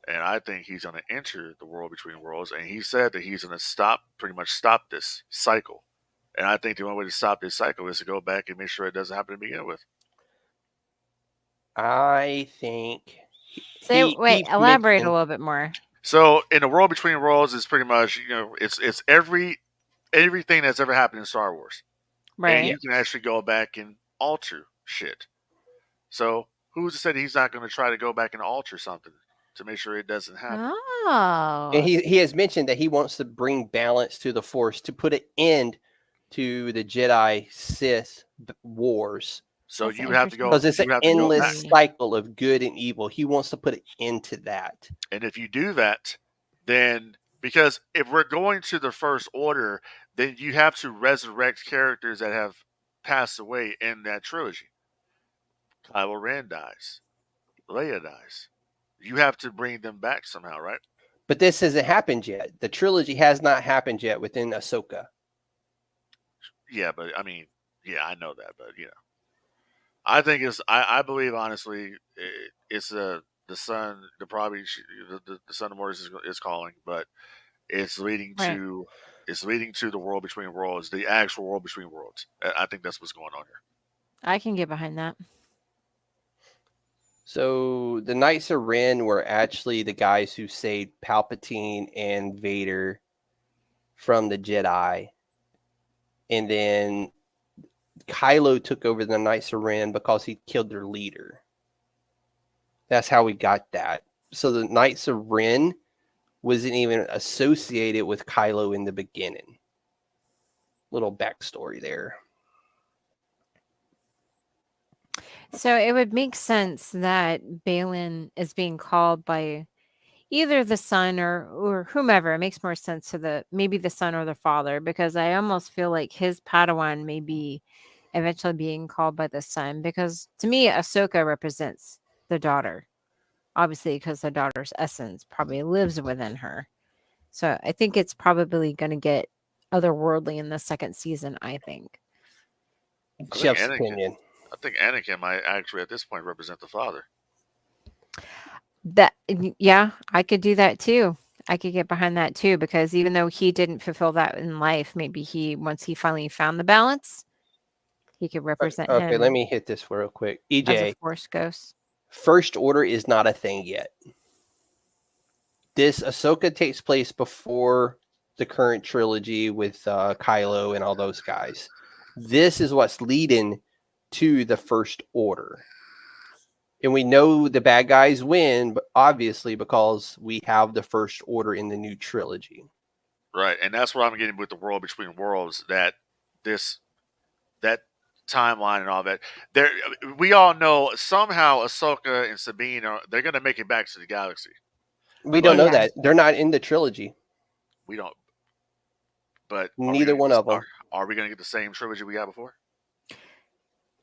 And I think he's going to enter the world between worlds. And he said that he's going to pretty much stop this cycle. And I think the only way to stop this cycle is to go back and make sure it doesn't happen to begin with. I think. Wait, elaborate a little bit more. So in the world between worlds is pretty much, it's everything that's ever happened in Star Wars. Right. And you can actually go back and alter shit. So who's to say that he's not going to try to go back and alter something to make sure it doesn't happen? Oh. And he has mentioned that he wants to bring balance to the Force to put an end to the Jedi Sith wars. So That's you have to go Because it's an endless back. cycle of good and evil. He wants to put an end to that. And if you do that, then because if we're going to the First Order, then you have to resurrect characters that have passed away in that trilogy. Kylo Ren dies. Leia dies. You have to bring them back somehow, right? But this hasn't happened yet. The trilogy has not happened yet within Ahsoka. Yeah, but I mean, yeah, I know that, but I think I believe honestly, it's the son, the son of Mortis is calling, but it's leading to the world between worlds, the actual world between worlds. I think that's what's going on here. I can get behind that. So the Knights of Ren were actually the guys who saved Palpatine and Vader from the Jedi. And then Kylo took over the Knights of Ren because he killed their leader. That's how we got that. So the Knights of Ren wasn't even associated with Kylo in the beginning. Little backstory there. So it would make sense that Balin is being called by either the son or whomever. It makes more sense to maybe the son or the father, because I almost feel like his Padawan may be eventually being called by the son, because to me, Ahsoka represents the daughter, obviously, because the daughter's essence probably lives within her. So I think it's probably going to get otherworldly in the second season, I think. Chef's opinion. I think Anakin might actually at this point represent the father. Yeah, I could do that too. I could get behind that too, because even though he didn't fulfill that in life, maybe once he finally found the balance, he could represent him. Okay, let me hit this real quick. as a EJ, Force ghost. First Order is not a thing yet. This Ahsoka takes place before the current trilogy with Kylo and all those guys. This is what's leading to the First Order. And we know the bad guys win, but obviously because we have the First Order in the new trilogy. Right, and that's what I'm getting with the World Between Worlds. That timeline and all that. There, we all know somehow Ahsoka and Sabine they're going to make it back to the galaxy. We don't But- know that. They're not in the trilogy. We don't. But Neither one of them. Are we going to get the same trilogy we got before?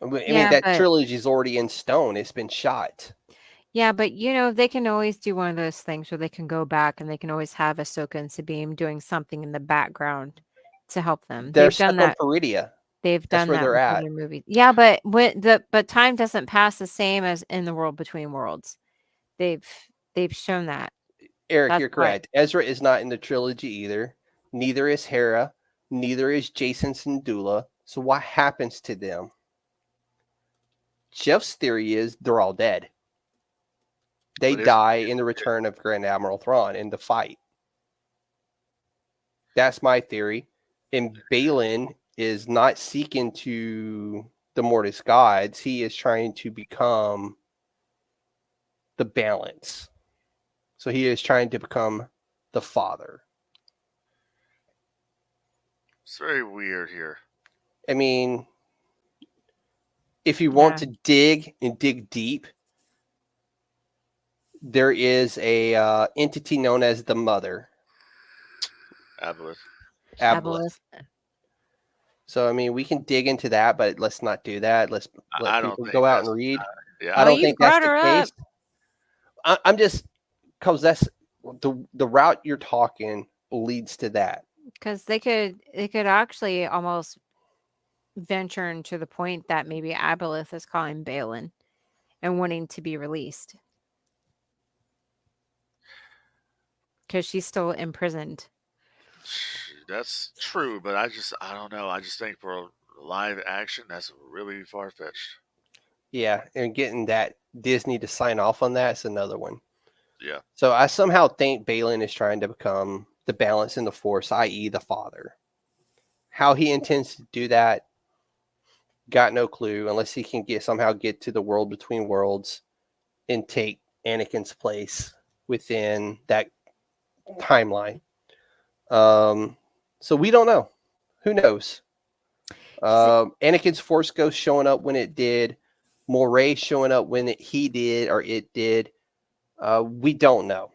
I mean, Yeah, that but- trilogy is already in stone. It's been shot. Yeah, but they can always do one of those things where they can go back and they can always have Ahsoka and Sabine doing something in the background to help them. They're They've done stuck on that. Peridia. They've That's done where that they're with at. other movies. Yeah, but but time doesn't pass the same as in the World Between Worlds. They've shown that. Eric, That's you're why- correct. Ezra is not in the trilogy either. Neither is Hera. Neither is Jason Syndulla. So what happens to them? Jeff's theory is they're all dead. They But die in the return of Grand Admiral Thrawn in the fight. That's my theory. And Balin is not seeking to the Mortis gods. He is trying to become the balance. So he is trying to become the father. It's very weird here. I mean, if you want Yeah. to dig and dig deep, there is a entity known as the Mother, Aboleth. Aboleth. So I mean, we can dig into that, but let's not do that. Let's let I don't people think go out that's- and read. Yeah, I Well, don't you think that's brought the her case. I'm just because that's the route you're talking leads to that. because they could actually almost venture into the point that maybe Aboleth is calling Balin and wanting to be released because she's still imprisoned. that's true, but I don't know. I just think for live action, that's really far fetched. Yeah, and getting that Disney to sign off on that is another one. Yeah. So I somehow think Balin is trying to become the balance in the Force, i.e., the father. How he intends to do that, got no clue, unless he can somehow get to the world between worlds and take Anakin's place within that timeline. So we don't know. Who knows? Anakin's Force Ghost showing up when it did, Moray showing up when he did or it did. We don't know.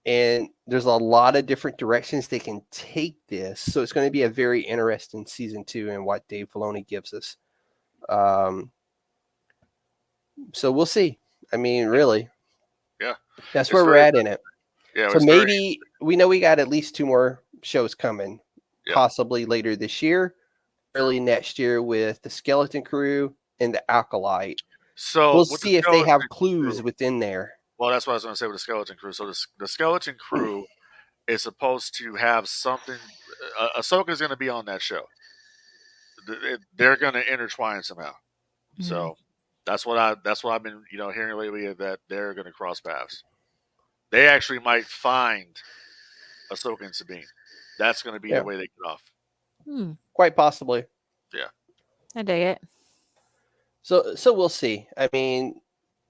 And there's a lot of different directions they can take this. So it's going to be a very interesting season 2 and what Dave Filoni gives us. So we'll see. I mean, really. Yeah. That's It's where we're very- at in it. Yeah. So it's very- maybe we know we got at least 2 more shows coming, Yeah. possibly later this year, early next year with the Skeleton Crew and the Acolyte. So We'll with the see if they have Skeleton clues Crew- within there. Well, that's what I was going to say with the Skeleton Crew. So the Skeleton Crew is supposed to have something. Ahsoka's going to be on that show. They're going to intertwine somehow. Mm-hmm. So that's what I've been hearing lately, that they're going to cross paths. They actually might find Ahsoka and Sabine. That's going to be Yeah. the way they get off. Quite possibly. I dig it. So we'll see. I mean,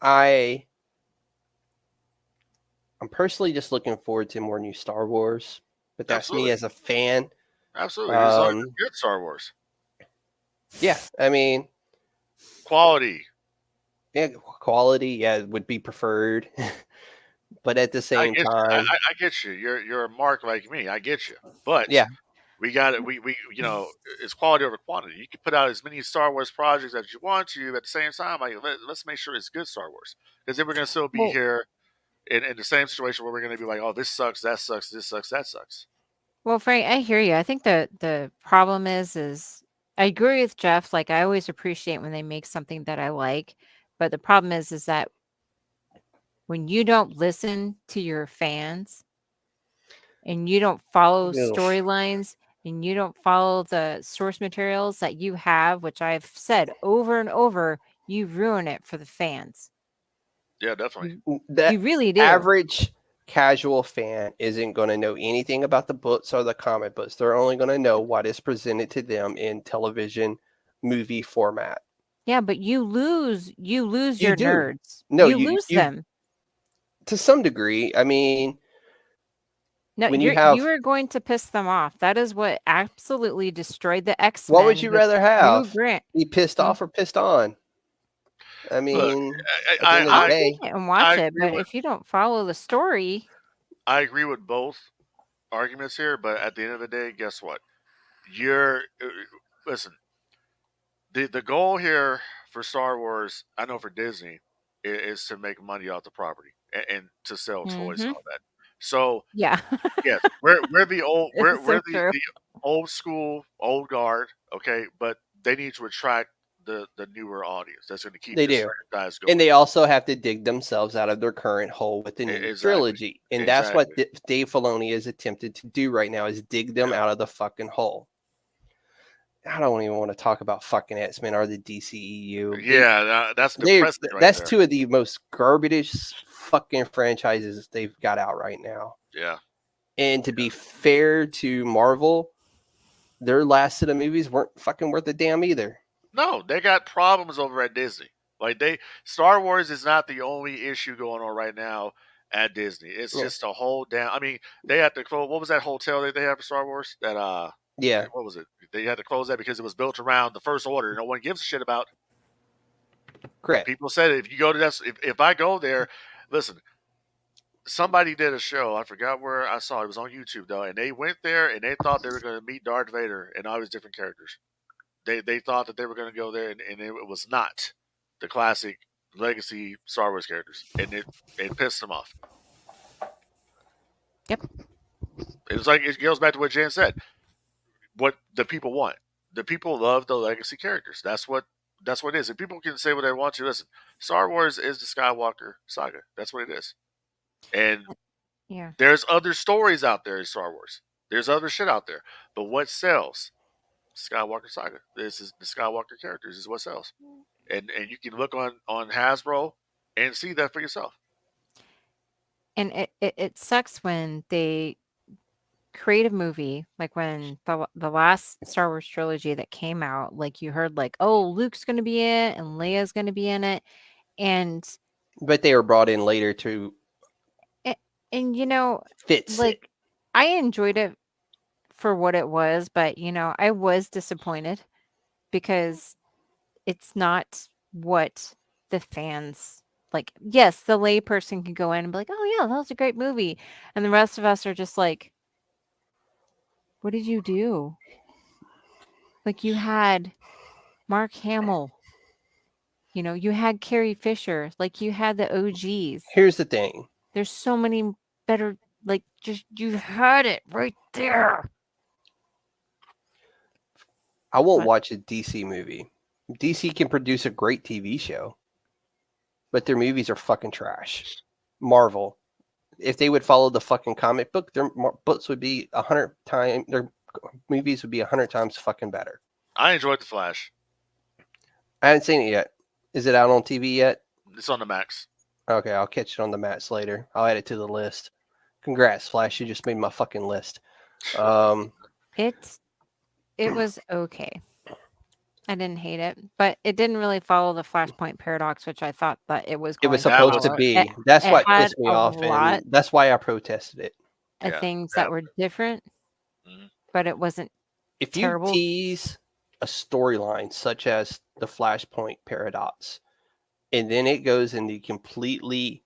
I'm personally just looking forward to more new Star Wars, but that's Absolutely. me as a fan. Absolutely, it's always Um, good Star Wars Yeah, I mean, quality. yeah, quality, yeah, would be preferred, but at the I same get, time, I get you. You're a mark like me. I get you. But yeah, we got it. We it's quality over quantity. You can put out as many Star Wars projects as you want to. At the same time, let's make sure it's good Star Wars, because then we're going to still be Well- here in the same situation where we're going to be like, oh, this sucks, that sucks, this sucks, that sucks. Well, Frank, I hear you. I think the problem is I agree with Jeff. Like, I always appreciate when they make something that I like, but the problem is that when you don't listen to your fans and you don't follow Oof. storylines and you don't follow the source materials that you have, which I've said over and over, you ruin it for the fans. Yeah, definitely. the You really do. average casual fan isn't going to know anything about the books or the comic books. They're only going to know what is presented to them in television movie format. Yeah, but you lose You your do. nerds. No, you lose them. to some degree. I mean, No, when you you have, are going to piss them off. That is what absolutely destroyed the what would X-Men you with rather Hugh have? Grant. Be pissed Hmm? off or pissed on? I Look, mean, at the end of the I'll day, take it and I watch it, agree but with if you don't follow the story, I agree with both arguments here, but at the end of the day, guess what? You're listen. The goal here for Star Wars, I know for Disney, is to make money off the property and to sell toys and Mhm. all that. So yeah, yes, we're the old this is so true. the old school old guard, okay, but they need to attract the newer audience that's going to keep they this do. franchise And going. they also have to dig themselves out of their current hole with the new Exactly, trilogy. And that's what exactly. Dave Filoni is attempted to do right now, is dig them Yeah. out of the fucking hole. I don't even want to talk about fucking X-Men or the DCEU. Yeah, that's depressing right That's there. two of the most garbage fucking franchises they've got out right now. Yeah. And to be fair to Marvel, their last set of movies weren't fucking worth a damn either. No, they got problems over at Disney. Like Star Wars is not the only issue going on right now at Disney. It's Yeah. just a whole damn. I mean, they had to close. What was that hotel that they had for Star Wars? That Yeah, what was it? They had to close that because it was built around the First Order. No one gives a shit about. correct. People said if you go to that, if I go there, listen. Somebody did a show. I forgot where I saw it. It was on YouTube though, and they went there and they thought they were going to meet Darth Vader and all his different characters. They thought that they were going to go there, and it was not the classic legacy Star Wars characters, and it pissed them off. Yep. It was like it goes back to what Jen said. What the people want, the people love the legacy characters. That's what it is. And people can say what they want to. Listen, Star Wars is the Skywalker saga. That's what it is. And Yeah. there's other stories out there in Star Wars. There's other shit out there. But what sells? Skywalker saga. This is the Skywalker characters is what sells. And you can look on Hasbro and see that for yourself. And it sucks when they create a movie, like when the last Star Wars trilogy that came out, like you heard like, oh, Luke's going to be in it and Leia's going to be in it. And But they were brought in later to and you know, fix it. like I enjoyed it for what it was, but you know, I was disappointed because it's not what the fans like. Yes, the layperson can go in and be like, "Oh yeah, that was a great movie," and the rest of us are just like, "What did you do?" Like you had Mark Hamill, you know, you had Carrie Fisher, like you had the OGs. Here's the thing. There's so many better, like just you had it right there. I won't What? watch a DC movie. DC can produce a great TV show, but their movies are fucking trash. Marvel, if they would follow the fucking comic book, their books would be 100 times. Their movies would be 100 times fucking better. I enjoyed The Flash. I haven't seen it yet. Is it out on TV yet? It's on the Max. Okay, I'll catch it on the mats later. I'll add it to the list. Congrats, Flash! You just made my fucking list. It was okay. I didn't hate it, but it didn't really follow the Flashpoint paradox, which I thought that it was It going was to supposed to follow. be. It, That's it what had pissed me a off, lot and that's why I protested it. of Yeah, things yeah. that were different, Mhm. but it wasn't If you terrible. tease a storyline such as the Flashpoint paradox, and then it goes in the completely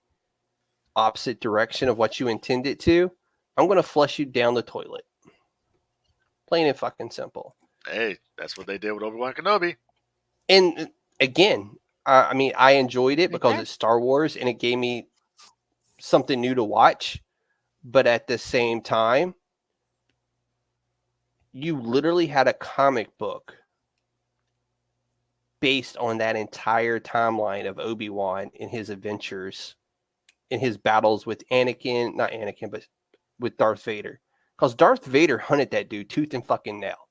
opposite direction of what you intend it to, I'm going to flush you down the toilet. Plain and fucking simple. Hey, that's what they did with Obi-Wan Kenobi. And again, I mean, I enjoyed it Right because there. it's Star Wars and it gave me something new to watch. But at the same time, you literally had a comic book based on that entire timeline of Obi-Wan and his adventures, in his battles with not Anakin, but with Darth Vader. Because Darth Vader hunted that dude tooth and fucking nail.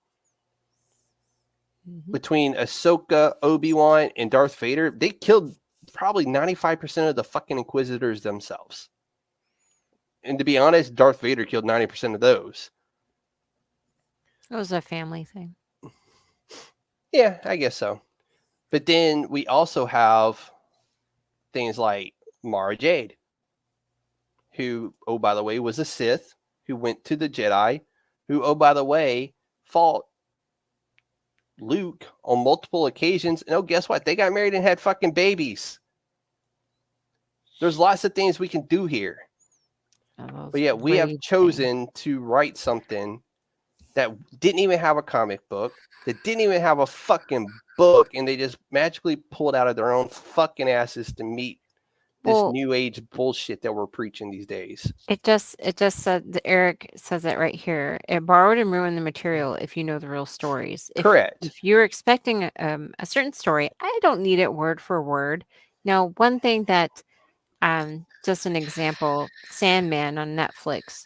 Mhm. Between Ahsoka, Obi-Wan, and Darth Vader, they killed probably 95% of the fucking Inquisitors themselves. And to be honest, Darth Vader killed 90% of those. It was a family thing. Yeah, I guess so. But then we also have things like Mara Jade, who, oh, by the way, was a Sith, who went to the Jedi, who, oh, by the way, fought Luke on multiple occasions. And oh, guess what? They got married and had fucking babies. There's lots of things we can do here. But yeah, we have chosen to write something that didn't even have a comic book, that didn't even have a fucking book, and they just magically pulled out of their own fucking asses to meet this new age bullshit that we're preaching these days. It just said, Eric says it right here. It borrowed and ruined the material if you know the real stories. Correct. If you're expecting a certain story, I don't need it word for word. Now, one thing that, just an example, Sandman on Netflix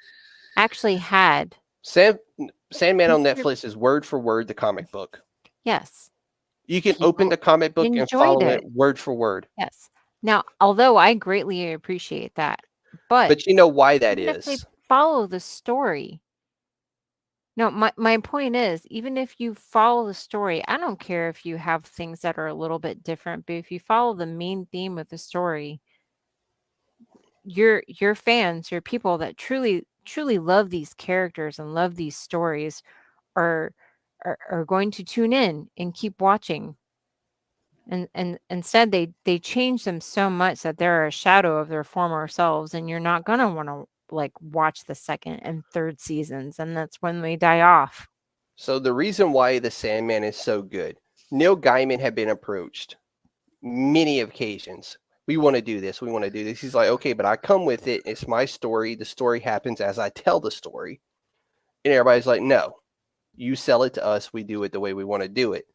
actually had. Sandman on Netflix is word for word the comic book. Yes. You can open the comic book and follow it word for word. Yes. Now, although I greatly appreciate that, but you know why that is. If they follow the story. No, my point is, even if you follow the story, I don't care if you have things that are a little bit different, but if you follow the main theme of the story, your fans, your people that truly love these characters and love these stories are going to tune in and keep watching. And instead they change them so much that they're a shadow of their former selves, and you're not gonna want to like watch the second and third seasons, and that's when they die off. So the reason why the Sandman is so good, Neil Gaiman had been approached many occasions. We want to do this. We want to do this. He's like, okay, but I come with it. It's my story. The story happens as I tell the story. And everybody's like, no, you sell it to us. We do it the way we want to do it.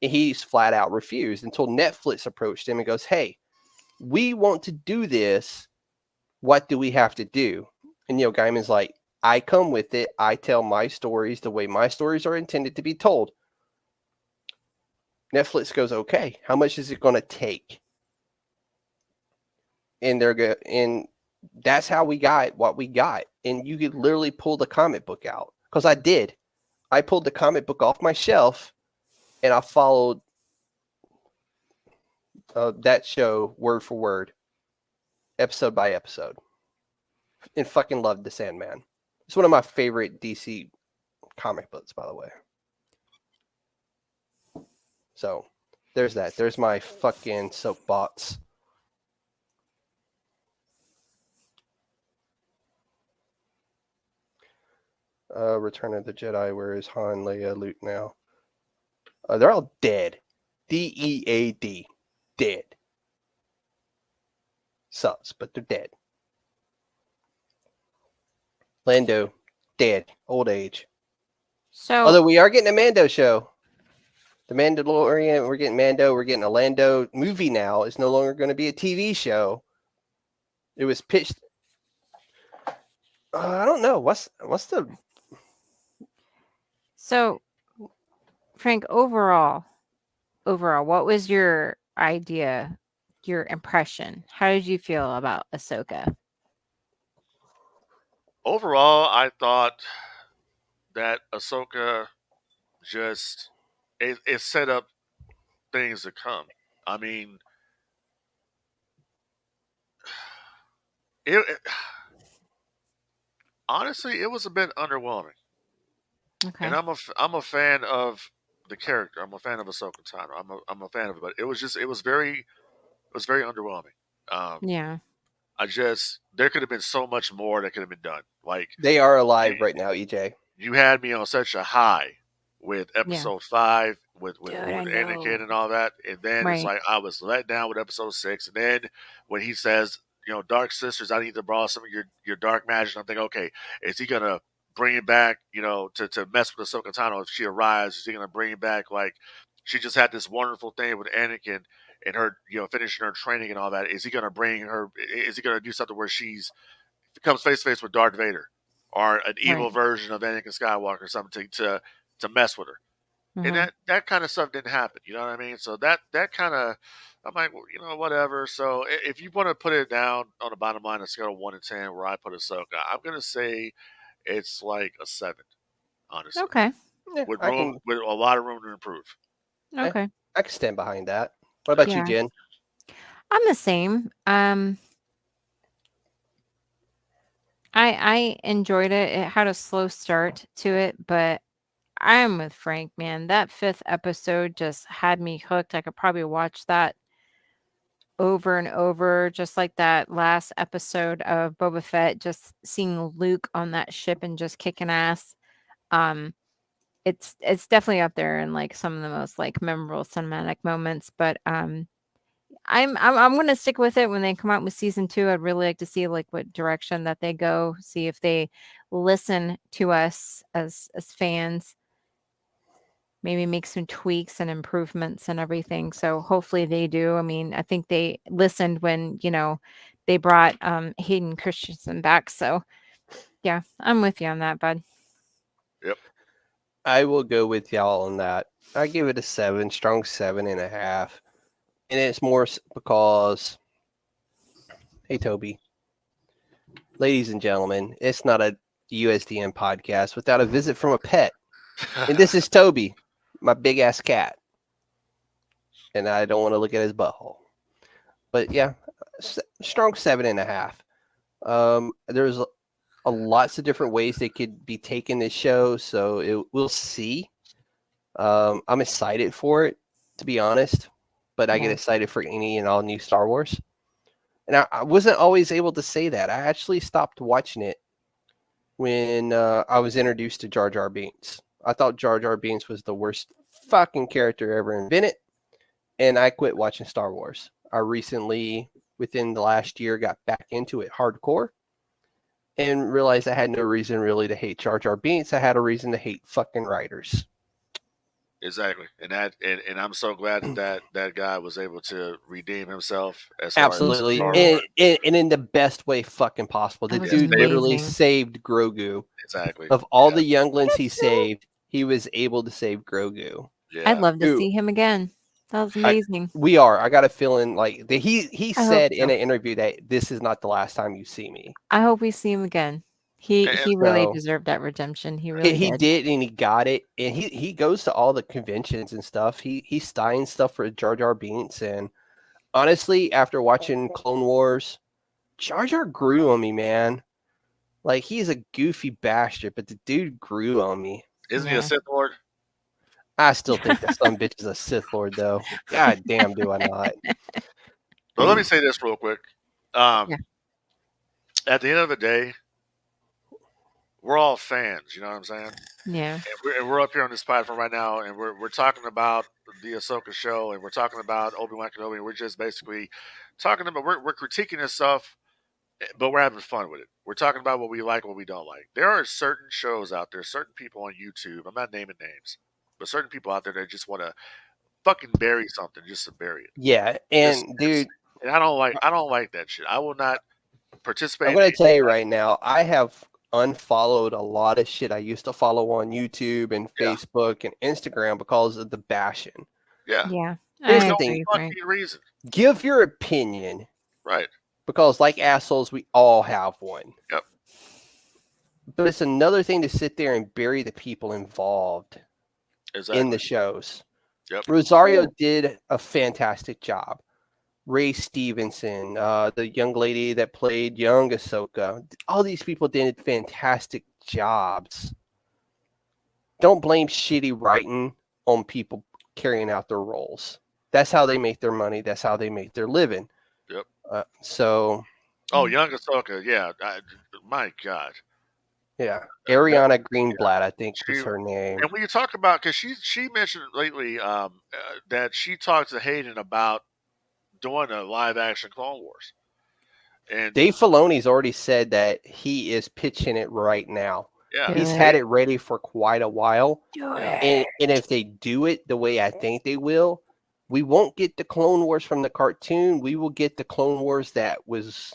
And he's flat out refused until Netflix approached him and goes, hey, we want to do this. What do we have to do? And Neil Gaiman's like, I come with it. I tell my stories the way my stories are intended to be told. Netflix goes, okay, how much is it going to take? And and that's how we got what we got. And you could literally pull the comic book out, because I did. I pulled the comic book off my shelf and I followed that show word for word, episode by episode, and fucking loved the Sandman. It's one of my favorite DC comic books, by the way. So there's that. There's my fucking soapbox. Return of the Jedi. Where is Han, Leia, Luke now? They're all dead. DEAD. Dead. Sucks, but they're dead. Lando, dead. Old age. So, although we are getting a Mando show. The Mandalorian, we're getting Mando. We're getting a Lando movie now. It's no longer going to be a TV show. It was pitched. I don't know. What's the... So, Frank, overall, what was your idea, your impression? How did you feel about Ahsoka? Overall, I thought that Ahsoka just it set up things to come. I mean, it honestly, it was a bit underwhelming. Okay. And I'm a fan of the character. I'm a fan of Ahsoka Tano. I'm a fan of it, but it was very underwhelming. Yeah. There could have been so much more that could have been done. Like, they are alive right now, EJ. You had me on such a high with episode 5 with Anakin and all that, and then it's like I was let down with episode 6, and then when he says, Dark Sisters, I need to borrow some of your dark magic, I'm thinking, okay, is he gonna bring it back, to mess with Ahsoka Tano if she arrives? Is he gonna bring it back like she just had this wonderful thing with Anakin and her, finishing her training and all that? Is he gonna bring her? Is he gonna do something where she's comes face to face with Darth Vader or an evil version of Anakin Skywalker or something to mess with her? Mm-hmm. And that kind of stuff didn't happen. You know what I mean? So that kind of, I'm like, well, whatever. So if you want to put it down on the bottom line, a scale of 1 to 10, where I put Ahsoka, I'm gonna say it's like a 7, honestly. Okay. With a lot of room to improve. Okay. I can stand behind that. What about you, Yeah. Jen? I'm the same. I enjoyed it. It had a slow start to it, but I'm with Frank, man. That 5th episode just had me hooked. I could probably watch that over and over, just like that last episode of Boba Fett, just seeing Luke on that ship and just kicking ass. Um, it's definitely up there in like some of the most like memorable cinematic moments. But I'm gonna stick with it when they come out with season 2. I'd really like to see like what direction that they go. See if they listen to us as fans. Maybe make some tweaks and improvements and everything. So hopefully they do. I mean, I think they listened when, they brought Hayden Christensen back. So yeah, I'm with you on that, bud. Yep. I will go with y'all on that. I give it a 7, strong 7.5. And it's more because, hey, Toby, ladies and gentlemen, it's not a USDN podcast without a visit from a pet. And this is Toby, my big ass cat. And I don't want to look at his butthole. But yeah, strong 7.5. There's lots of different ways they could be taking this show, so we'll see. I'm excited for it, to be honest, but I get Yeah. excited for any and all new Star Wars. And I wasn't always able to say that. I actually stopped watching it when I was introduced to Jar Jar Binks. I thought Jar Jar Binks was the worst fucking character ever invented, and I quit watching Star Wars. I recently, within the last year, got back into it hardcore and realized I had no reason really to hate Jar Jar Binks. I had a reason to hate fucking writers. Exactly, and I'm so glad that guy was able to redeem himself as Absolutely, far as Star Wars. and in the best way fucking possible. The That was dude literally amazing. saved Grogu. Exactly. Of all Yeah. the younglings he saved, he was able to save Grogu. Yeah. I'd love to Who see him again. That was I, amazing. we are. I got a feeling like he I hope said in so. an interview that this is not the last time you see me. I hope we see him again. He And he really So deserved that redemption. He really he did. did, and he got it. And he goes to all the conventions and stuff. He signs stuff for Jar Jar Binks. And honestly, after watching Clone Wars, Jar Jar grew on me, man. Like, he's a goofy bastard, but the dude grew on me. isn't he a Yeah. Sith Lord? I still think that some bitch is a Sith Lord, though. God damn, do I not? But let me say this real quick. Yeah. At the end of the day, we're all fans. You know what I'm saying? Yeah. And we're up here on this platform right now, and we're talking about the Ahsoka show, and we're talking about Obi-Wan Kenobi, and we're just basically talking about we're critiquing this stuff, but we're having fun with it. We're talking about what we like, what we don't like. There are certain shows out there, certain people on YouTube. I'm not naming names, but certain people out there that just want to fucking bury something just to bury it. Yeah, and dude, And I don't like that shit. I will not participate. I'm gonna tell you right now, I have unfollowed a lot of shit I used to follow on YouTube and Yeah. Facebook and Instagram because of the bashing. Yeah. Yeah. Here's I the No thing. agree, fucking Frank. reason. Give your opinion, Right. because like assholes, we all have one. Yep. But it's another thing to sit there and bury the people involved Exactly. in the shows. Yep. Rosario did a fantastic job. Ray Stevenson, the young lady that played young Ahsoka, all these people did fantastic jobs. Don't blame shitty writing on people carrying out their roles. That's how they make their money. That's how they make their living. Yep. So, Oh, young Ahsoka. Yeah. My God. yeah, Ariana Greenblatt, I think She, was her name. and when you talk about, because she mentioned lately that she talked to Hayden about doing a live action Clone Wars, and Dave Filoni's already said that he is pitching it right now. yeah, Do He's it. had it ready for quite a while. Do Yeah. it. And if they do it the way I think they will, we won't get the Clone Wars from the cartoon. We will get the Clone Wars that was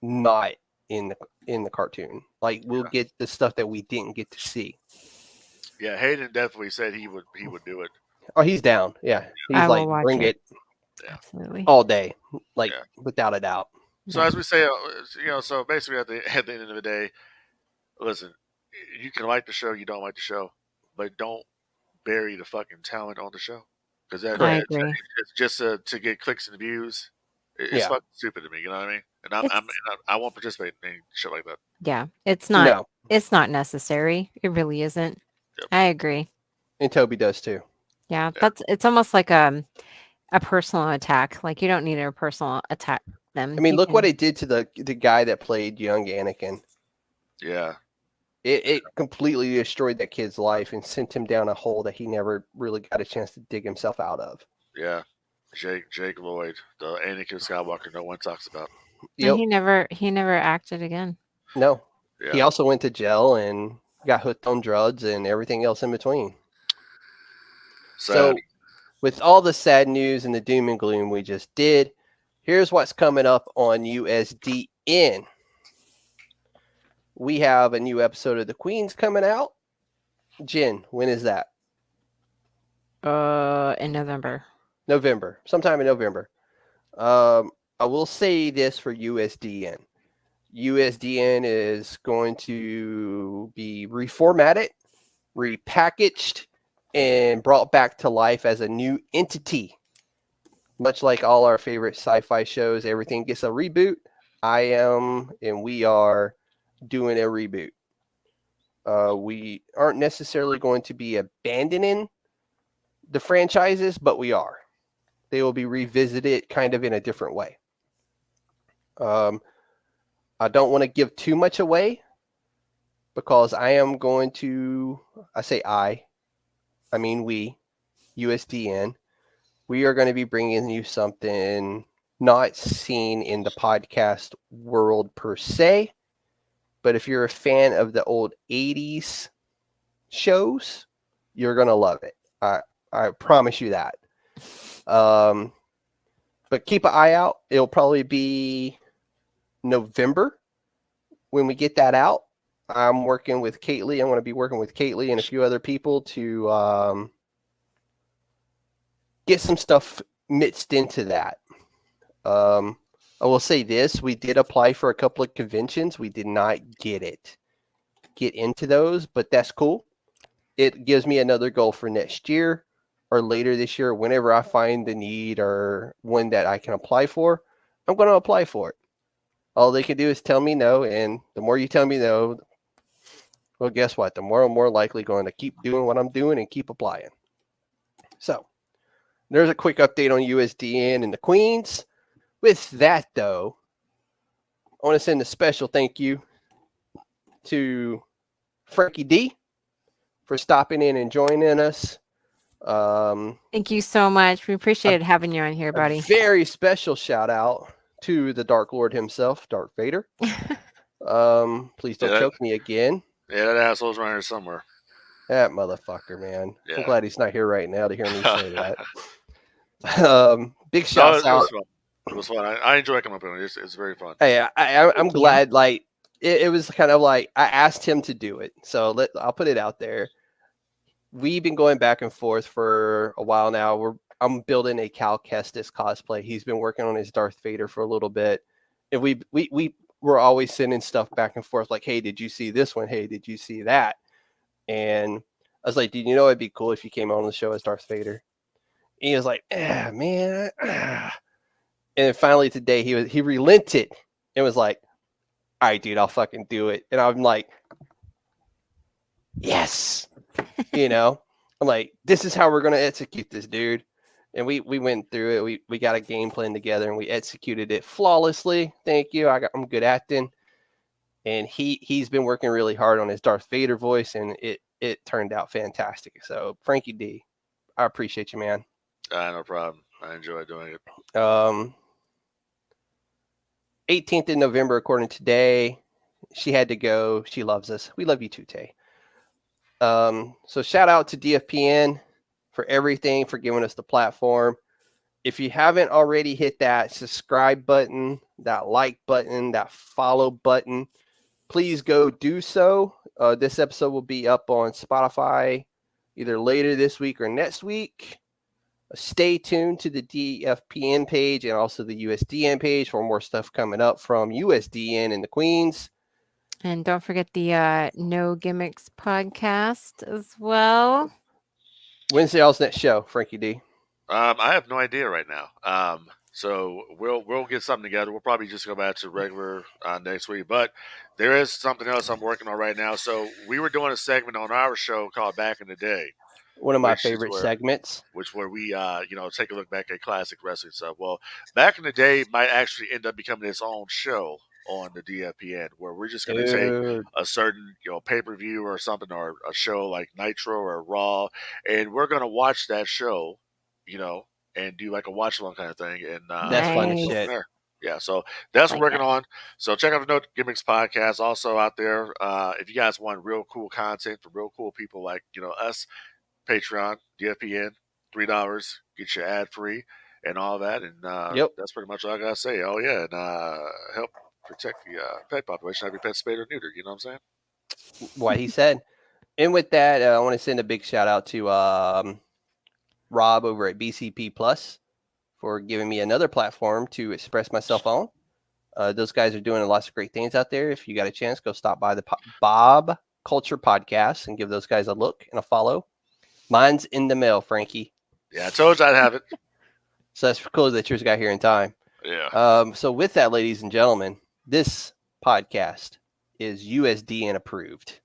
not in the cartoon. Like, we'll get the stuff that we didn't get to see. Yeah, Hayden definitely said he would do it. Oh, he's down. Yeah, he's I will like, watch bring it. it Absolutely. all day, like Yeah. without a doubt. So as we say, so basically at the end of the day, listen, you can like the show, you don't like the show, but don't bury the fucking talent on the show. because I agree. it's just to get clicks and views. It's Yeah. fucking stupid to me. You know what I mean? And I won't participate in any shit like that. Yeah, No, it's not necessary. It really isn't. Yep. I agree. and Toby does too. Yeah, Yeah. it's almost like a personal attack. Like you don't need to personal attack them. I mean, You look what can- it did to the guy that played young Anakin. Yeah. It completely destroyed that kid's life and sent him down a hole that he never really got a chance to dig himself out of. Yeah. Jake Lloyd, the Anakin Skywalker no one talks about. and Yep. he never acted again. No. Yeah. He also went to jail and got hooked on drugs and everything else in between. Sad. So, with all the sad news and the doom and gloom we just did, here's what's coming up on USDN. We have a new episode of The Queens coming out. Jen, when is that? In November. November, sometime in November. I will say this for USDN. USDN is going to be reformatted, repackaged, and brought back to life as a new entity. Much like all our favorite sci-fi shows, everything gets a reboot. I am and we are doing a reboot. We aren't necessarily going to be abandoning the franchises, but we are. They will be revisited kind of in a different way. I don't want to give too much away because I am going to, I mean we, USDN, we are going to be bringing you something not seen in the podcast world per se, but if you're a fan of the old 80s shows, you're going to love it. I promise you that. But keep an eye out. It'll probably be November when we get that out. I'm working with Kately. I'm going to be working with Kately and a few other people to get some stuff mixed into that. I will say this. We did apply for a couple of conventions. We did not get into those, but that's cool. It gives me another goal for next year or later this year. Whenever I find the need or one that I can apply for, I'm going to apply for it. All they can do is tell me no, and the more you tell me no, well, guess what? The more I'm more likely going to keep doing what I'm doing and keep applying. So, there's a quick update on USDN and the Queens. With that, though, I want to send a special thank you to Frankie D for stopping in and joining us. Thank you so much. We appreciate having you on here, buddy. A very special shout out to the Dark Lord himself, Darth Vader. Please don't choke me again. Yeah, that asshole's around here somewhere. That motherfucker, man. Yeah. I'm glad he's not here right now to hear me say that. Big shouts out. It was fun. I enjoy coming up here. It's very fun. Hey, I'm glad. Like it was kind of like I asked him to do it, so I'll put it out there. We've been going back and forth for a while now. I'm building a Cal Kestis cosplay. He's been working on his Darth Vader for a little bit, and we were always sending stuff back and forth. Like, hey, did you see this one? Hey, did you see that? And I was like, did you know it'd be cool if you came on the show as Darth Vader? And he was like, man. And then finally today he relented and was like, all right, dude, I'll fucking do it. And I'm like, yes. I'm like, this is how we're going to execute this, dude. And we went through it. We got a game plan together and we executed it flawlessly. Thank you. I'm good acting. And he's been working really hard on his Darth Vader voice, and it turned out fantastic. So Frankie D, I appreciate you, man. No problem. I enjoy doing it. 18th of November, according to today, she had to go. She loves us. We love you too, Tay. So shout out to DFPN for everything, for giving us the platform. If you haven't already hit that subscribe button, that like button, that follow button, please go do so. This episode will be up on Spotify either later this week or next week. Stay tuned to the DFPN page and also the USDN page for more stuff coming up from USDN and the Queens. And don't forget the No Gimmicks podcast as well. When's y'all's next show, Frankie D? I have no idea right now. So we'll get something together. We'll probably just go back to regular next week. But there is something else I'm working on right now. So we were doing a segment on our show called Back in the Day, One of my which is favorite segments. where we take a look back at classic wrestling stuff. Well, Back in the Day might actually end up becoming its own show on the DFPN, where we're just going to take Dude, a certain pay-per-view or something, or a show like Nitro or Raw, and we're going to watch that show, and do like a watch along kind of thing, and that's fun as Nice. go from shit. there. Yeah, so that's what Like we're working on. So check out the No Gimmicks podcast also out there. If you guys want real cool content from real cool people like us, Patreon, DFPN, $3, get you ad free and all that, and Yep. that's pretty much all I gotta say. Oh yeah, and help protect the pet population. Have your pet spayed or neutered. You know what I'm saying? What he said. And with that, I want to send a big shout out to Rob over at BCP Plus for giving me another platform to express myself on. Those guys are doing lots of great things out there. If you got a chance, go stop by the Bob Culture Podcast and give those guys a look and a follow. Mine's in the mail, Frankie. Yeah, I told you I'd have it. So that's cool that yours got here in time. Yeah. So with that, ladies and gentlemen, this podcast is USDN approved.